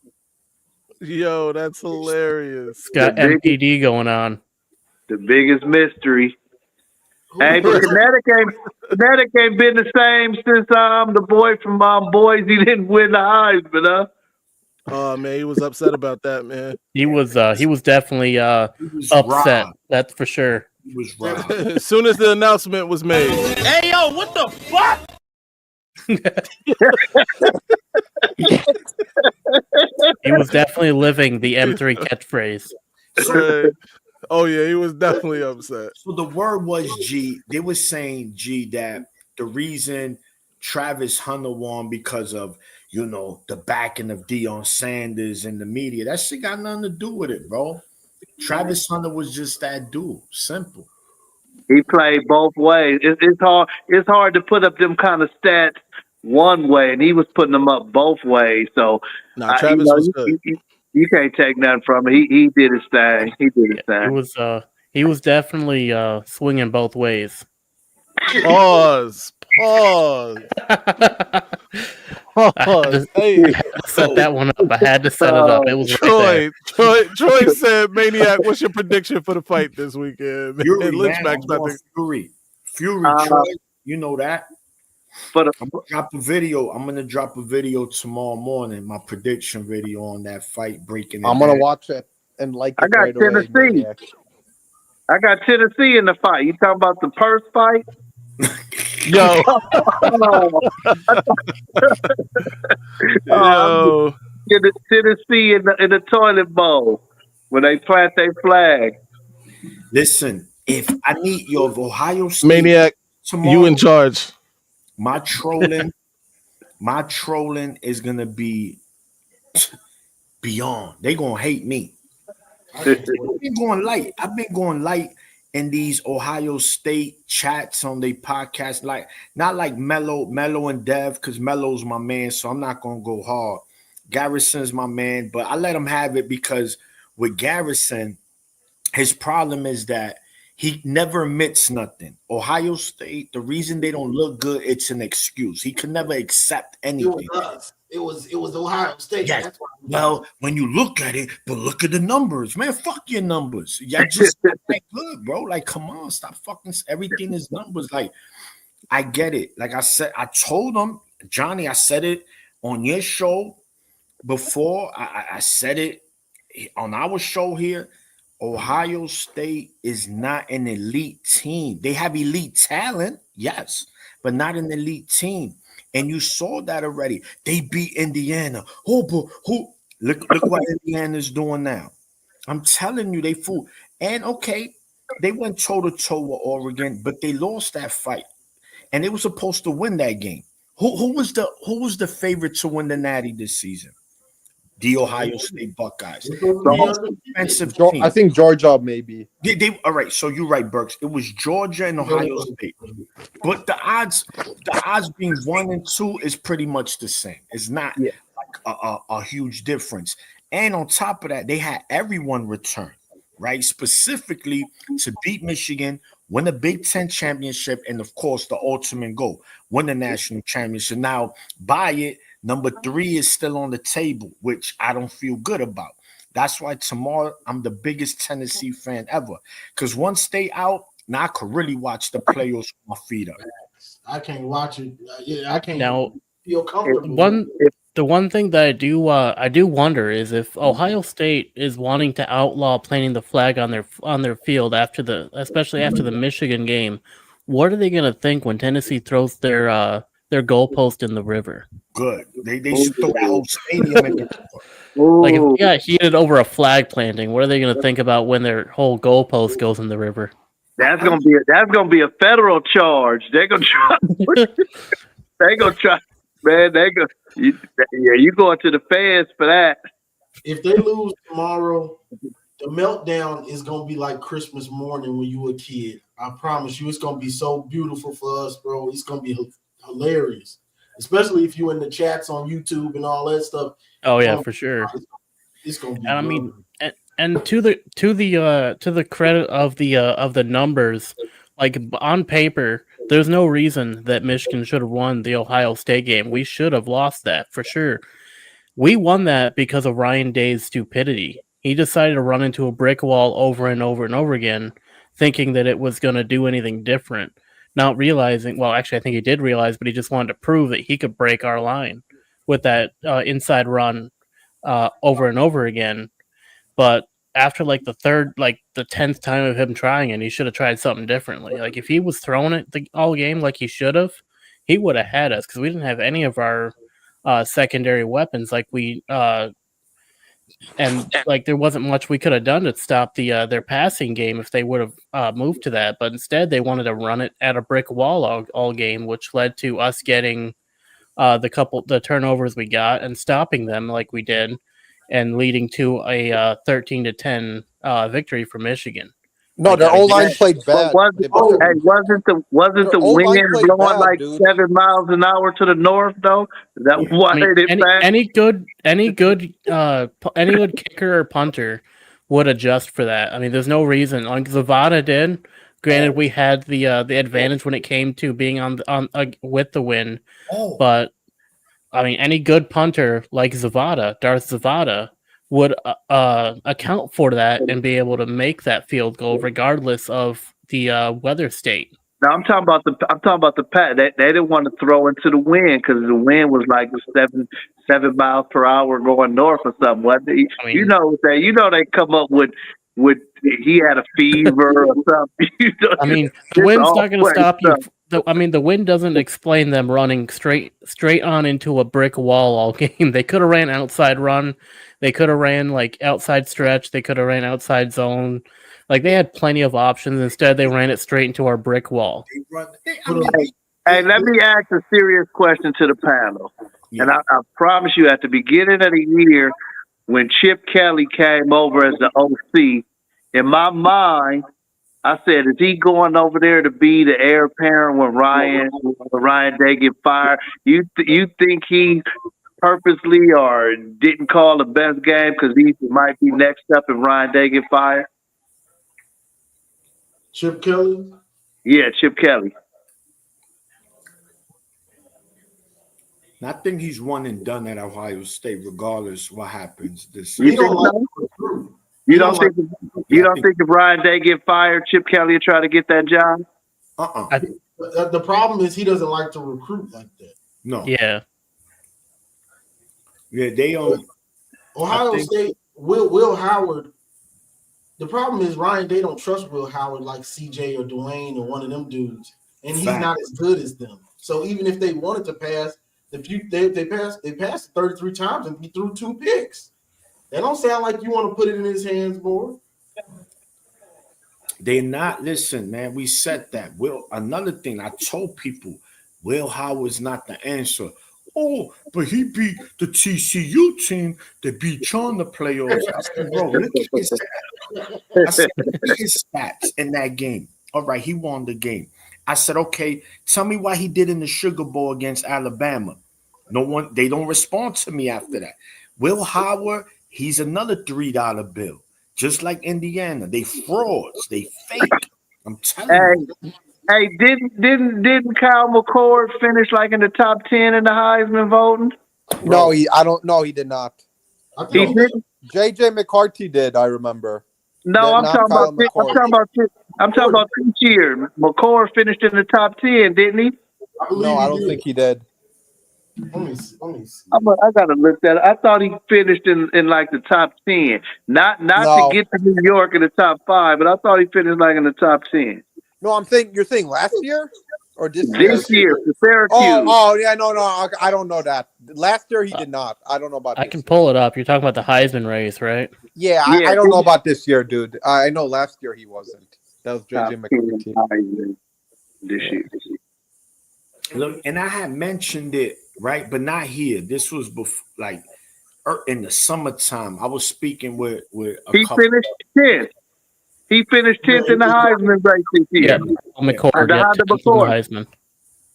A: Yo, that's hilarious.
F: It's got MPD going on.
G: The biggest mystery. Hey, but Kinetic ain't been the same since the boy from Boys. He didn't win the Heisman, huh?
A: Oh man, he was upset about that, man.
F: He was definitely
E: He was
F: upset.
E: robbed.
F: That's for sure.
E: He was robbed.
A: As soon as the announcement was made.
H: Hey, yo, what the fuck?
F: He was definitely living the M3 catchphrase.
A: Right. Oh yeah, he was definitely upset.
E: So the word was G. They were saying G that the reason Travis Hunter won because of the backing of Deion Sanders and the media. That shit got nothing to do with it, bro. Travis Hunter was just that dude. Simple.
G: He played both ways. It's hard. It's hard to put up them kind of stats one way, and he was putting them up both ways. So,
A: Travis was good.
G: You can't take nothing from him. He did his thing. He did his thing.
F: He was definitely swinging both ways.
A: Pause. Pause.
F: I had to set that one up. I had to set it up. It was
A: Troy. Troy said, "Maniac, what's your prediction for the fight this weekend?"
E: Fury, Troy, you know that. I'm gonna drop a video. I'm gonna drop a video tomorrow morning. My prediction video on that fight, breaking.
C: I'm gonna watch it and like.
G: I got Tennessee. I got Tennessee in the fight. You talking about the purse fight?
A: Yo. Yo.
G: Tennessee in the toilet bowl when they plant their flag.
E: Listen, if I need your Ohio State
A: Maniac, tomorrow, you in charge.
E: My trolling is gonna be beyond. They gonna hate me. I've been going light in these Ohio State chats on their podcast, not like Mello and Dev, because Mello's my man, so I'm not gonna go hard. Garrison's my man, but I let him have it because with Garrison, his problem is that he never admits nothing. Ohio State, the reason they don't look good, it's an excuse. He could never accept anything.
B: It was Ohio State.
E: Yes. Well, when you look at it, but look at the numbers, man. Fuck your numbers. Yeah, just not that good, bro. Like, come on, stop fucking. Everything is numbers. Like, I get it. Like I said, I told him, Johnny. I said it on your show before. I said it on our show here. Ohio State is not an elite team. They have elite talent, yes, but not an elite team. And you saw that already. They beat Indiana. Look what Indiana's doing now. I'm telling you, they fool. And okay, they went toe-to-toe with Oregon, but they lost that fight. And they were supposed to win that game. Who was the favorite to win the Natty this season? The Ohio State Buckeyes.
C: I think Georgia maybe.
E: All right, so you're right, Burks. It was Georgia and Ohio State. But the odds being 1 and 2 is pretty much the same. It's not like a huge difference. And on top of that, they had everyone return, right? Specifically to beat Michigan, win a Big Ten championship, and of course the ultimate goal, win the national championship. Now, by it, number 3 is still on the table, which I don't feel good about. That's why tomorrow I'm the biggest Tennessee fan ever. Because once they out, now I could really watch the playoffs with my feet up.
B: I can't watch it. I can't
F: feel comfortable. The one thing that I do wonder is if Ohio State is wanting to outlaw planting the flag on their field especially after the Michigan game, what are they going to think when Tennessee throws their goalpost in the river?
E: Good. They should throw that whole stadium in the river.
F: Like if they got heated over a flag planting, what are they going to think about when their whole goalpost goes in the river?
G: That's gonna be a federal charge. They're gonna try. Man, you going to the feds for that.
B: If they lose tomorrow, the meltdown is gonna be like Christmas morning when you were a kid. I promise you, it's gonna be so beautiful for us, bro. It's gonna be hilarious, especially if you're in the chats on YouTube and all that stuff.
F: Oh yeah, for sure.
B: It's gonna be.
F: And I mean, and to the credit of the numbers, like on paper, there's no reason that Michigan should have won the Ohio State game. We should have lost that for sure. We won that because of Ryan Day's stupidity. He decided to run into a brick wall over and over and over again, thinking that it was going to do anything different. Not realizing, well, actually, I think he did realize, but he just wanted to prove that he could break our line with that inside run over and over again. But after like the 10th time of him trying it, he should have tried something differently. Like if he was throwing it all game like he should have, he would have had us because we didn't have any of our secondary weapons. Like and like there wasn't much we could have done to stop their passing game if they would have moved to that. But instead, they wanted to run it at a brick wall all game, which led to us getting the turnovers we got and stopping them like we did, and leading to a 13-10 victory for Michigan.
C: No, their O line played bad.
G: Wasn't the wind blowing like 7 miles an hour to the north though? That
F: any good kicker or punter would adjust for that. I mean, there's no reason. Like Zavada did. Granted, we had the advantage when it came to being on with the win, but I mean, any good punter like Darth Zavada, would account for that and be able to make that field goal regardless of the weather state.
G: No, I'm talking about the pat. They didn't want to throw into the wind because the wind was like 7 miles per hour going north or something. They come up with he had a fever or something.
F: I mean, the wind's not going to stop you. The wind doesn't explain them running straight on into a brick wall all game. They could have ran outside run. They could have ran like outside stretch. They could have ran outside zone. Like they had plenty of options. Instead, they ran it straight into our brick wall.
G: Hey, let me ask a serious question to the panel. Yeah. And I promise you, at the beginning of the year, when Chip Kelly came over as the OC, in my mind, I said, is he going over there to be the heir apparent when Ryan Day get fired? You think he purposely or didn't call the best game because he might be next up if Ryan Day get fired?
B: Chip Kelly?
G: Yeah, Chip Kelly.
E: I think he's one and done at Ohio State, regardless what happens this season.
G: You don't think if Ryan Day get fired, Chip Kelly will try to get that job?
B: The problem is he doesn't like to recruit like that.
E: No.
F: Yeah.
E: Yeah, they
B: Ohio State, Will Howard. The problem is Ryan Day don't trust Will Howard like CJ or Dwayne or one of them dudes, and he's not as good as them. So even if they wanted to pass, they passed 33 times and he threw 2 picks. That don't sound like you want to put it in his hands, boy.
E: They're not. Listen, man, we said that. Another thing I told people, Will Howard's not the answer. Oh, but he beat the TCU team that beat John in the playoffs. I said, bro, look at his stats in that game. All right, he won the game. I said, okay, tell me why he did in the Sugar Bowl against Alabama. They don't respond to me after that. Will Howard, he's another $3 bill. Just like Indiana. They frauds. They fake. I'm telling you.
G: Hey, didn't Kyle McCord finish like in the top 10 in the Heisman voting?
C: No, he did not.
G: He didn't.
C: JJ McCarthy did, I remember.
G: No, I'm talking about this year. McCord finished in the top 10, didn't he?
C: No, I don't think he did.
B: Let me see.
G: I gotta look that up. I thought he finished in like the top 10. Not to get to New York in the top 5, but I thought he finished like in the top 10.
C: No, you're saying last year or this year?
G: This year for Syracuse.
C: Oh yeah, no, I don't know that. Last year he did not. I don't know about.
F: I can pull it up. You're talking about the Heisman race, right?
C: Yeah, I don't know about this year, dude. I know last year he wasn't. That was JJ McCarthy.
G: This year.
E: Look, and I had mentioned it, right, but not here. This was before, like in the summertime. I was speaking with a couple.
G: Finished 10th. He finished 10th in the Heisman race this year.
F: Yeah, McCord, 10th in the Heisman.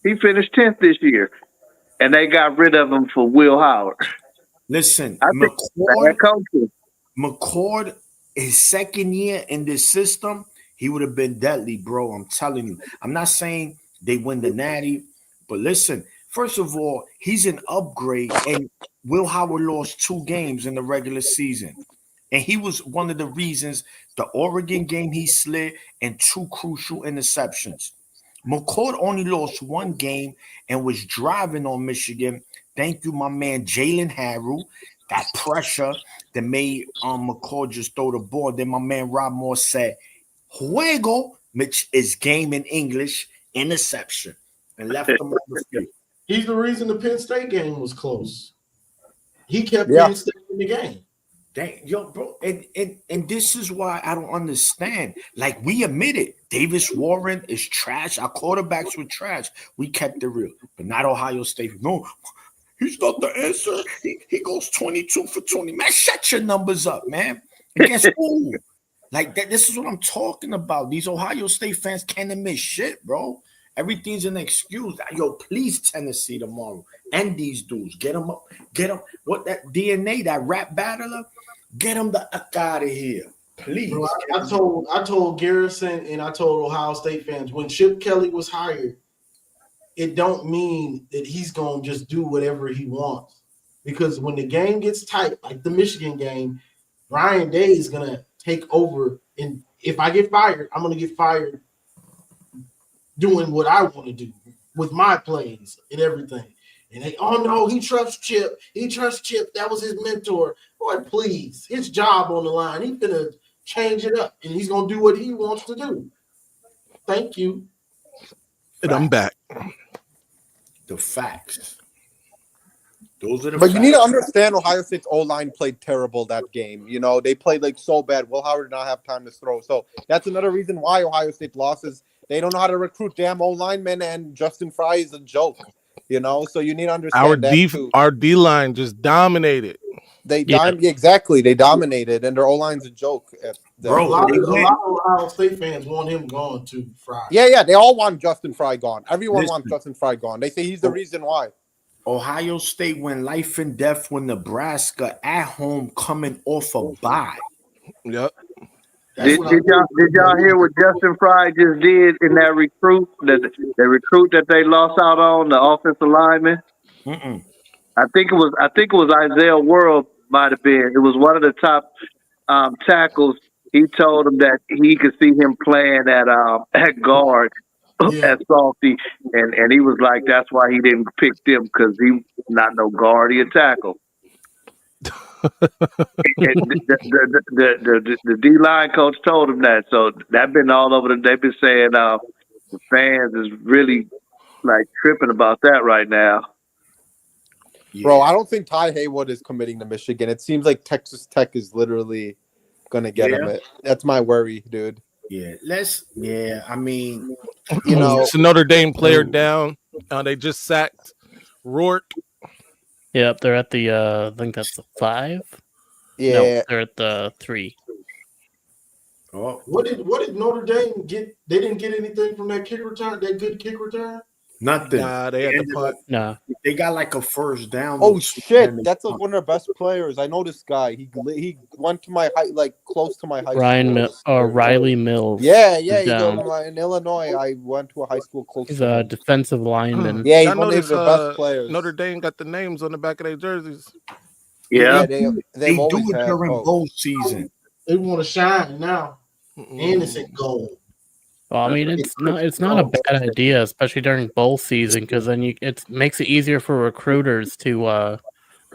G: He finished 10th this year, and they got rid of him for Will Howard.
E: Listen, McCord, his second year in this system, he would have been deadly, bro. I'm telling you. I'm not saying they win the Natty, but listen, first of all, he's an upgrade, and Will Howard lost 2 games in the regular season. And he was one of the reasons the Oregon game he slid and 2 crucial interceptions. McCord only lost 1 game and was driving on Michigan. Thank you, my man Jalen Harrell. That pressure that made McCord just throw the ball. Then my man Rob Moore said, "Juego," which is game in English, interception, and left him on the field.
B: He's the reason the Penn State game was close. He kept Penn State in the game.
E: Yo, bro, and this is why I don't understand. Like, we admit it. Davis Warren is trash. Our quarterbacks were trash. We kept it real. But not Ohio State. No, he's not the answer. He goes 22 for 20. Man, shut your numbers up, man. Against who? Like that. This is what I'm talking about. These Ohio State fans can't admit shit, bro. Everything's an excuse. Yo, please, Tennessee tomorrow. And these dudes. Get them up. Get them. What that DNA, that rap battler? Get them the fuck out of here, please.
B: Bro, I told Garrison and I told Ohio State fans when Chip Kelly was hired, it don't mean that he's gonna just do whatever he wants. Because when the game gets tight, like the Michigan game, Ryan Day is gonna take over. And if I get fired, I'm gonna get fired doing what I want to do with my plays and everything. And they, oh no, he trusts Chip. He trusts Chip. That was his mentor. Boy, please, his job on the line. He's gonna change it up, and he's gonna do what he wants to do. Thank you.
A: And I'm back.
E: The facts. Those are the
C: But
E: facts.
C: you need to understand Ohio State's O-line played terrible that game. You know, they played like so bad. Will Howard did not have time to throw. So that's another reason why Ohio State losses. They don't know how to recruit damn O-linemen, and Justin Fry is a joke. You know, so you need to understand
A: our D-line just dominated.
C: Exactly. They dominated, and their O-line's a joke.
B: Bro, a lot of Ohio State fans want him gone too, Fry.
C: Yeah, they all want Justin Fry gone. Everyone wants Justin Fry gone. They say he's the reason why.
E: Ohio State went life and death when Nebraska at home coming off a bye.
A: Yep.
G: Did y'all hear what Justin Fry just did in that recruit? The recruit that they lost out on, the offensive lineman. I think it was Isaiah World, might have been. It was one of the top tackles. He told him that he could see him playing at guard at Salty, and he was like, that's why he didn't pick them, because he not no guard, he a tackle. the D-line coach told him that, so that been all over. They've been saying the fans is really like tripping about that right now.
C: Yeah. Bro, I don't think Ty Haywood is committing to Michigan. It seems like Texas Tech is literally gonna get him. That's my worry, dude.
E: Yeah, I mean,
C: you know,
A: it's a Notre Dame player down. They just sacked Rourke.
F: Yep, they're at the I think that's the 5.
C: Yeah,
F: no, they're at the 3.
B: Oh, what did Notre Dame get? They didn't get anything from that kick return. That good kick return.
E: Nothing.
A: Nah, they had to punt.
F: Nah,
E: they got like a first down.
C: Oh shit, that's one of their best players. I know this guy. He went to my high, like close to my high school.
F: Riley Mills.
C: Yeah. In Illinois, I went to a high school close.
F: He's a defensive lineman.
C: Yeah, he's one of their best players.
A: Notre Dame got the names on the back of their jerseys.
G: Yeah,
E: they do it during bowl season.
B: They want to shine now, and it's in gold.
F: Well, I mean, it's not a bad idea, especially during bowl season, because then it makes it easier for recruiters to or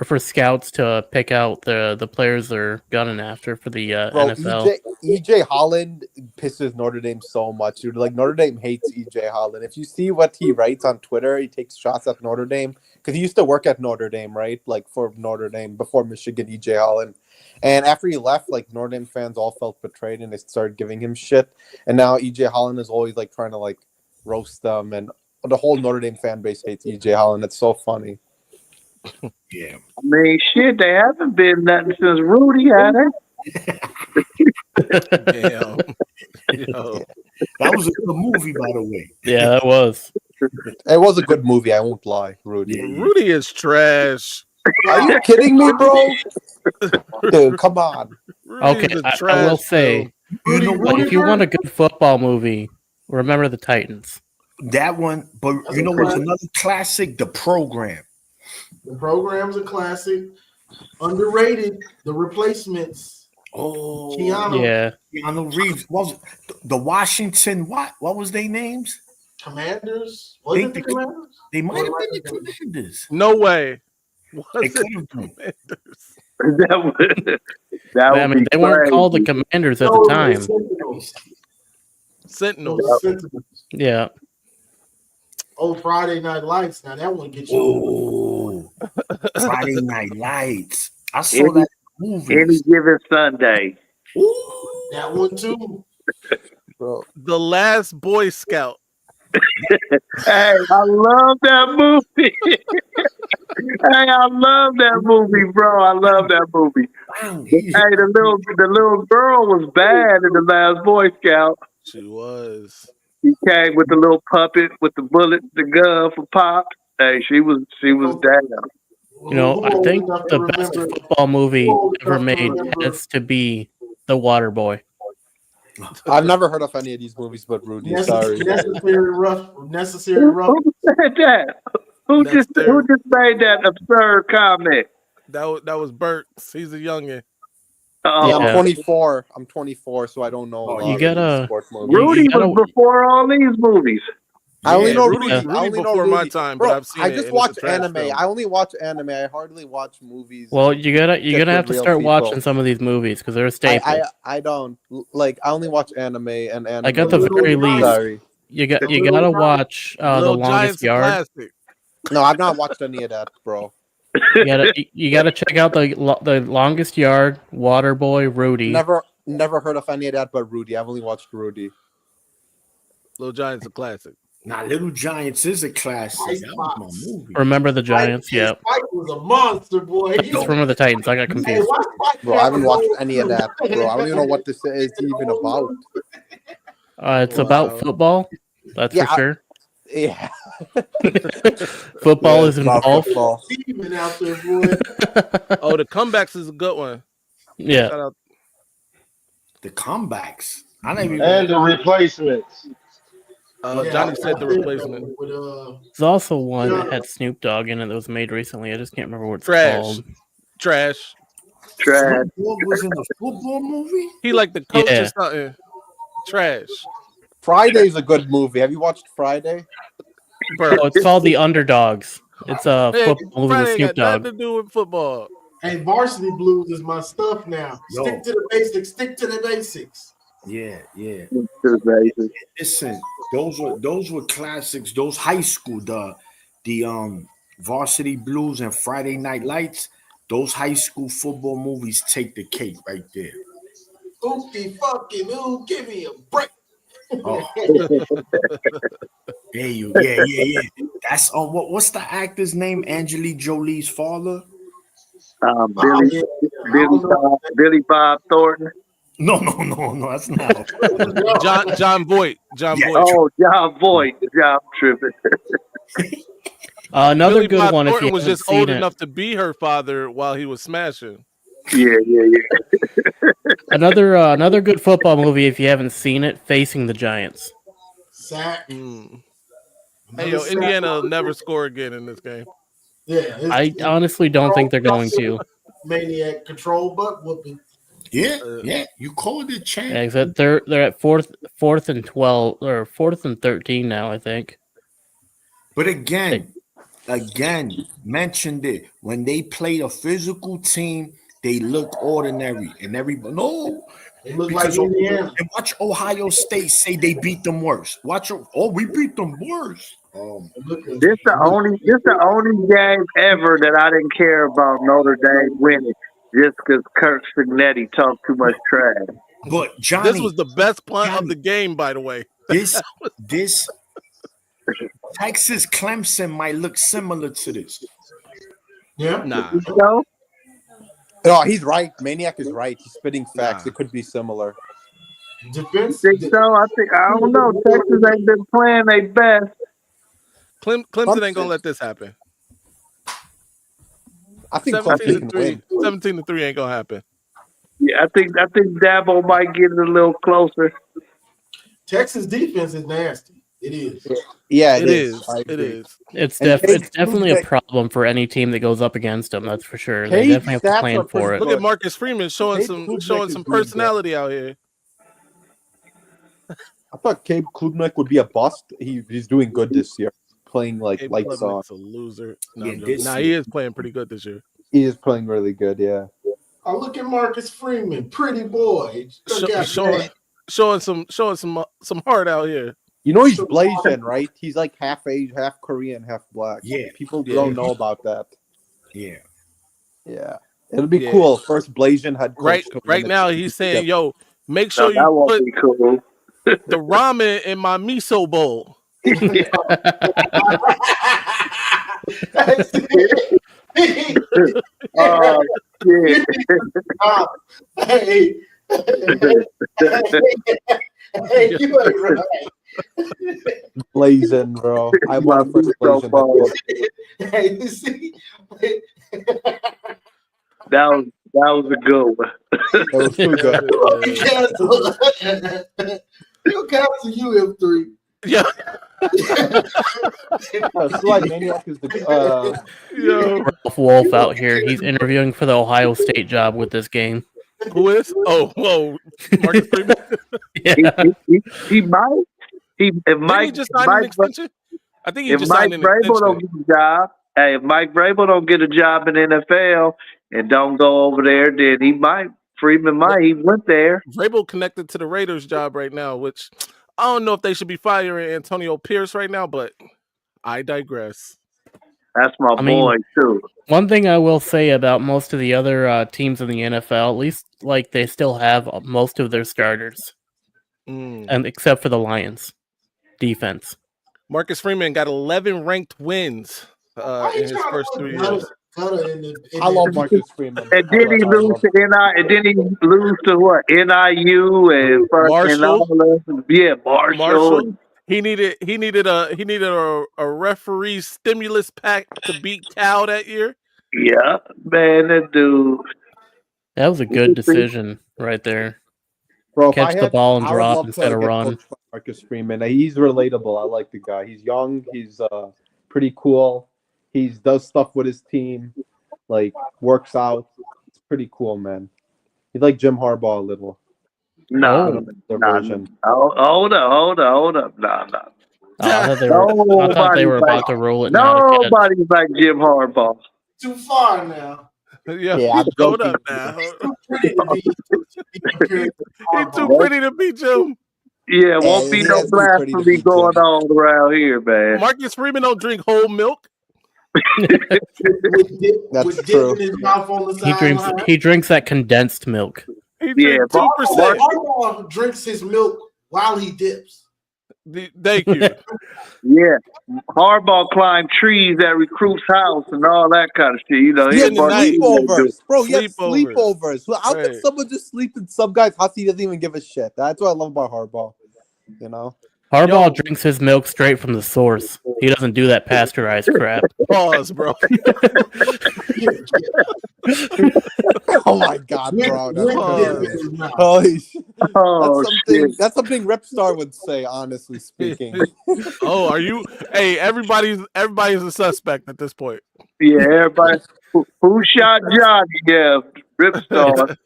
F: for scouts to pick out the players they're gunning after for the NFL.
C: EJ Holland pisses Notre Dame so much, dude. Like, Notre Dame hates EJ Holland. If you see what he writes on Twitter, he takes shots at Notre Dame because he used to work at Notre Dame, right? Like, for Notre Dame before Michigan, EJ Holland. And after he left, like, Notre Dame fans all felt betrayed and they started giving him shit. And now EJ Holland is always like trying to like roast them, and the whole Notre Dame fan base hates EJ Holland. It's so funny.
E: Yeah.
G: I mean, shit, they haven't been nothing since Rudy had it.
A: Damn. Yo.
E: That was a good movie, by the way.
F: Yeah, that was.
C: It was a good movie, I won't lie, Rudy.
A: Yeah. Rudy is trash.
C: Are you kidding me, bro? Dude, come on.
F: Okay, I will say, if you want a good football movie, remember the Titans.
E: That one, but you know what's another classic? The Program.
B: The Program's a classic. Underrated. The Replacements.
E: Oh,
F: Keanu
E: Reeves. What was the Washington? What was their names?
B: Commanders. Was it the Commanders?
E: They might have been the Commanders.
A: No way.
E: They could have been.
F: They weren't called the Commanders at the time.
A: Sentinels.
F: Yeah.
B: Oh, Friday Night Lights. Now that one gets you.
E: Oh, Friday Night Lights. I saw that
G: Any Given Sunday.
B: Ooh, that one too.
C: Bro.
A: The Last Boy Scout.
G: Hey, I love that movie. Hey, I love that movie, bro. I love that movie. Hey, the little girl was bad in The Last Boy Scout.
A: She was.
G: She came with the little puppet with the bullet, the gun for Pop. Hey, she was down.
F: You know, I think the best football movie ever made has to be The Water Boy.
C: I've never heard of any of these movies but Rudy. Sorry.
B: Necessary rough.
G: Who said that? Who just made that absurd comment?
A: That was Burks. He's a youngin.
C: Yeah, I'm 24. I'm 24, so I don't know.
F: You gotta.
C: Sports movies.
G: Rudy was before all these movies.
C: I only know
A: Rudy.
C: Rudy. I only know
A: before
C: Rudy.
A: my time,
C: Bro,
A: but I've seen
C: I
A: it.
C: just watch anime. I only watch anime. I hardly watch movies.
F: Well, you're gonna have to start watching some of these movies because they're a staple.
C: I don't like. I only watch anime and anime.
F: Like at the very least,
C: sorry.
F: you gotta watch The Longest Yard.
A: Classic.
C: No, I've not watched any of that, bro.
F: You gotta check out the Longest Yard, Waterboy, Rudy.
C: Never heard of any of that but Rudy. I've only watched Rudy.
A: Little Giant's a classic.
E: Nah, Little Giants is a classic. That was my movie.
F: Remember the Giants? Yeah.
B: Spike was a monster, boy.
F: It's Remember the Titans. I got confused.
C: Bro, I haven't watched any of that, bro. I don't even know what this is even about.
F: It's about football. That's for sure.
C: Yeah.
F: Football is involved.
B: Out there, boy.
A: Oh, the Comebacks is a good one.
F: Yeah.
A: Shout out.
E: The Comebacks. I don't even
D: And the Replacements.
A: Johnny said The Replacement.
F: There's also one that had Snoop Dogg in it that was made recently. I just can't remember what it's called.
A: Trash.
E: Snoop Dogg was in a football movie?
A: He like the coach or something. Trash.
C: Friday's a good movie. Have you watched Friday?
F: Oh, it's called The Underdogs. It's a football movie with Snoop Dogg.
A: Nothing to do with football.
B: Hey, Varsity Blues is my stuff now.
E: Yo.
B: Stick to the basics. Stick to the basics.
E: Yeah. Listen, those were classics. Those high school, the Varsity Blues and Friday Night Lights. Those high school football movies take the cake right there.
B: Oopie fucking ooh, give me a break.
E: Oh. There you, yeah. That's what's the actor's name? Angelique Jolie's father.
G: Billy Bob Thornton.
E: No, that's not.
A: John Voight. Voight.
G: Oh, John Voight. John tripping.
F: Another
A: Billy
F: good
A: Bob
F: one.
A: Thornton
F: If you
A: was just
F: seen
A: old
F: it.
A: enough to be her father while he was smashing.
G: Yeah.
F: Another good football movie. If you haven't seen it, Facing the Giants.
B: Sack.
A: Hey, yo, Indiana will never score again in this game.
B: Yeah.
F: I honestly don't think they're going to.
B: Maniac control butt whooping.
E: Yeah. You called it, champ.
F: Yeah, except they're at fourth and 12 or 4th and 13 now, I think.
E: But again, mentioned it. When they played a physical team, they look ordinary, and everybody
B: They look like Indiana.
E: And watch Ohio State say they beat them worse. We beat them worse.
G: This the only game ever that I didn't care about Notre Dame winning, just because Kirk Signetti talked too much trash.
E: But Johnny,
A: this was the best punt of the game, by the way.
E: This Texas Clemson might look similar to this.
B: Yeah.
A: Nah.
C: No, he's right. Maniac is right. He's spitting facts. It could be similar.
B: Defense.
G: Think so? I don't know. Texas ain't been playing their best.
A: Clemson ain't gonna let this happen.
C: I think
A: 17-3 ain't gonna happen.
G: Yeah, I think Dabo might get it a little closer.
B: Texas defense is nasty. It is.
C: Yeah,
A: it is.
C: It is.
F: It's definitely a problem for any team that goes up agast them. That's for sure. They definitely have to plan for it.
A: Look at Marcus Freeman showing some personality out here.
C: I thought Cabe Klubnik would be a bust. He's doing good this year, playing like
A: Cabe
C: lights on.
A: Klubnik's a loser.
C: He
A: is playing pretty good this year.
C: He is playing really good. Yeah.
B: Oh, look at Marcus Freeman, pretty boy.
A: Showing some heart out here.
C: You know he's Blasian, right? He's like half Asian, half Korean, half black.
E: Yeah.
C: People don't know about that.
E: Yeah.
C: Yeah. It'll be cool. First Blasian head coach.
A: Right now, he's saying, "Yo, make
G: No,
A: sure
G: that
A: you
G: won't
A: put
G: be cool.
A: the ramen in my miso bowl."
G: Oh shit!
B: Hey, you ain't right.
C: Blazing, bro. I
G: My
C: want a first
G: miso
C: Blasian head
G: bowl.
C: coach.
B: Hey, you see,
G: That was a good one.
C: That was too good.
B: you cancel you M3.
A: Yeah,
C: Slide Maniac is the
A: yo,
F: Ralph Wolf out here. He's interviewing for the Ohio State job with this game.
A: who is? Oh, whoa, Marcus Freeman.
F: Yeah.
G: He might. If
A: Didn't he just sign an extension? I think he just signed an
G: Vrabel don't
A: extension.
G: get a job, hey, if Mike Vrabel don't get a job in the NFL and don't go over there, then he might. Freeman might. He went there.
A: Vrabel connected to the Raiders job right now, which I don't know if they should be firing Antonio Pierce right now, but I digress.
G: That's my boy too.
F: One thing I will say about most of the other teams in the NFL, at least like they still have most of their starters, and except for the Lions defense.
A: Marcus Freeman got 11 ranked wins in his first 3 years.
C: I love Marcus Freeman.
G: And did he lose to NI? And did he lose to what? NIU and
A: Marshall.
G: Marshall.
A: He needed a referee stimulus pack to beat Cal that year.
G: Yeah, man, that dude.
F: That was a good decision right there.
C: Bro,
F: catch the ball and drop instead of run.
C: Marcus Freeman, he's relatable. I like the guy. He's young. He's pretty cool. He does stuff with his team, like works out. It's pretty cool, man. He's like Jim Harbaugh a little.
G: No, hold up. No.
F: I thought they were about to roll it.
G: Nobody's like Jim Harbaugh.
B: Too far now.
A: Yeah, hold up now. He's too pretty to be Jim.
G: Yeah, won't be no blasphemy going on around here, man.
A: Marcus Freeman don't drink whole milk.
C: That's true.
F: He drinks that condensed milk.
A: He drinks 2%.
B: Harbaugh drinks his milk while he dips.
A: Thank you.
G: Yeah, Harbaugh climbed trees at recruits' house and all that kind of shit. You know,
C: sleepovers, bro. Sleepovers. How can someone just sleep in some guy's house? He doesn't even give a shit. That's what I love about Harbaugh. You know,
F: Harbaugh drinks his milk straight from the source. He doesn't do that pasteurized crap.
A: Pause, bro.
C: Oh my god, bro. Holy shit. That's something Ripstar would say, honestly speaking.
A: Oh, are you? Hey, everybody's a suspect at this point.
G: Yeah, everybody. Who shot Johnny? Yeah, Ripstar.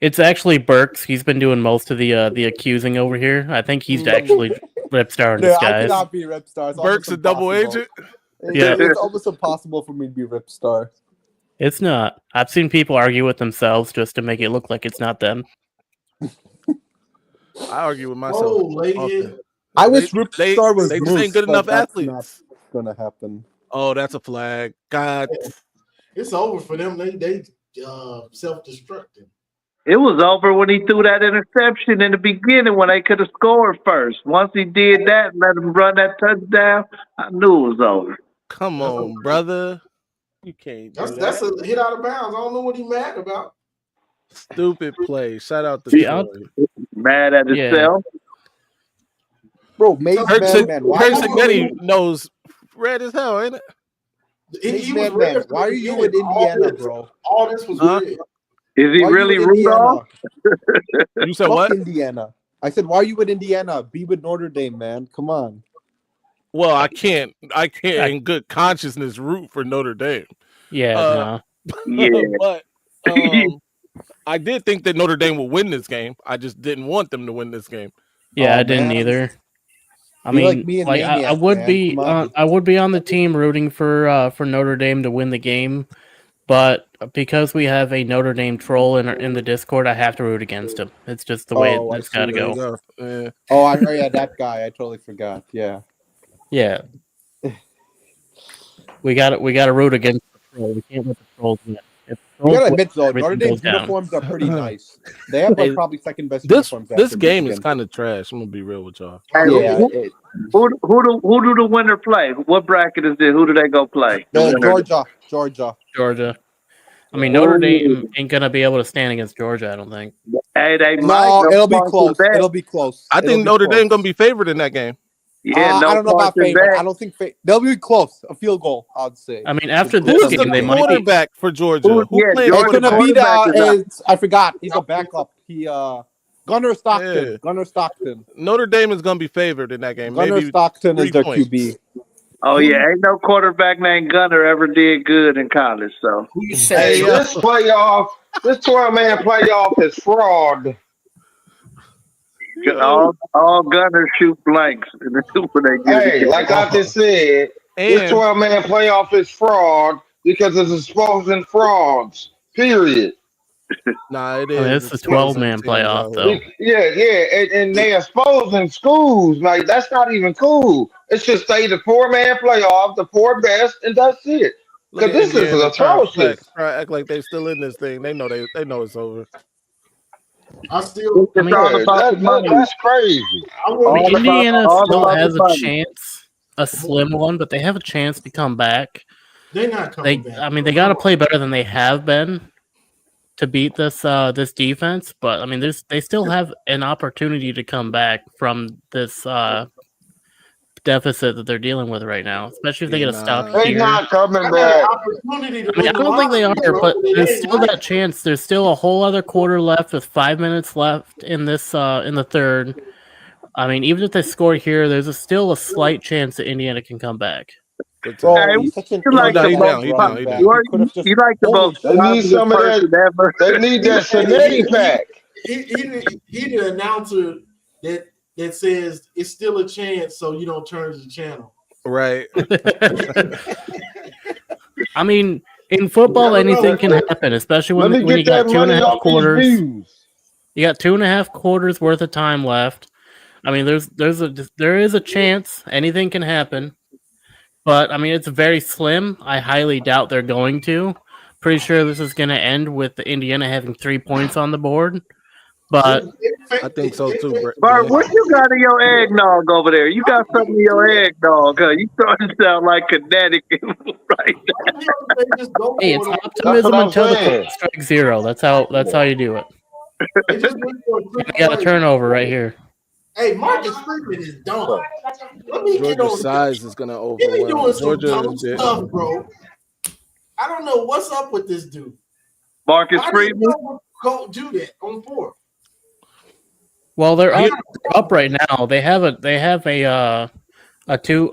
F: It's actually Burks. He's been doing most of the accusing over here. I think he's actually Ripstar in disguise.
C: I cannot be Ripstar.
A: Burks a double agent?
F: Yeah.
C: It's almost impossible for me to be Ripstar.
F: It's not. I've seen people argue with themselves just to make it look like it's not them.
A: I argue with myself.
C: I wish Ripstar was.
A: They just ain't good enough athletes.
C: That's not gonna happen.
A: Oh, that's a flag. God,
B: it's over for them. They self-destructing.
G: It was over when he threw that interception in the beginning when they could have scored first. Once he did that, let him run that touchdown, I knew it was over.
A: Come on, brother. You can't.
B: That's a hit out of bounds. I don't know what he's mad about.
A: Stupid play. Shout out to Troy.
G: Mad at himself.
C: Bro, Maize man.
A: Craig Signetti knows red as hell, ain't it?
C: Man. Why are you in Indiana, bro?
B: All this was red.
G: Is he really Rudolph?
A: You said what?
C: Indiana. I said, why are you in Indiana? Be with Notre Dame, man. Come on.
A: Well, I can't in good consciousness root for Notre Dame.
F: Yeah,
A: but I did think that Notre Dame would win this game. I just didn't want them to win this game.
F: Yeah, I didn't either. I mean, I would be on the team rooting for Notre Dame to win the game, but because we have a Notre Dame troll in the Discord, I have to root against him. It's just the way it's got to go.
C: That guy. I totally forgot. Yeah.
F: We got to root against the troll. We can't let the trolls win.
C: You gotta admit though, Notre Dame's uniforms are pretty nice. They have like probably second best uniforms.
A: This game is kind of trash. I'm gonna be real with y'all.
G: Hey, who do the winner play? What bracket is this? Who do they go play?
C: Georgia.
F: I mean, Notre Dame ain't gonna be able to stand against Georgia. I don't think.
G: Hey,
C: it'll be close. It'll be close.
A: I think Notre Dame gonna be favored in that game.
G: Yeah,
C: I don't know about favorite. I don't think they'll be close. A field goal, I'd say.
F: I mean, after this game, they might be
A: quarterback for Georgia.
C: It's gonna be I forgot. He's a backup. Gunnar Stockton.
A: Yeah.
C: Gunnar Stockton.
A: Notre Dame is gonna be favored in that game.
C: Gunnar
A: Maybe
C: Stockton is their
A: points.
C: QB.
G: Oh yeah, ain't no quarterback named Gunner ever did good in college. So
D: who you say? This 12-man playoff is fraud.
G: All Gunners shoot blanks in the Super.
D: Hey, like I just said, this 12-man playoff is fraud because it's exposing frauds. Period.
A: Nah, it is.
F: I mean, it's a 12-man playoff, though.
D: Yeah, and they exposing schools. Like, that's not even cool. It's just the 4-man playoff, the 4 best, and that's it. Because this is atrocious.
A: Try act like they're still in this thing. They know it's over.
D: That's crazy.
F: Indiana still has a chance, a slim one, but they have a chance to come back.
B: They're not coming back.
F: I mean, they got to play better than they have been to beat this defense, but I mean, they still have an opportunity to come back from this deficit that they're dealing with right now, especially if they get a stop here.
D: They're not coming back.
F: I mean, I don't think they are, but there's still that chance. There's still a whole other quarter left with 5 minutes left in this in the third. I mean, even if they score here, there's still a slight chance that Indiana can come back.
G: You like the most.
D: They need some of that. They need that Cincinnati pack.
B: He the announcer that says it's still a chance, so you don't turn the channel.
A: Right.
F: I mean, in football, anything can happen, especially when you got 2.5 quarters. You got 2.5 quarters worth of time left. I mean, there is a chance anything can happen, but I mean, it's very slim. I highly doubt they're going to. Pretty sure this is going to end with Indiana having 3 points on the board. But
A: I think so too,
G: Bart, what you got in your eggnog over there? You got something in your eggnog, huh? You starting to sound like Connecticut right now.
F: Hey, it's optimism until the clock strikes 0. That's how you do it. You got a turnover right here.
B: Hey, Marcus Freeman is dumb. Let me get on.
A: Size is gonna overwhelm.
B: He be doing some
A: Georgia
B: dumb stuff, bro. I don't know what's up with this dude.
G: Marcus Freeman.
B: Go do that on 4.
F: Well, they're up right now. They have a 2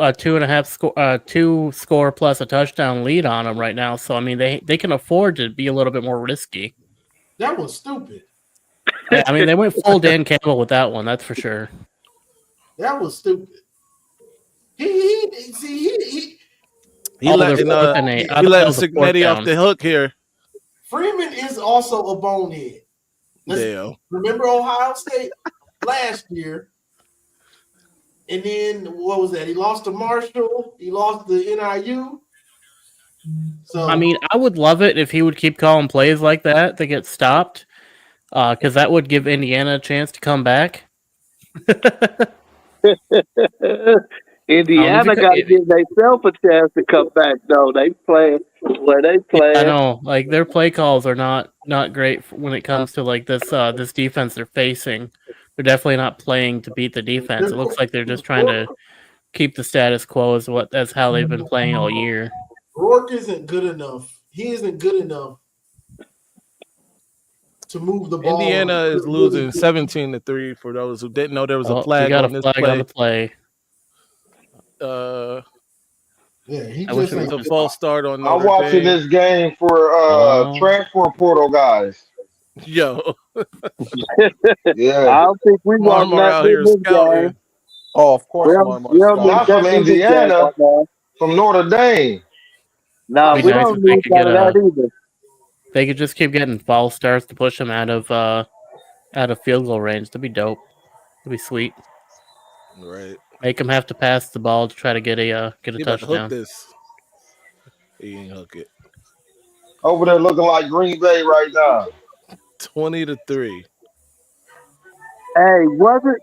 F: score plus a touchdown lead on them right now. So I mean, they can afford to be a little bit more risky.
B: That was stupid.
F: I mean, they went full Dan Campbell with that one. That's for sure.
B: That was stupid. He
A: let Cignetti off the hook here.
B: Freeman is also a bonehead. Remember Ohio State last year, and then what was that? He lost to Marshall. He lost to NIU. So
F: I mean, I would love it if he would keep calling plays like that to get stopped, because that would give Indiana a chance to come back.
G: Indiana got to give themselves a chance to come back, though. They play where they play.
F: I know, like their play calls are not great when it comes to like this defense they're facing. They're definitely not playing to beat the defense. It looks like they're just trying to keep the status quo as how they've been playing all year.
B: Rourke isn't good enough. He isn't good enough to move the ball.
A: Indiana is losing 17-3 for those who didn't know there was a flag on this play.
F: On the play.
B: He
A: just it's a false start on Notre
D: I'm watching
A: Dame.
D: this game for transfer portal guys.
A: Yo.
D: Yeah.
G: I don't think we want
A: out here scouting.
C: Oh, of course.
D: Not from Indiana, from Notre Dame.
G: No, we don't need that either.
F: They could just keep getting false starts to push them out of field goal range. That'd be dope. That'd be sweet.
A: Right.
F: Make them have to pass the ball to try to get a touchdown.
A: Hook this. He ain't hook it.
D: over there looking like Green Bay right now.
A: 20-3.
G: Hey, wasn't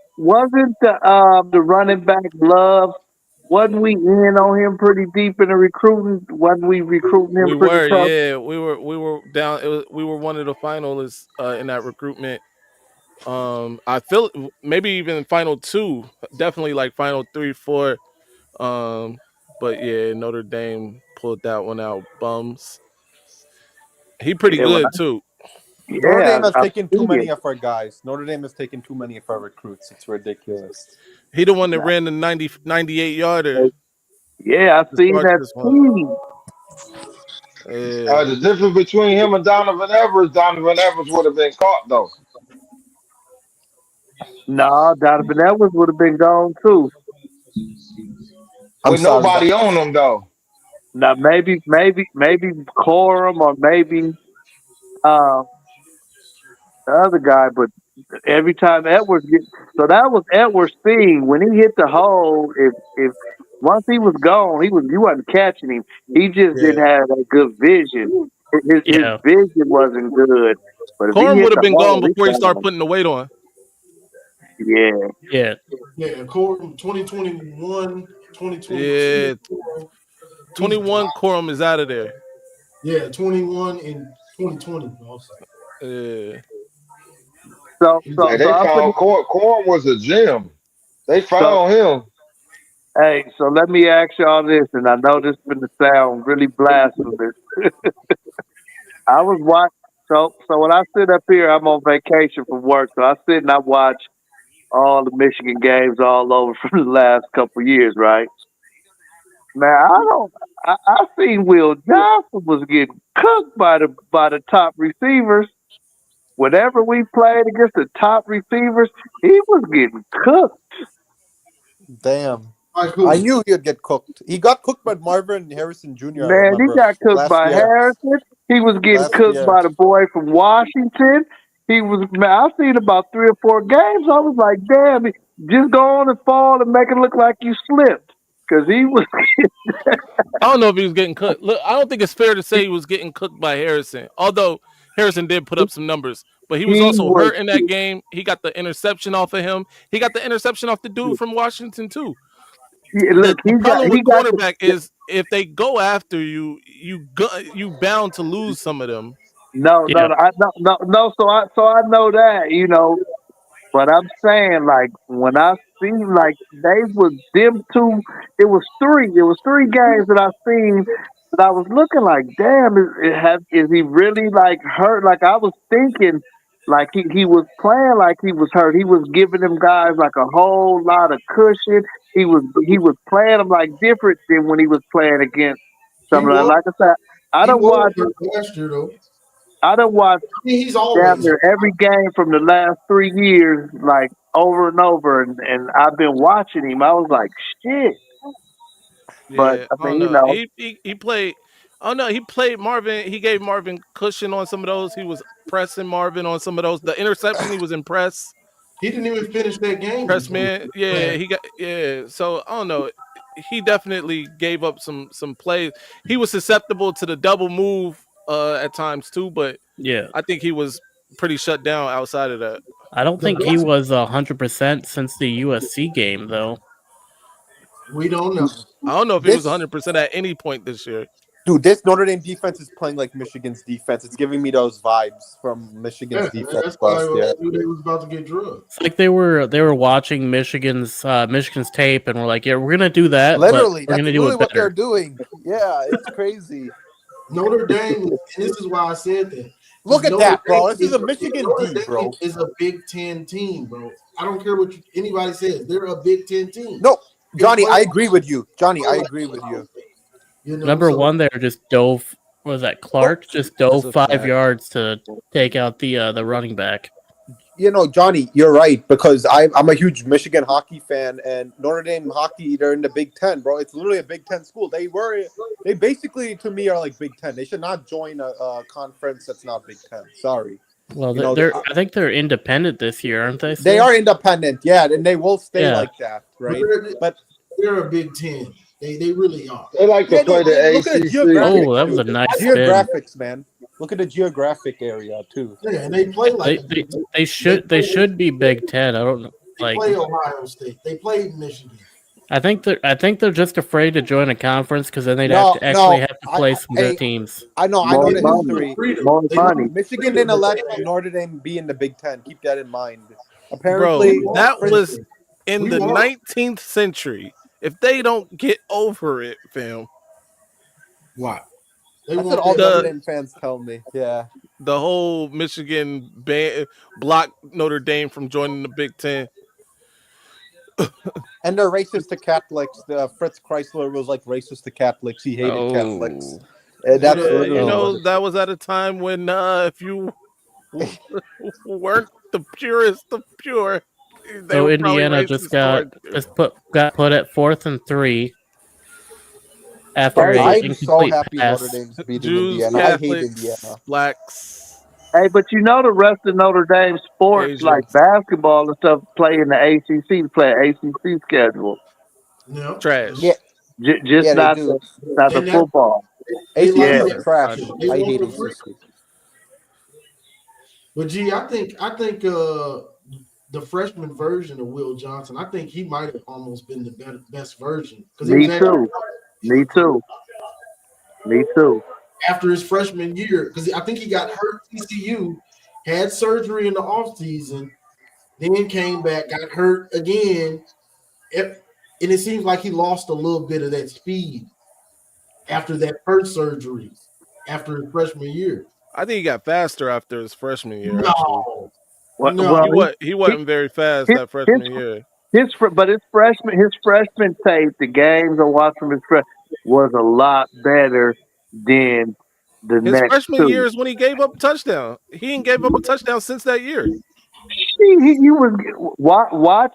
G: the running back Love? Wasn't we in on him pretty deep in the recruiting? Wasn't we recruiting him
A: We
G: pretty
A: were,
G: tough?
A: yeah, we were down. We were one of the finalists in that recruitment. I feel maybe even final 2, definitely like final 3, 4. But yeah, Notre Dame pulled that one out. Bums. He pretty
G: Yeah,
A: good too.
C: Notre Dame has
G: I
C: taken
G: see
C: too many
G: it.
C: of our guys. Notre Dame has taken too many of our recruits. It's ridiculous.
A: He the one that ran the 98 yarder
G: Yeah, I
A: to
G: seen
A: start
G: that
A: this one.
G: team.
A: Yeah.
D: The difference between him and Donovan Evers would have been caught though.
G: No, Donovan Edwards would have been gone too.
C: I'm
D: With
C: sorry,
D: nobody
C: guys.
D: on him though.
G: Now maybe Corum or maybe uh, the other guy, but every time Edwards get so that was Edwards' thing when he hit the hole. If once he was gone, you wasn't catching him. He just
A: Yeah.
G: didn't have a good vision. His
F: Yeah.
G: vision wasn't good. But if he
A: Corum
G: hit
A: would have
G: the
A: been gone
G: hole, he
A: before he started
G: gone.
A: putting the weight on.
G: Yeah.
F: Yeah.
B: Yeah, Corum 2021, 2022.
A: Yeah. 21 Corum is out of there.
B: Yeah, 21 and 2020 also.
A: Yeah.
G: So
D: Hey, they
G: I'm
D: found Corn was a gem. They found him.
G: hey, so let me ask y'all this, and I know this is going to sound really blasphemous. I was watching. So when I sit up here, I'm on vacation from work, so I sit and I watch all the Michigan games all over from the last couple of years, right? Man, I seen Will Johnson was getting cooked by the top receivers. Whenever we played against the top receivers, he was getting cooked.
C: Damn.
B: Like who?
C: I knew he'd get cooked. He got cooked by Marvin Harrison Jr., I
G: Man, he
C: remember.
G: got cooked
C: Last
G: by
C: year.
G: Harrison. He was getting
C: Last
G: cooked
C: year.
G: by the boy from Washington. He was, man, I seen about 3 or 4 games. I was like, damn, just go on and fall and make it look like you slipped. Because he was.
A: I don't know if he was getting cooked. Look, I don't think it's fair to say he was getting cooked by Harrison. Although Harrison did put up some numbers, but he was
G: He
A: also
G: was.
A: hurt in that game. He got the interception off of him. He got the interception off the dude from Washington too.
G: Yeah,
A: The,
G: look,
A: the problem
G: he
A: with
G: got the,
A: quarterback is if they go after you, you bound to lose some of them.
G: no,
F: Yeah.
G: no. So I know that, but I'm saying, like, when I see, like, they was them two, it was 3 games that I seen that I was looking like, damn, is he really, like, hurt? Like, I was thinking, like, he was playing like he was hurt. He was giving them guys, like, a whole lot of cushion. He was playing them, like, different than when he was playing against
B: He
G: some of them.
B: was
G: Like I said, I
B: he
G: don't
B: was
G: watch,
B: hurt last year though.
G: I don't watch
B: I mean, he's
G: damn
B: always
G: near every game from the last 3 years, like over and over, and I've been watching him. I was like, shit. But
A: Yeah,
G: I
A: I don't
G: mean,
A: know. He played. I don't know. He played Marvin. He gave Marvin cushion on some of those. He was pressing Marvin on some of those. The interception, he was impressed.
B: he didn't even finish that game.
A: Press man. Yeah, he got. Yeah. So I don't know. He definitely gave up some plays. He was susceptible to the double move at times too, but
F: Yeah.
A: I think he was pretty shut down outside of that.
F: I don't think he was 100% since the USC game, though.
B: We don't know.
A: I don't know if he was
C: This
A: 100% at any point this year.
C: dude, this Notre Dame defense is playing like Michigan's defense. It's giving me those vibes from Michigan's
B: Yeah,
C: defense
B: that's why
C: last year.
B: I knew they was about to get drugged.
F: It's like they were watching Michigan's tape and we're like, yeah, we're gonna do that.
C: Literally,
F: but we're
C: that's
F: gonna do
C: literally
F: it
C: what they're
F: better.
C: doing. Yeah, it's crazy.
B: Notre Dame, and this is why I said that.
C: Look at
B: Notre
C: that, bro.
B: Dame
C: This is a Michigan
B: Notre
C: D,
B: Dame
C: bro.
B: is a Big Ten team, bro. I don't care what anybody says. They're a Big Ten team.
C: No, Johnny, I agree with you. Johnny, I agree with you.
B: You know,
F: Number
B: so-
F: one, there just dove. What was that? Clark just dove
A: That's a
F: 5
A: fact.
F: yards to take out the running back.
C: You know, Johnny, you're right, because I'm a huge Michigan hockey fan, and Notre Dame hockey, they're in the Big Ten, bro. It's literally a Big Ten school. They basically, to me, are like Big Ten. They should not join a conference that's not Big Ten. Sorry.
F: Well,
C: You know,
F: I think they're independent this year, aren't they?
C: They are independent, yeah, and they will stay
F: Yeah.
C: like that, right?
B: But they're a Big Ten. They really are.
D: They like to
C: Yeah,
D: play
C: no,
D: the
C: look at the
D: ACC.
C: geographics.
F: Oh, that was a nice spin.
C: Geographics, man. Look at the geographic area too.
B: Yeah, and they play like
F: they should be Big Ten. I don't know.
B: They play Ohio State. They played Michigan.
F: I think they're just afraid to join a conference because then they'd have to play some good teams.
C: I know the history.
G: Money.
C: Michigan didn't let Notre Dame be in the Big Ten. Keep that in mind. Apparently,
A: that was in the 19th century. If they don't get over it, fam.
E: What?
C: That's what all Notre Dame fans tell me. Yeah.
A: The whole Michigan blocked Notre Dame from joining the Big Ten.
C: And they're racist to Catholics. Fritz Chrysler was like racist to Catholics. He hated Catholics. And that's
A: that was at a time when if you weren't the purest of pure.
F: So Indiana just got put at 4th and 3 after
C: I'm so happy
F: pass.
C: Notre Dame's beating
A: Jews,
C: Indiana.
A: Catholics,
C: I hate Indiana.
A: Blacks.
G: Hey, but you know the rest of Notre Dame sports
A: Asians.
G: like basketball and stuff play in the ACC, play an ACC schedule.
B: No.
A: Trash.
C: Yeah.
G: Just not the football.
C: ACC is trash. I hate ACC.
B: But gee, I think the freshman version of Will Johnson, I think he might have almost been the best version.
G: Me too.
B: After his freshman year, because I think he got hurt TCU, had surgery in the offseason, then came back, got hurt again. And it seems like he lost a little bit of that speed after that first surgery, after his freshman year.
A: I think he got faster after his freshman year.
B: No.
A: He wasn't very fast that freshman year.
G: His freshman tape, the games I watched from his freshman was a lot better than the
A: his
G: next
A: freshman
G: 2.
A: year is when he gave up a touchdown. He ain't gave up a touchdown since that year.
G: He was watch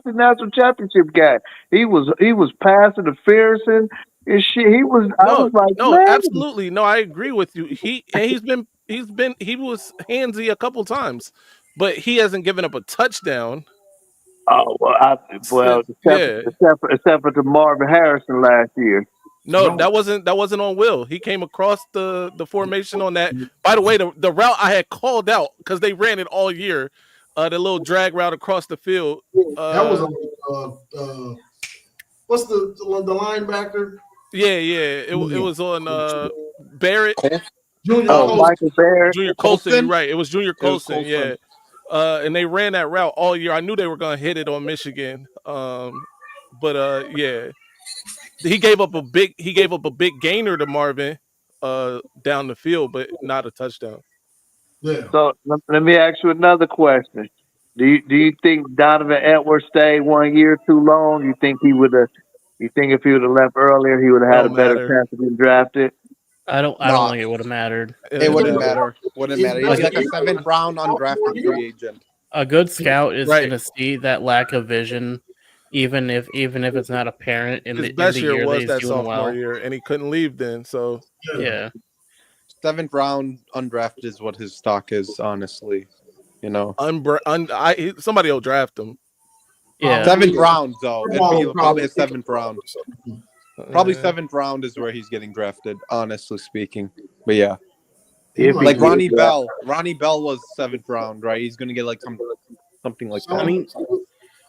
G: the national championship game. He was passing to Fearson and shit. He was. I was like, man.
A: Absolutely no. I agree with you. He was handsy a couple times, but he hasn't given up a touchdown.
G: Oh well, except for Marvin Harrison last year.
A: No, that wasn't on Will. He came across the formation on that. By the way, the route I had called out because they ran it all year, the little drag route across the field.
B: That was what's the linebacker?
A: Yeah. It was on Barrett.
G: Michael Barrett.
A: Junior Colson, you're right. It was Junior Colson, yeah. And they ran that route all year. I knew they were gonna hit it on Michigan. But yeah. He gave up a big gainer to Marvin down the field, but not a touchdown.
B: Yeah.
G: So let me ask you another question. Do you think Donovan Edwards stayed 1 year too long? You think if he would have left earlier, he would have had a better chance of being drafted?
F: I don't think it would have mattered.
C: It wouldn't matter. Wouldn't matter. He's like a 7th round undrafted free agent.
F: A good scout is going to see that lack of vision, even if it's not apparent in
A: his
F: the
A: best
F: year
A: year was
F: that
A: that
F: he's doing
A: sophomore
F: well.
A: year, and he couldn't leave then. So
F: yeah.
C: 7th round undrafted is what his stock is, honestly. You know,
A: somebody will draft him.
F: Yeah,
C: 7th round though. It'd be probably a 7th round. Probably 7th round is where he's getting drafted, honestly speaking. But yeah, like Ronnie Bell. Ronnie Bell was 7th round, right? He's gonna get like something like that.
F: I mean,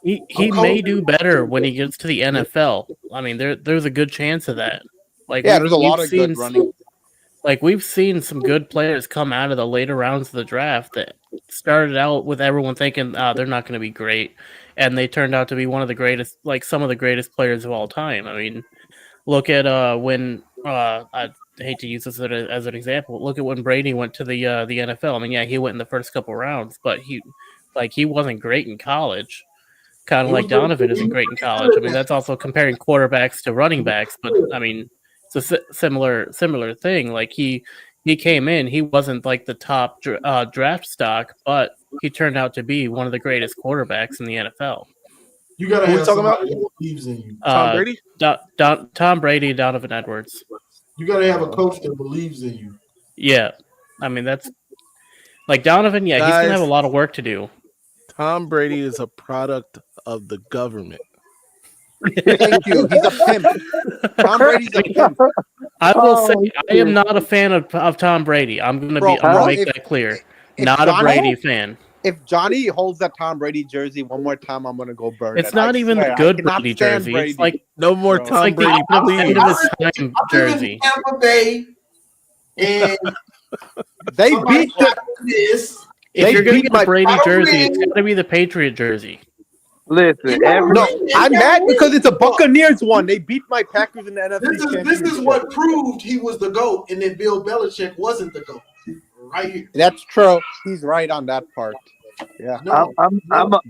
F: he may do better when he gets to the NFL. I mean, there's a good chance of that. Like,
C: yeah, there's a lot of good running.
F: Like, we've seen some good players come out of the later rounds of the draft that started out with everyone thinking, they're not going to be great. And they turned out to be one of the greatest, like some of the greatest players of all time. I mean, look at when, I hate to use this as an example, look at when Brady went to the NFL. I mean, yeah, he went in the first couple rounds, but he wasn't great in college. Kind of like Donovan isn't great in college. I mean, that's also comparing quarterbacks to running backs, but I mean, it's a similar thing. Like he came in, he wasn't like the top draft stock, but he turned out to be one of the greatest quarterbacks in the NFL.
B: You gotta have somebody who believes in you.
A: Tom Brady,
F: Tom Brady, Donovan Edwards.
B: You gotta have a coach that believes in you.
F: Yeah, I mean that's like Donovan. Yeah, he's gonna have a lot of work to do.
A: Tom Brady is a product of the government.
C: Thank you. He's a pimp. Tom Brady's a pimp.
F: I will say I am not a fan of Tom Brady. I'm gonna make that clear. Not a Brady fan.
C: If Johnny holds that Tom Brady jersey one more time, I'm gonna go burn it.
F: It's not even a good Brady jersey.
C: Brady,
F: it's like
A: no more Tom Brady.
F: The end of his time jersey.
B: Tampa Bay, and
C: they beat
B: this.
F: If you're gonna get a Brady jersey, it's gotta be the Patriot jersey.
G: Listen,
C: I'm mad because it's a Buccaneers one. They beat my Packers in the NFC Championship.
B: This is what proved he was the GOAT, and then Bill Belichick wasn't the GOAT. Right here.
C: That's true. He's right on that part. Yeah.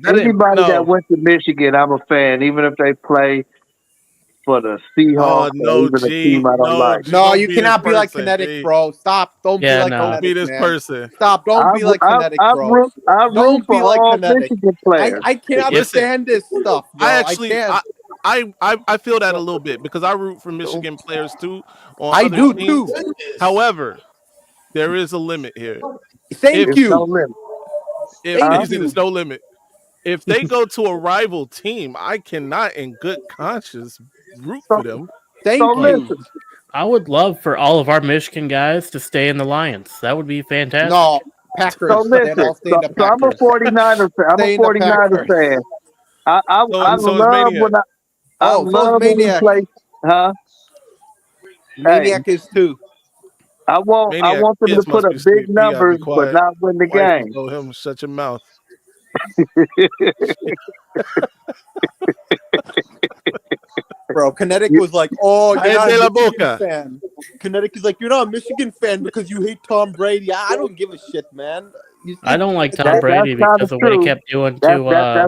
G: Anybody that went to Michigan, I'm a fan, even if they play for the Seahawks or even a team I don't like.
C: No, you cannot be like Kinetic, bro. Stop. Don't be like Kinetic,
A: be this person.
C: Stop. Don't be like Kinetic, bro.
G: Don't be like Kinetic.
C: I can't understand this stuff, bro.
A: I feel that a little bit because I root for Michigan players too.
C: I do too.
A: However, there is a limit here.
C: Thank you.
A: There's no limit. If they go to a rival team, I cannot, in good conscience, root for them.
C: Thank you.
F: I would love for all of our Michigan guys to stay in the Lions. That would be fantastic.
C: No, Packers.
G: So listen, I'm a 49er fan. I'm a 49er fan. I love when I love when we play. Huh?
C: Maniac is too.
G: I want them to put up big numbers, but not win the game.
A: Told him shut your mouth.
C: Bro, Kinetic was like, "Oh, you're not
A: a
C: Michigan fan." Kinetic is like, "You're not a Michigan fan because you hate Tom Brady." I don't give a shit, man.
F: I don't like Tom Brady because of what he kept doing to.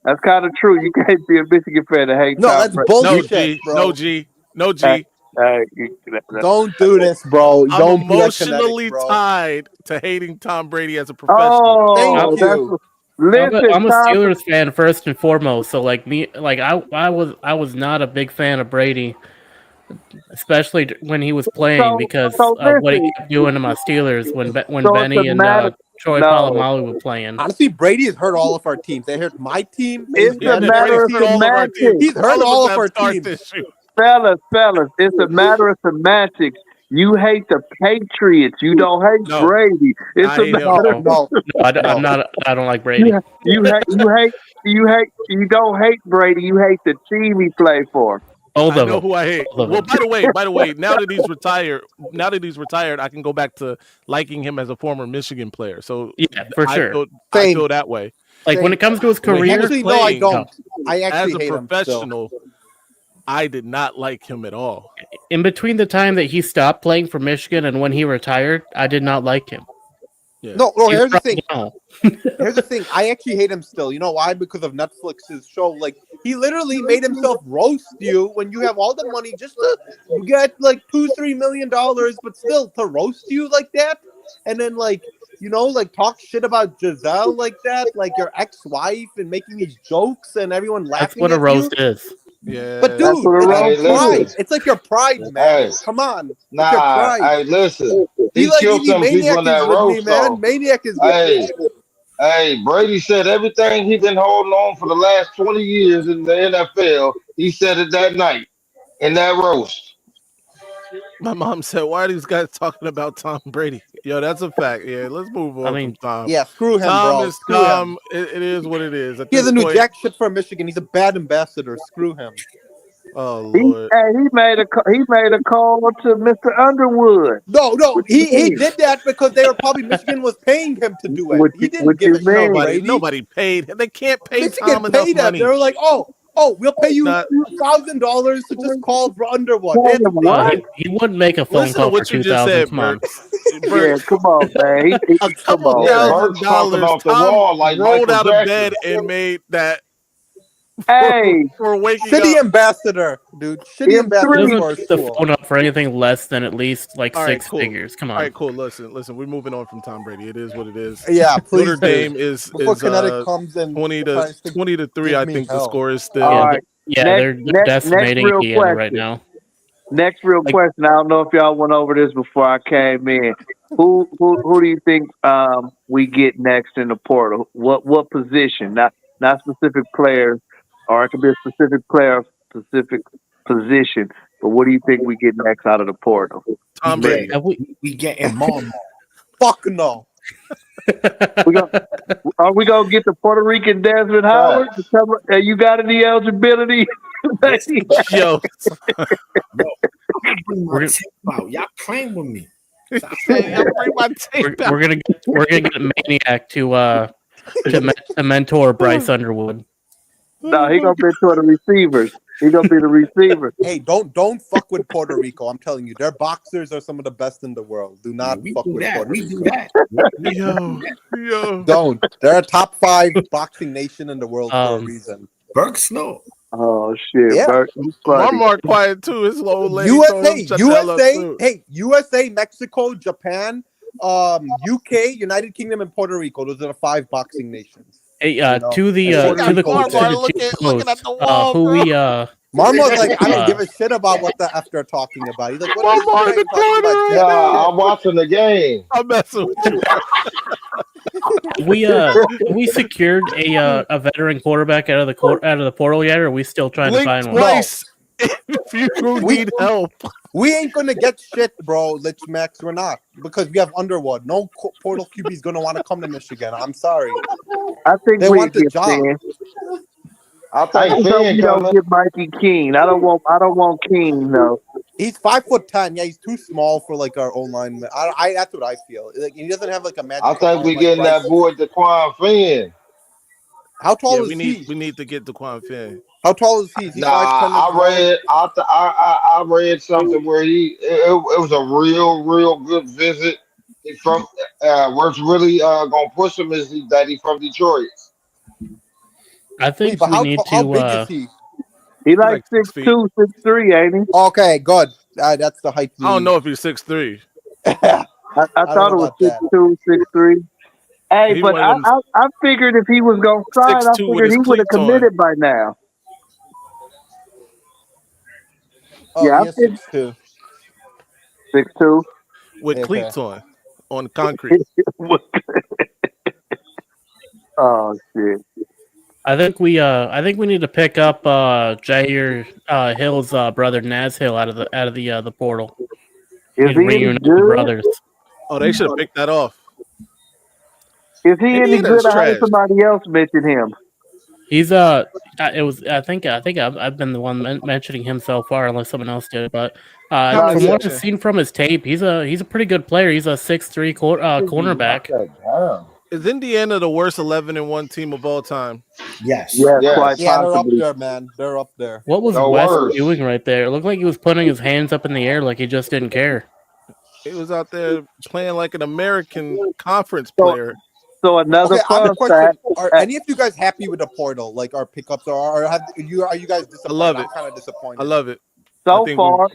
G: That's kind of true. You can't be a Michigan fan and hate.
C: No, that's bullshit.
A: No G.
C: Don't do this, bro. Don't
A: I'm emotionally tied to hating Tom Brady as a professional.
G: Oh,
C: thank you.
G: Listen,
F: I'm a Steelers fan first and foremost. So I was not a big fan of Brady, especially when he was playing because of what he kept doing to my Steelers when Benny and Troy Polamalu were playing.
C: Honestly, Brady has hurt all of our teams. They hurt my team.
G: It's a matter of semantics.
C: He's hurt all of our teams.
G: Fellas, it's a matter of semantics. You hate the Patriots. You don't hate Brady. It's a matter of
F: I don't like Brady.
G: You don't hate Brady. You hate the team he played for.
A: I know who I hate. Well, by the way, now that he's retired, I can go back to liking him as a former Michigan player. So
F: yeah, for sure.
A: I feel that way.
F: Like when it comes to his career,
C: actually, no, I don't. I
A: as
C: actually
A: a
C: hate
A: professional, I did not like him at all.
F: In between the time that he stopped playing for Michigan and when he retired, I did not like him.
A: Yeah.
C: No, here's the thing. Here's the thing. I actually hate him still. You know why? Because of Netflix's show. Like, he literally made himself roast you when you have all the money just to get like $2-3 million, but still to roast you like that. And then talk shit about Giselle like that, like your ex-wife, and making these jokes and everyone laughing.
F: That's what a roast is.
A: Yeah,
C: but dude, it's pride. It's like your pride, man. Come on,
D: Listen. He killed some people in that roast, man.
C: Maniac is with me.
D: Hey, Brady said everything he's been holding on for the last 20 years in the NFL. He said it that night in that roast.
A: My mom said, "Why are these guys talking about Tom Brady?" Yo, that's a fact. Yeah, let's move on. From Tom.
C: Yeah, screw him,
A: Tom
C: bro.
A: Is Tom. It is what it is.
C: He doesn't do jack shit for Michigan. He's a bad ambassador. Screw him.
A: Oh Lord.
G: He made a call to Mr. Underwood.
C: No, he did that because Michigan was paying him to do it. He didn't give a shit.
A: Nobody paid. They can't pay
C: Michigan
A: Tom enough money.
C: They were like, oh, we'll pay you $2,000 to just call for Underwood.
F: He wouldn't make a phone call for $2,000. Come on.
G: Yeah, come on, man.
A: A couple $1,000. Tom rolled out of bed and made that.
G: Hey,
A: for waking
C: Shitty
A: up.
C: ambassador, dude. Shitty ambassador.
F: He doesn't the phone up for anything less than at least like six figures. Come on.
A: All right, cool. Listen. We're moving on from Tom Brady. It is what it is.
C: Yeah, please.
A: Notre Dame is
C: Kinetic comes in
A: 20 to 3. I think the score is still.
F: They're decimating Indiana right now.
G: Next real question. I don't know if y'all went over this before I came in. Who do you think we get next in the portal? What position? Not specific players, or it could be a specific player, specific position. But what do you think we get next out of the portal?
A: Tom Brady.
E: We getting more.
C: Fuck no.
G: Are we gonna get the Puerto Rican Desmond Howard? You got any eligibility?
A: Yo,
E: We're y'all playing with me.
F: We're gonna get Maniac to mentor Bryce Underwood.
G: No, he gonna mentor the receivers. He gonna be the receiver.
C: Hey, don't fuck with Puerto Rico. I'm telling you, their boxers are some of the best in the world. Do not fuck with Puerto Rico.
A: Yo.
C: Don't. They're a top 5 boxing nation in the world for a reason.
E: Burke Snow.
G: Oh shit,
C: Yeah.
G: Burke,
A: Marmar quiet too. His old lady.
C: USA, hey, USA, Mexico, Japan, UK, United Kingdom, and Puerto Rico. Those are the 5 boxing nations.
F: Hey, to the
A: looking at the wall,
F: who we
C: Marmar's like, I don't give a shit about what the F they're talking about. He's like, what are
A: Marmar in the corner.
D: Yeah, I'm watching the game.
A: I'm messing with you.
F: we secured a veteran quarterback out of the portal yet, or are we still trying to find one?
A: Twice if you need help.
C: We ain't gonna get shit, bro. Lich Max, we're not, because we have Underwood. No portal QB is gonna want to come to Michigan. I'm sorry.
G: I think
C: they
G: we
C: want the job.
D: I think
G: you don't get Mikey King. I don't want King though.
C: He's 5'10". Yeah, he's too small for like our own line. That's what I feel. Like he doesn't have like a magic.
D: I think we getting that boy Daquan Finn.
C: How tall is he?
A: We need to get Daquan Finn.
C: How tall is he?
D: I read something where it was a real good visit. He's from what's really gonna push him is that he's from Detroit.
F: I think we need to.
C: How big is he?
G: He like 6'2", 6'3", ain't he?
C: Okay, good. That's the height.
A: I don't know if he's 6'3".
G: I thought it was 6'2", 6'3". Hey, but I figured if he was gonna sign, I figured he would have committed by now.
C: Oh, yeah, 6'2".
G: 6'2".
A: With cleats on concrete.
G: Oh shit.
F: I think we need to pick up Jair Hill's brother Naz Hill out of the portal.
G: Is he any good?
F: Brothers.
A: Oh, they should have picked that off.
G: Is he any good? I heard somebody else mention him.
F: He's I think I've been the one mentioning him so far, unless someone else did. But from what I've seen from his tape, he's a pretty good player. He's a 6'3" cornerback.
A: Is Indiana the worst 11-1 team of all time?
E: Yes.
G: Quite
C: they're up there, man. They're up there.
F: What was West doing right there? It looked like he was putting his hands up in the air like he just didn't care.
A: He was out there playing like an American conference player.
G: So another fun fact.
C: Are any of you guys happy with the portal? Like our pickups, or are you guys disappointed?
A: I love it.
C: I'm kind of disappointed.
A: I love it.
G: So far,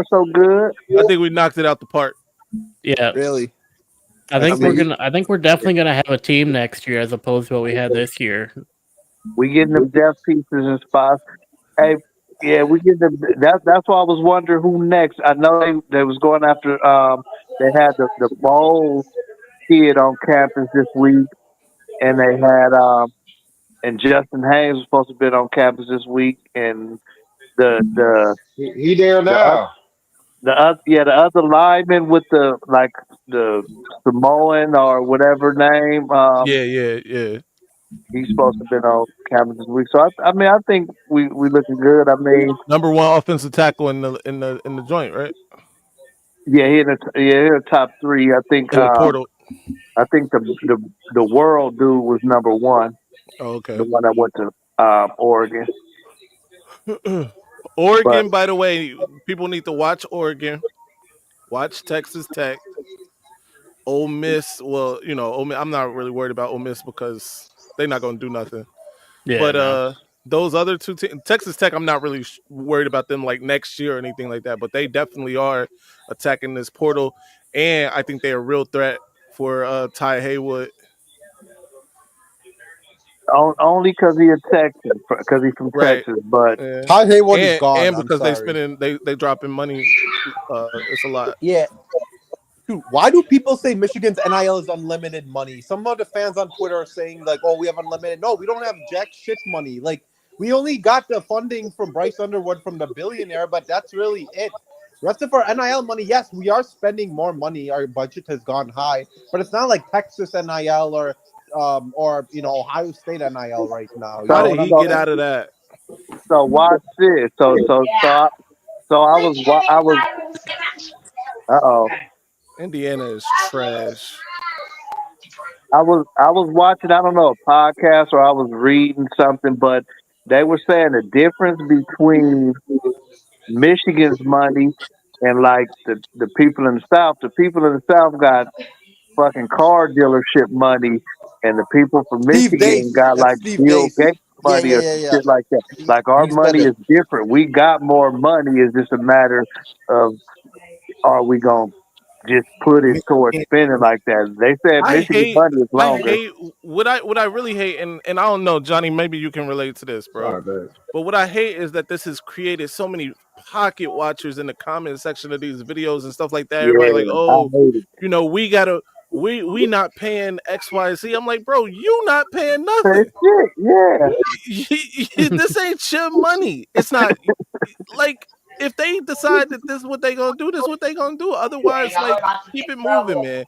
G: so good.
A: I think we knocked it out the park.
F: Yeah,
C: really.
F: I think we're definitely gonna have a team next year as opposed to what we had this year.
G: We getting them depth pieces and spots. Hey, yeah, we get them. That's why I was wondering who next. I know they was going after. They had the bowl kid on campus this week, and they had and Justin Haynes was supposed to be on campus this week, and
D: he there now.
G: The other lineman with the Samoan or whatever name.
A: Yeah.
G: He's supposed to be on campus this week. So I think we looking good. I mean,
A: number one offensive tackle in the joint, right?
G: Yeah, he in the top 3. I think
A: portal.
G: I think the world dude was number 1.
A: Oh, okay.
G: The one that went to Oregon.
A: Oregon, by the way, people need to watch Oregon. Watch Texas Tech. Ole Miss, well, Ole Miss, I'm not really worried about Ole Miss because they're not going to do nothing. Yeah, but those other two teams, Texas Tech, I'm not really worried about them like next year or anything like that. But they definitely are attacking this portal, and I think they're a real threat for Ty Haywood.
G: Only because he's Texas, because he's from Texas. But
C: Ty Haywood is gone,
A: and because they dropping money, it's a lot.
C: Yeah. Dude, why do people say Michigan's NIL is unlimited money? Some of the fans on Twitter are saying like, "Oh, we have unlimited." No, we don't have jack shit money. Like We only got the funding from Bryce Underwood from the billionaire, but that's really it. Rest of our NIL money, yes, we are spending more money. Our budget has gone high, but it's not like Texas NIL or Ohio State NIL right now.
A: How did he get out of that?
G: So watch this. I was.
A: Indiana is trash.
G: I was watching. I don't know, a podcast or I was reading something, but they were saying the difference between Michigan's money and like the people in the South. The people in the South got fucking car dealership money, and the people from
C: Steve
G: Michigan
C: Dace.
G: got
C: That's
G: like
C: Steve
G: Bill
C: Dace.
G: Gates money or
C: Yeah.
G: shit like that. Like our
C: He said
G: money
C: it.
G: is different. We got more money. It's just a matter of are we gonna just put it towards spending like that. They said Michigan money is
A: I
G: longer.
A: hate what I really hate, and I don't know, Johnny, maybe you can relate to this, bro. But what I hate is that this has created so many pocket watchers in the comment section of these videos and stuff like that. Everybody like,
G: I hate it.
A: we not paying XYZ. I'm like, bro, you not paying nothing.
G: Shit,
A: This ain't your money. It's not like if they decide that this is what they gonna do, this is what they gonna do. Otherwise, like keep it moving, man.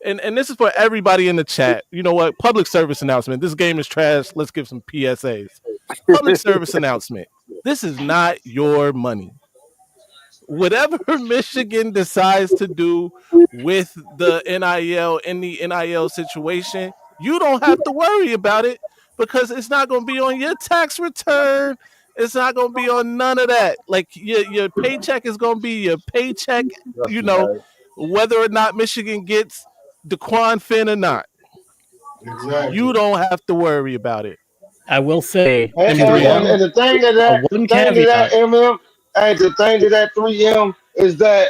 A: And this is for everybody in the chat. You know what? Public service announcement. This game is trash. Let's give some PSAs. Public service announcement. This is not your money. Whatever Michigan decides to do with the NIL in the NIL situation, you don't have to worry about it because it's not going to be on your tax return. It's not going to be on none of that. Like your paycheck is going to be your paycheck, whether or not Michigan gets DeQuan Finn or not.
B: Exactly.
A: You don't have to worry about it.
F: I will say,
D: And the thing to that,
F: one caveat.
D: MM, and the thing to that 3M is that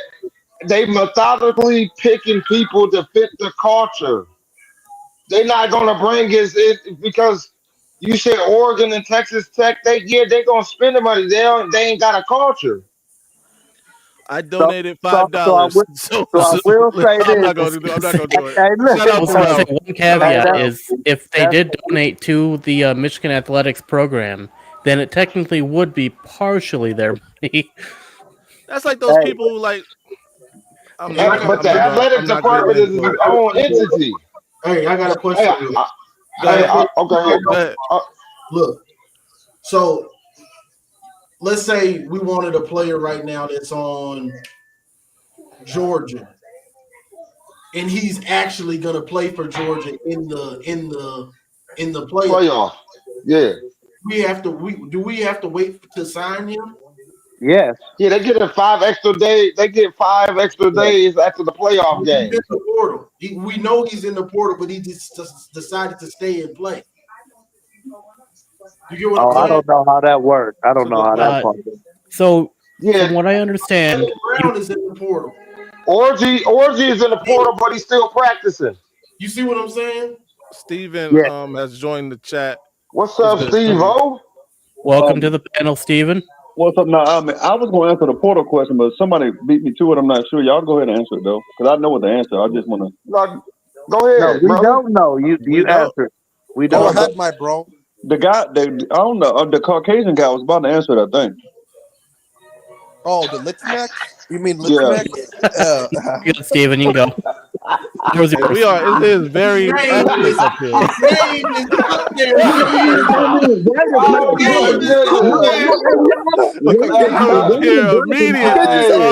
D: they methodically picking people to fit the culture. They're not gonna bring it because you said Oregon and Texas Tech. They're gonna spend the money. They ain't got a culture.
A: I donated $5.
G: So I will say this.
A: I'm not gonna do it.
G: Hey, look,
A: Shout out to Ralph.
F: One caveat is if they did donate to the Michigan athletics program, then it technically would be partially their money.
A: That's like those people who like.
D: But the athletic department is its own entity.
B: Hey, I got a question.
D: Okay.
B: Look, so let's say we wanted a player right now that's on Georgia, and he's actually going to play for Georgia in the playoff.
D: Yeah.
B: Do we have to wait to sign him?
G: Yes.
D: Yeah, they get 5 extra days. They get 5 extra days after the playoff game.
B: He's in the portal. We know he's in the portal, but he just decided to stay and play. You get what I'm saying?
G: I don't know how that works. I don't know how that works.
F: So, from what I understand,
B: Brown is in the portal.
D: Orgy is in the portal, but he's still practicing.
B: You see what I'm saying?
A: Steven has joined the chat.
D: What's up, Steve-O?
F: Welcome to the panel, Steven.
I: What's up now? I was going to answer the portal question, but somebody beat me to it. I'm not sure. Y'all go ahead and answer it, though, because I know what the answer. I just want to.
D: Go ahead.
G: No, we don't know. You answered. We don't.
C: Go ahead, my bro.
I: The guy, I don't know. The Caucasian guy was about to answer it, I think.
C: Oh, the Litmax? You mean Litmax?
F: Yeah. Good, Steven, you can go.
A: It is very active up here.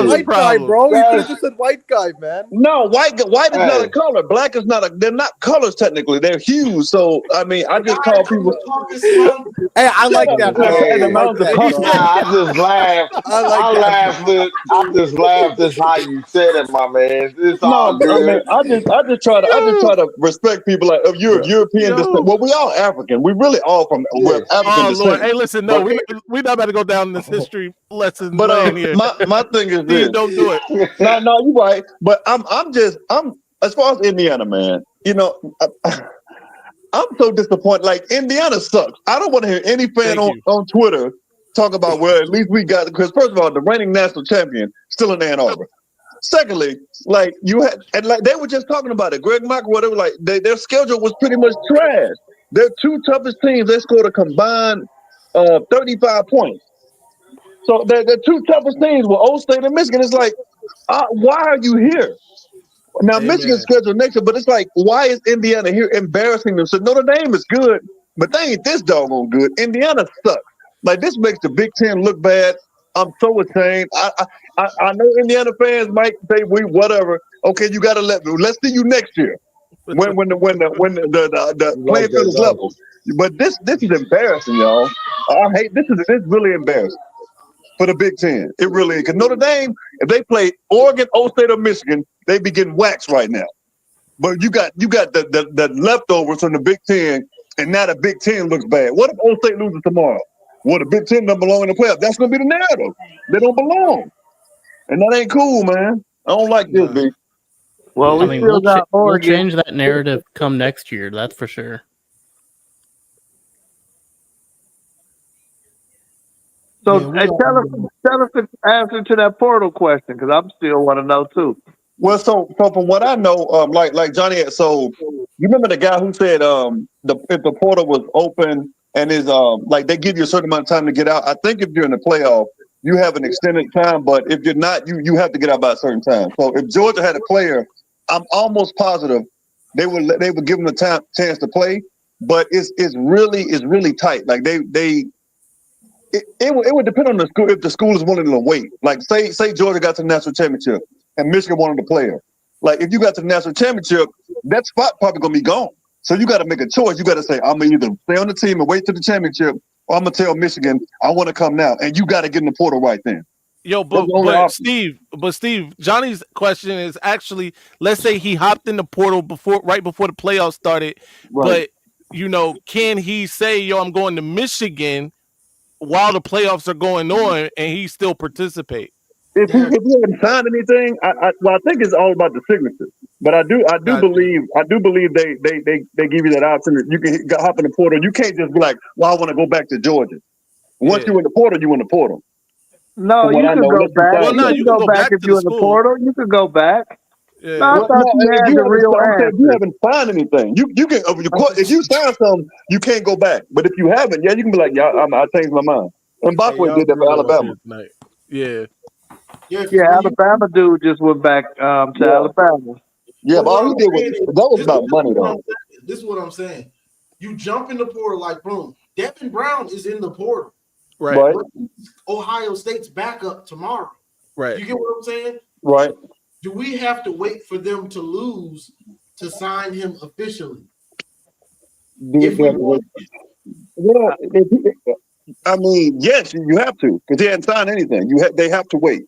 C: White guy, bro. You could have just said white guy, man.
I: No, white is not a color. Black is not they're not colors technically. They're hues. So I mean, I just call people.
C: Hey, I like that.
D: I just laughed. I just laughed at how you said it, my man. It's all good.
I: I just try to respect people like of European descent. Well, we all African. We really all from African descent.
A: Lord. Hey, listen, no, we're not about to go down this history lesson.
I: But my thing is this.
A: Don't do it.
I: No, you're right. But I'm as far as Indiana, man. You know, I'm so disappointed. Like Indiana sucks. I don't want to hear any fan on Twitter talk about at least we got, because first of all, the reigning national champion still in Ann Arbor. Secondly, like you had, and like they were just talking about it. Greg Mock, whatever, like their schedule was pretty much trash. Their two toughest teams, they scored a combined 35 points. So the two toughest teams were Old State and Michigan. It's like, why are you here? Now, Michigan's schedule next year, but it's like, why is Indiana here embarrassing them? So Notre Dame is good, but they ain't this doggone good. Indiana sucks. Like, this makes the Big Ten look bad. I'm so ashamed. I know Indiana fans might say whatever. Okay, you got to let's see you next year when the playing field is level. But this is embarrassing, y'all. I hate this. Is really embarrassing for the Big Ten. It really is. Because Notre Dame, if they play Oregon, Old State, or Michigan, they be getting waxed right now. But you got the leftovers from the Big Ten, and now the Big Ten looks bad. What if Old State loses tomorrow? Well, the Big Ten don't belong in the playoffs. That's going to be the narrative. They don't belong. And that ain't cool, man. I don't like this, B.
D: Well,
F: we'll change that narrative come next year. That's for sure.
G: So tell us the answer to that portal question, because I'm still want to know too.
I: Well, so from what I know, like Johnny, so you remember the guy who said if the portal was open and is like they give you a certain amount of time to get out. I think if you're in the playoff, you have an extended time, but if you're not, you have to get out by a certain time. So if Georgia had a player, I'm almost positive they would give him a chance to play, but it's really tight. Like it would depend on the school if the school is willing to wait. Like say Georgia got to the national championship and Michigan wanted a player. Like if you got to the national championship, that spot probably gonna be gone. So you got to make a choice. You got to say, I'm gonna either stay on the team and wait to the championship, or I'm gonna tell Michigan I want to come now, and you got to get in the portal right then.
A: Yo, but Steve, Johnny's question is actually, let's say he hopped in the portal right before the playoffs started, right. But can he say, yo, I'm going to Michigan while the playoffs are going on, and he still participate?
I: If he haven't signed anything, I think it's all about the signatures. But I do believe they give you that option that you can hop in the portal. You can't just be like, well, I want to go back to Georgia. Once you're in the portal, you're in the portal.
G: No, you can go back. Well, no, you can go back if you're in the portal. You can go back.
I: Yeah. No, if you haven't signed anything, you can. If you sign something, you can't go back. But if you haven't, you can be like, I changed my mind. And Bakwe did that for Alabama.
A: Yeah.
B: Alabama
G: dude just went back to Alabama.
I: Yeah, but all he did was about money, though.
B: This is what I'm saying. You jump in the portal like boom. Devin Brown is in the portal.
A: Right.
B: Ohio State's backup tomorrow.
A: Right.
B: You get what I'm saying?
I: Right.
B: Do we have to wait for them to lose to sign him officially?
I: I mean, yes, you have to, because he hadn't signed anything. They have to wait.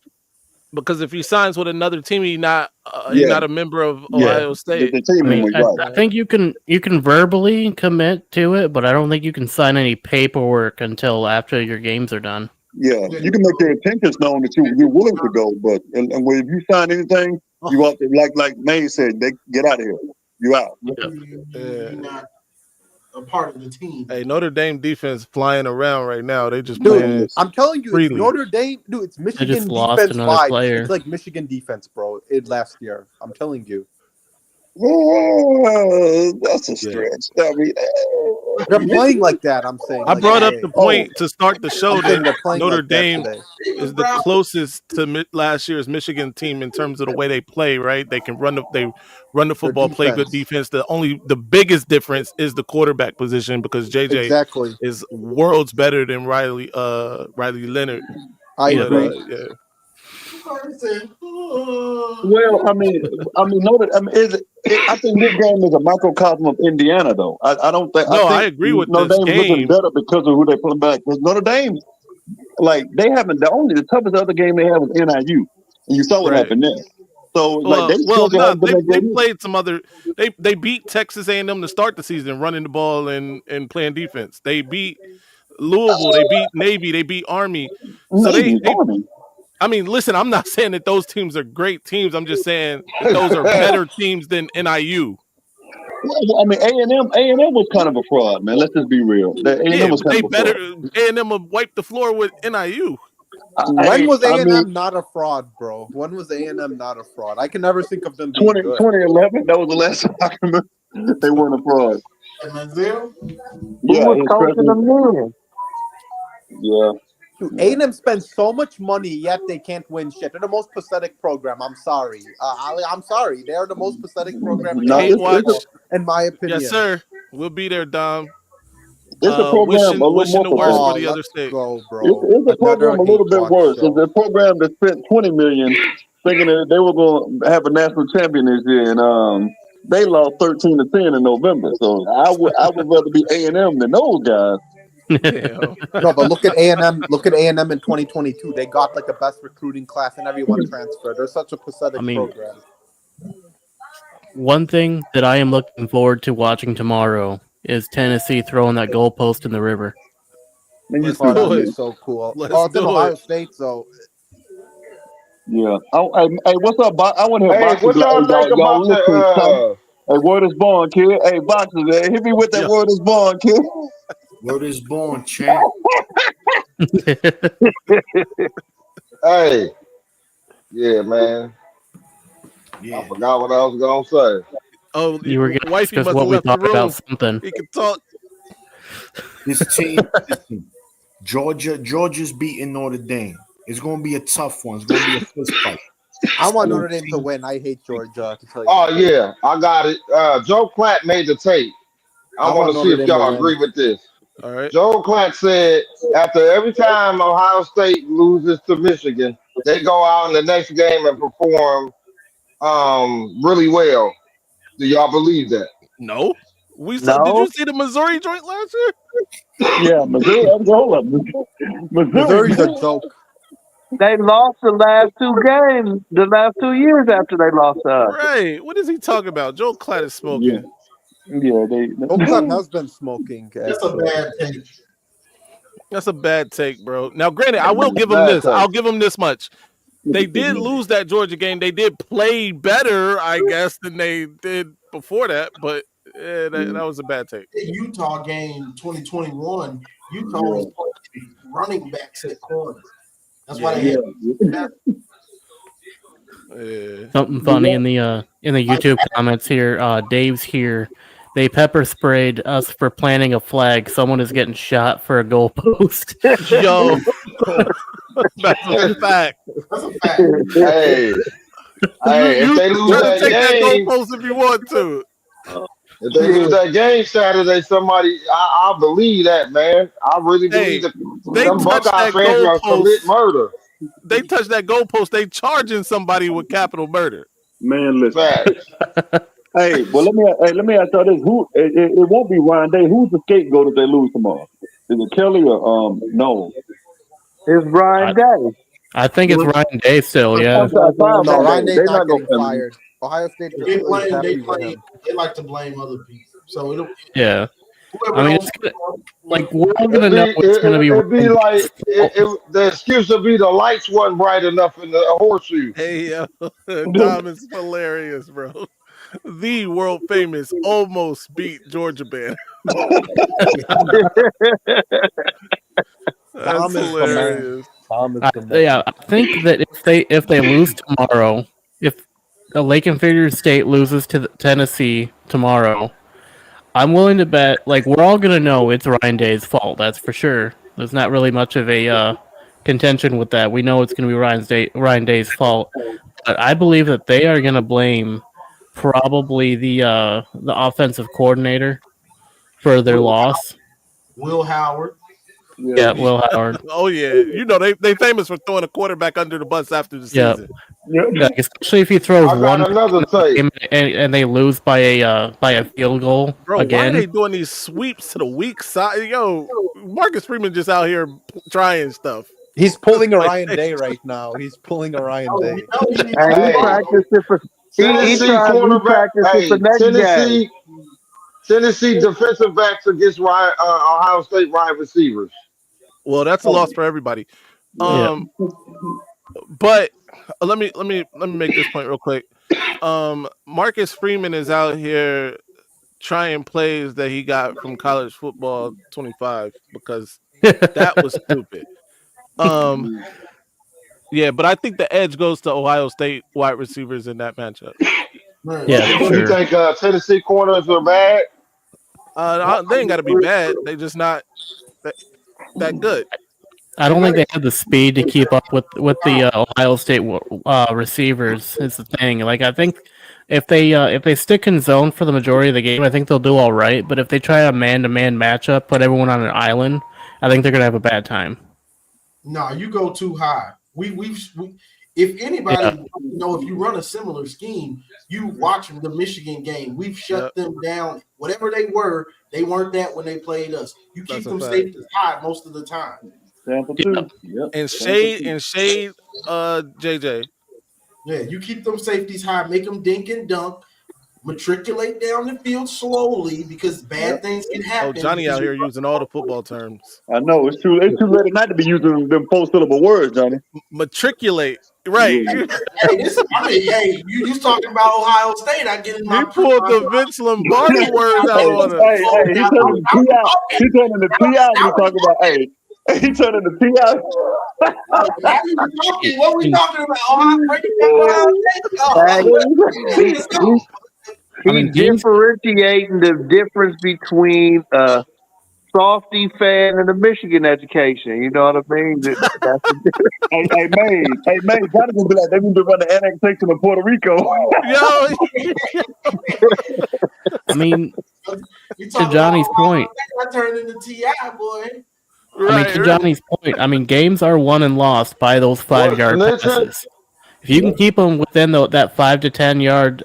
A: Because if he signs with another team, he's not a member of Ohio State.
F: I think you can verbally commit to it, but I don't think you can sign any paperwork until after your games are done.
I: Yeah, you can make your intentions known that you're willing to go, but and if you sign anything, you out there, like Maize said, they get out of here. You out.
B: You're not a part of the team.
A: Hey, Notre Dame defense flying around right now. They just
C: playing. I'm telling you, it's Notre Dame, dude. It's Michigan defense vibes. It's like Michigan defense, bro. Last year, I'm telling you.
I: Oh, that's a stretch. I mean,
C: they're playing like that. I'm saying.
A: I brought up the point to start the show that Notre Dame is the closest to last year's Michigan team in terms of the way they play. Right? They can run the football, play good defense. The biggest difference is the quarterback position because JJ is worlds better than Riley Leonard.
C: I agree.
A: Yeah.
I: Well, I think this game is a microcosm of Indiana, though. I don't think.
A: I agree with
I: Notre Dame's looking better because of who they put back. Because Notre Dame, like they haven't. The toughest other game they had was NIU, and you saw what happened there. So,
A: they played some other. They beat Texas A&M to start the season, running the ball and playing defense. They beat Louisville. They beat Navy. They beat Army. So
I: Army.
A: I mean, listen, I'm not saying that those teams are great teams. I'm just saying that those are better teams than NIU.
I: I mean, A&M was kind of a fraud, man. Let's just be real. A&M was kind of a fraud.
A: A&M would wipe the floor with NIU.
C: When was A&M not a fraud, bro? When was A&M not a fraud? I can never think of them being
I: 2011, that was the last time I remember they weren't a fraud.
B: And Manziel?
I: Yeah,
G: who was coaching them then?
I: Yeah.
C: A&M spends so much money, yet they can't win shit. They're the most pathetic program. I'm sorry. I'm sorry. They're the most pathetic program in my opinion.
A: Yes, sir. We'll be there, Dom.
I: It's a program
A: wishing the worst for the other state.
C: Go, bro.
I: It's a program a little bit worse. It's a program that spent $20 million thinking that they were going to have a national champion this year, and they lost 13-10 in November. So I would rather be A&M than those guys.
C: No, but look at A&M. Look at A&M in 2022. They got like the best recruiting class, and everyone transferred. They're such a pathetic program.
F: One thing that I am looking forward to watching tomorrow is Tennessee throwing that goalpost in the river.
C: That'd be so cool. It's in Ohio State, so.
I: Yeah. Hey, what's up, Box? I want to hear Boxer.
D: What y'all think about the?
I: Hey, word is born, kid. Hey, Boxer, hit me with that word is born, kid.
E: Word is born, champ.
D: Hey, yeah, man.
E: Yeah.
D: I forgot what I was gonna say.
A: Oh,
F: you were getting
A: wifey must
F: what
A: have
F: we
A: left
F: thought
A: the room.
F: about something.
A: He can talk.
E: This team, Georgia's beating Notre Dame. It's going to be a tough one. It's going to be a fist fight.
C: I want Notre Dame to win. I hate Georgia. To tell you
D: yeah, I got it. Joe Klatt made the tape. I want to see if y'all agree with this.
A: All right.
D: Joe Klatt said after every time Ohio State loses to Michigan, they go out in the next game and perform really well. Do y'all believe that?
A: No. Did you see the Missouri joint last year?
I: Yeah, Missouri.
C: Missouri's a joke.
G: They lost the last 2 games, the last 2 years after they lost to us.
A: Right. What is he talking about? Joe Klatt is smoking.
I: Yeah,
C: Joe Klatt has been smoking.
B: That's a bad take.
A: That's a bad take, bro. Now, granted, I will give him this. I'll give him this much. They did lose that Georgia game. They did play better, I guess, than they did before that, but that was a bad take.
B: The Utah game 2021, Utah was playing running backs at corner. That's why they had
F: Something funny in the YouTube comments here. Dave's here. They pepper sprayed us for planting a flag. Someone is getting shot for a goalpost.
A: Yo, that's a fact.
B: That's a fact.
D: Hey, if they lose that game,
A: goalpost if you want to.
D: If they lose that game Saturday, I believe that, man. I really believe that some Buckeye fans are going to commit murder.
A: They touch that goalpost, they charging somebody with capital murder.
I: Man, listen. Hey, well, let me ask y'all this: it won't be Ryan Day. Who's the scapegoat if they lose tomorrow? Is it Kelly or no?
G: It's Ryan Day.
F: I think it's Ryan Day still. Yeah.
C: No, Ryan Day's not getting fired. Ohio State.
B: They like to blame other people. So
F: yeah. I mean, it's gonna, like we're all gonna know it's gonna be.
D: It'd be like the excuse would be the lights wasn't bright enough in the horseshoe.
A: Hey, yo, Dom is hilarious, bro. The world famous almost beat Georgia band. That's hilarious.
F: Yeah, I think that if they lose tomorrow, if the Lake Figure State loses to Tennessee tomorrow, I'm willing to bet, like, we're all going to know it's Ryan Day's fault, that's for sure. There's not really much of a contention with that. We know it's going to be Ryan Day's fault. But I believe that they are going to blame probably the offensive coordinator for their loss.
B: Will Howard.
F: Yeah, Will Howard.
A: Oh, yeah. You know, they famous for throwing a quarterback under the bus after the season.
F: Yeah, especially if he throws one and they lose by a field goal.
A: Bro,
F: again.
A: Why are they doing these sweeps to the weak side? Yo, Marcus Freeman just out here trying stuff.
C: He's pulling a Ryan Day right now. He's pulling a Ryan Day.
G: And he practiced it for
D: Tennessee defensive backs against Ohio State wide receivers.
A: Well, that's a loss for everybody. But let me make this point real quick. Marcus Freeman is out here trying plays that he got from college football 25 because that was stupid. Yeah, but I think the edge goes to Ohio State wide receivers in that matchup.
F: Yeah,
D: sure. You think Tennessee corners are bad?
A: They ain't got to be bad. They just not that good.
F: I don't think they have the speed to keep up with the Ohio State receivers. Is the thing. Like I think if they stick in zone for the majority of the game, I think they'll do all right. But if they try a man-to-man matchup, put everyone on an island, I think they're gonna have a bad time.
B: No, you go too high. If anybody, if you run a similar scheme, you watch the Michigan game. We've shut them down. Whatever they weren't that when they played us. You keep them safeties high most of the time.
A: And shade, JJ.
B: Yeah, you keep them safeties high, make them dink and dunk, matriculate down the field slowly because bad things can happen.
A: Oh, Johnny out here using all the football terms.
I: I know it's too late not to be using them 4-syllable words, Johnny.
A: Matriculate, right?
B: Hey, you talking about Ohio State? I get in my.
A: He pulled the Vince Lombardi words out on us.
I: Hey, he turning the T out. He turning the T out. We talking about he turning the T out.
B: What we talking about?
G: He's differentiating the difference between a softy fan and a Michigan education. You know what I mean?
I: Hey, Maize, gotta be like they need to run the annexation of Puerto Rico.
F: I mean, to Johnny's point.
B: I turned into T.I., boy.
F: To Johnny's point, games are won and lost by those 5-yard passes. If you can keep them within that 5 to 10 yard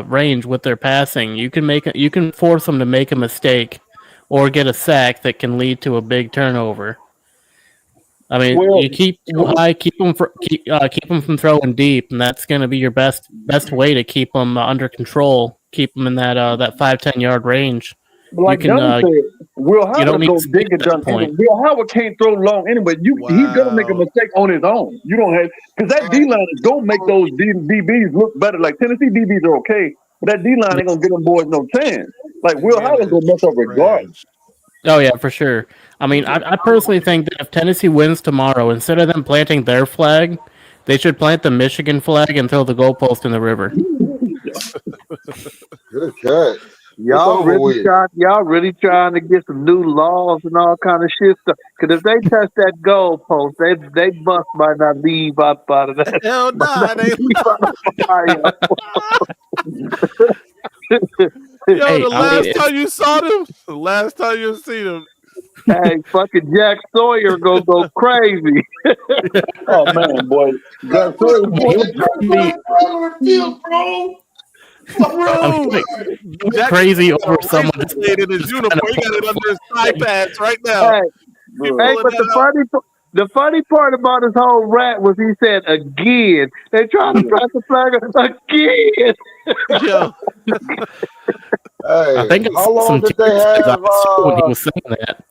F: range with their passing, you can force them to make a mistake or get a sack that can lead to a big turnover. You keep too high, keep them from throwing deep, and that's going to be your best way to keep them under control. Keep them in that 5-10 yard range.
I: Like Johnny said, Will Howard goes big and done. Will Howard can't throw long anyway. He's gonna make a mistake on his own. You don't have because that D line is gonna make those DBs look better. Like Tennessee DBs are okay, but that D line ain't gonna give them boys no chance. Like Will Howard's gonna mess up regardless.
F: Oh yeah, for sure. I personally think that if Tennessee wins tomorrow, instead of them planting their flag, they should plant the Michigan flag and throw the goalpost in the river.
D: Good cut.
G: Y'all really trying to get some new laws and all kind of shit stuff. Because if they touch that goalpost, they must might not leave out of that.
A: Hell nah, last time you saw them, the last time you see them.
G: Hey, fucking Jack Sawyer gonna go crazy.
I: Oh man, boy, Jack Sawyer.
F: Crazy over someone just
A: in his uniform. He got it under his thigh pads right now.
G: Hey, but the funny part about his whole rant was he said again. They trying to plant the flag again.
A: Yo.
D: Hey,
F: I think
D: how long did they have?
F: When he was saying that,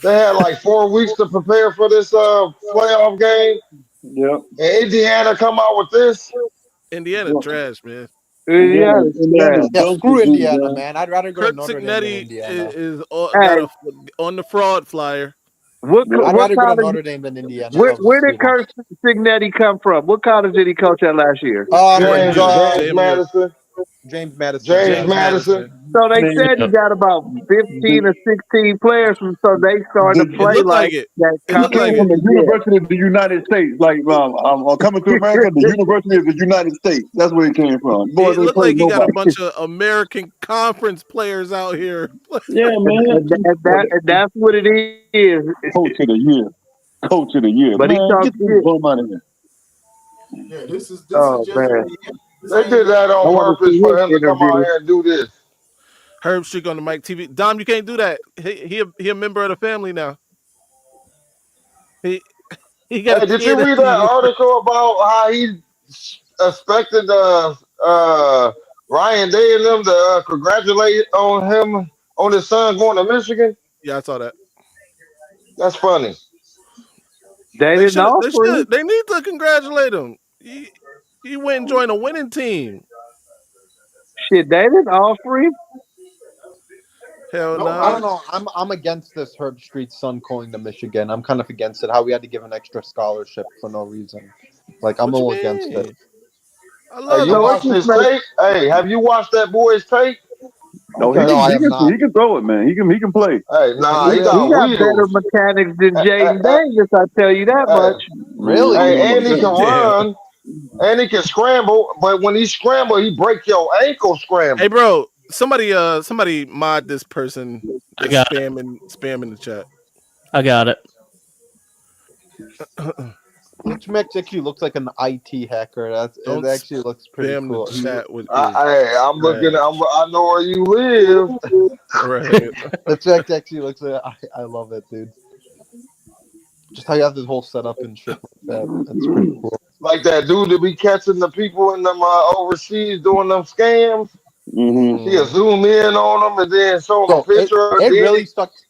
D: they had like 4 weeks to prepare for this playoff game.
I: Yeah,
D: and Indiana come out with this.
A: Indiana trash, man.
C: Yeah, screw Indiana, man. I'd rather go to Notre Dame than Indiana.
A: Is on the fraud flyer.
C: I'd rather go to Notre Dame than Indiana.
G: Where did Kurt Signetti come from? What college did he coach at last year?
D: James Madison.
C: James Madison.
G: So they said he got about 15 or 16 players, and so they started to play like that.
I: From the University of the United States, like I'm coming to America, the University of the United States. That's where he came from.
A: Boy, it looked like he got a bunch of American Conference players out here.
I: Yeah, man.
G: And that's what it is.
I: Coach of the year.
G: But
I: man,
G: he talks
I: get this bum out of here.
B: Yeah, this is
G: man.
D: They did that on purpose for him to come out here and do this.
A: Herb Streak on the Mike TV. Dom, you can't do that. He a member of the family now. He got.
D: Hey, did you read that article about how he expected Ryan Day and them to congratulate on him on his son going to Michigan?
A: Yeah, I saw that.
D: That's funny.
G: They need
A: to congratulate him. He went and joined a winning team.
G: Shit, they didn't offer him.
A: Hell no.
C: I don't know. I'm against this Herb Street son calling to Michigan. I'm kind of against it. How we had to give an extra scholarship for no reason. Like I'm all against it.
A: I love
D: you watched his tape? Hey, have you watched that boy's tape?
I: No,
B: Okay.
I: he can throw it, man. He can play.
D: Hey, nah, he
G: He
D: got
G: got better
D: wheels.
G: mechanics than Jaden Davis. I tell you that
D: Hey,
G: much.
B: Really?
D: hey, and he can
A: Damn.
D: run, and he can scramble. But when he scramble, he break your ankle scramble.
A: Hey, bro, somebody mod this person
F: I
A: that's
F: got it.
A: spam in the chat.
F: I got it.
C: Mitch actually looks like an IT hacker. It actually looks pretty
A: Spam
C: cool.
A: the chat with your
D: I'm looking. I know where you live.
A: right.
C: Mitch actually looks like I love it, dude. Just how you have this whole setup and shit like that. That's pretty cool.
D: Like that dude that be catching the people in them overseas doing them scams.
I: Mm-hmm.
D: He'll zoom in on them and then show them a picture.
C: It really sucks.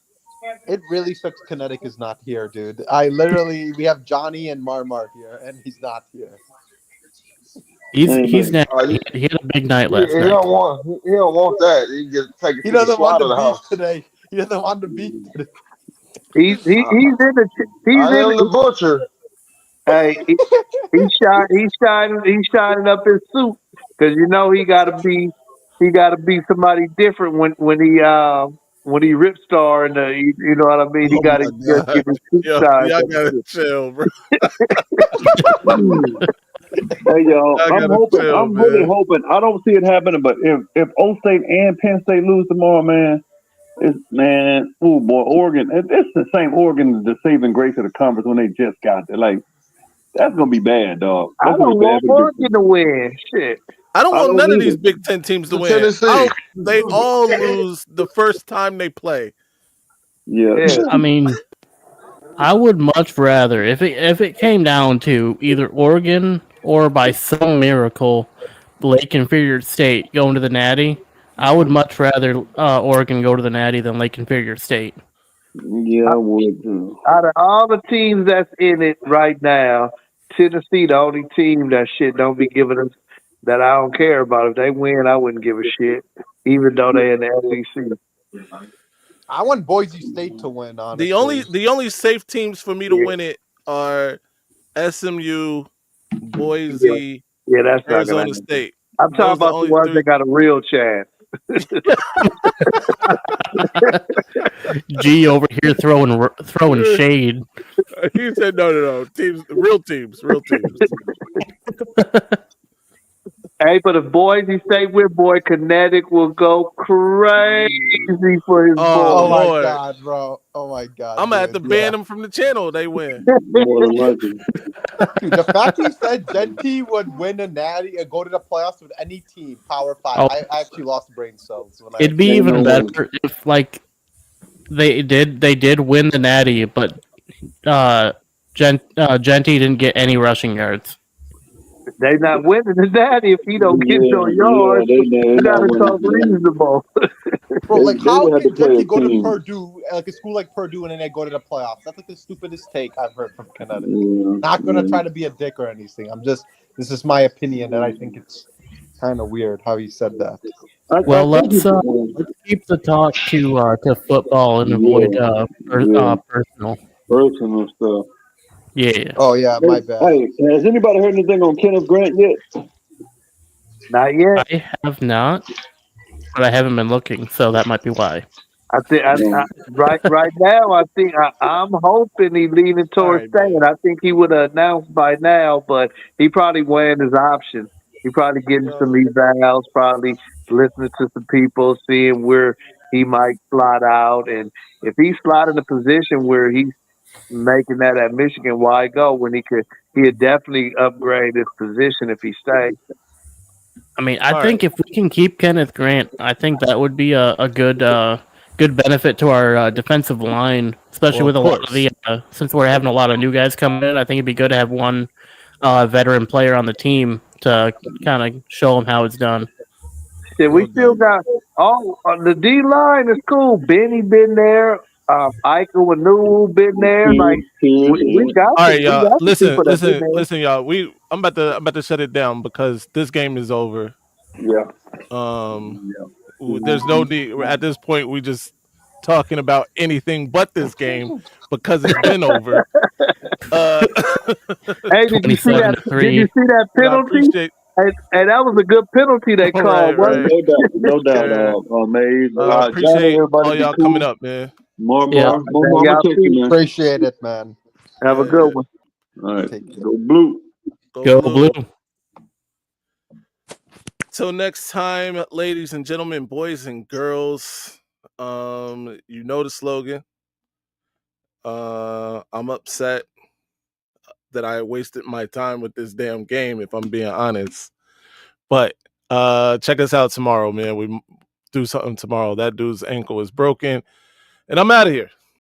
C: It really sucks. Kinetic is not here, dude. We have Johnny and Marmar here, and he's not here.
F: He's now. He had a big night last
D: He
F: night.
D: don't want that. He just take it.
C: He
D: to
C: doesn't
D: the
C: want the
D: slaughterhouse.
C: beef today. He doesn't want the beef today.
G: He's in the.
D: I am the butcher.
G: Hey, he's shining up his suit because you know he gotta be somebody different when he rip star and you know what I mean. He gotta just give his suit shine.
A: Y'all gotta chill, bro.
I: Hey y'all, I'm hoping.
A: chill,
I: I'm
A: man.
I: really hoping. I don't see it happening, but if O State and Penn State lose tomorrow, man, oh boy, Oregon. It's the same Oregon, the saving grace of the conference when they just got there. Like that's gonna be bad, dog.
G: I don't want Oregon to win. Shit.
A: I don't want none of
I: either.
A: these Big Ten teams to win.
D: Tennessee.
A: They all lose the first time they play.
I: Yeah.
F: I mean, I would much rather if it came down to either Oregon or by some miracle Lake Inferior State going to the Natty. I would much rather Oregon go to the Natty than Lake Inferior State.
I: Yeah, I would too.
G: Out of all the teams that's in it right now, Tennessee the only team that shit don't be giving us that I don't care about. If they win, I wouldn't give a shit, even though they in the SEC.
C: I want Boise State to win. Honestly,
A: The only safe teams for me to win it are SMU, Boise,
G: Yeah, that's not
A: Arizona
G: gonna
A: State.
G: I'm talking about the ones that got a real chance.
F: G over here throwing shade.
A: He said no. Real teams.
G: Hey, but if Boise State win, boy, Kinetic will go crazy for his boy.
C: Oh my god, bro! Oh my god!
A: I'm gonna have to ban them from the channel. They win.
C: Dude, the fact he said Genti would win a Natty and go to the playoffs with any team, Power 5.
F: Oh.
C: I actually lost brain cells.
F: It'd be even better if like they did win the Natty, but Genti didn't get any rushing yards.
G: They not winning the Natty if he don't get no yards. You gotta talk reasonable.
C: Bro, like how can Genti go to Purdue, like a school like Purdue, and then they go to the playoffs? That's like the stupidest take I've heard from Kinetic. Not gonna try to be a dick or anything. This is my opinion, and I think it's kind of weird how he said that.
F: Well, let's keep the talk to football and avoid
I: personal stuff.
F: Yeah.
C: Oh yeah, my bad.
I: Hey, has anybody heard anything on Kenneth Grant yet?
G: Not yet.
F: I have not, but I haven't been looking, so that might be why.
G: I think right now. I think I'm hoping he's leaning towards staying. I think he would have announced by now, but he probably weighing his options. He probably getting some evals, probably listening to some people, seeing where he might slot out, and if he slot in a position where he's making that at Michigan, why go when he'd definitely upgrade his position if he stays.
F: I mean, I think if we can keep Kenneth Grant, I think that would be a good benefit to our defensive line, especially with a lot of the since we're having a lot of new guys coming in. I think it'd be good to have one veteran player on the team to kind of show them how it's done.
G: Yeah, we still got the D line is cool. Benny been there. Ike Wanu been there. Like we got.
A: All right, y'all. Listen, y'all. I'm about to shut it down because this game is over.
I: Yeah.
A: There's no need at this point. We just talking about anything but this game because it's been over.
G: Hey, did you see that penalty? And that was a good penalty they called.
A: Right.
I: No doubt, Maize.
A: Appreciate
I: everybody
A: all
I: be
A: y'all
I: cool.
A: coming up, man.
I: More,
F: Yeah.
G: Y'all see.
C: man. Appreciate it, man.
G: Have a good one.
I: All right. Go blue.
F: Go blue.
A: Till next time, ladies and gentlemen, boys and girls, you know the slogan. I'm upset that I wasted my time with this damn game, if I'm being honest. But check us out tomorrow, man. We do something tomorrow. That dude's ankle is broken. And I'm out of here.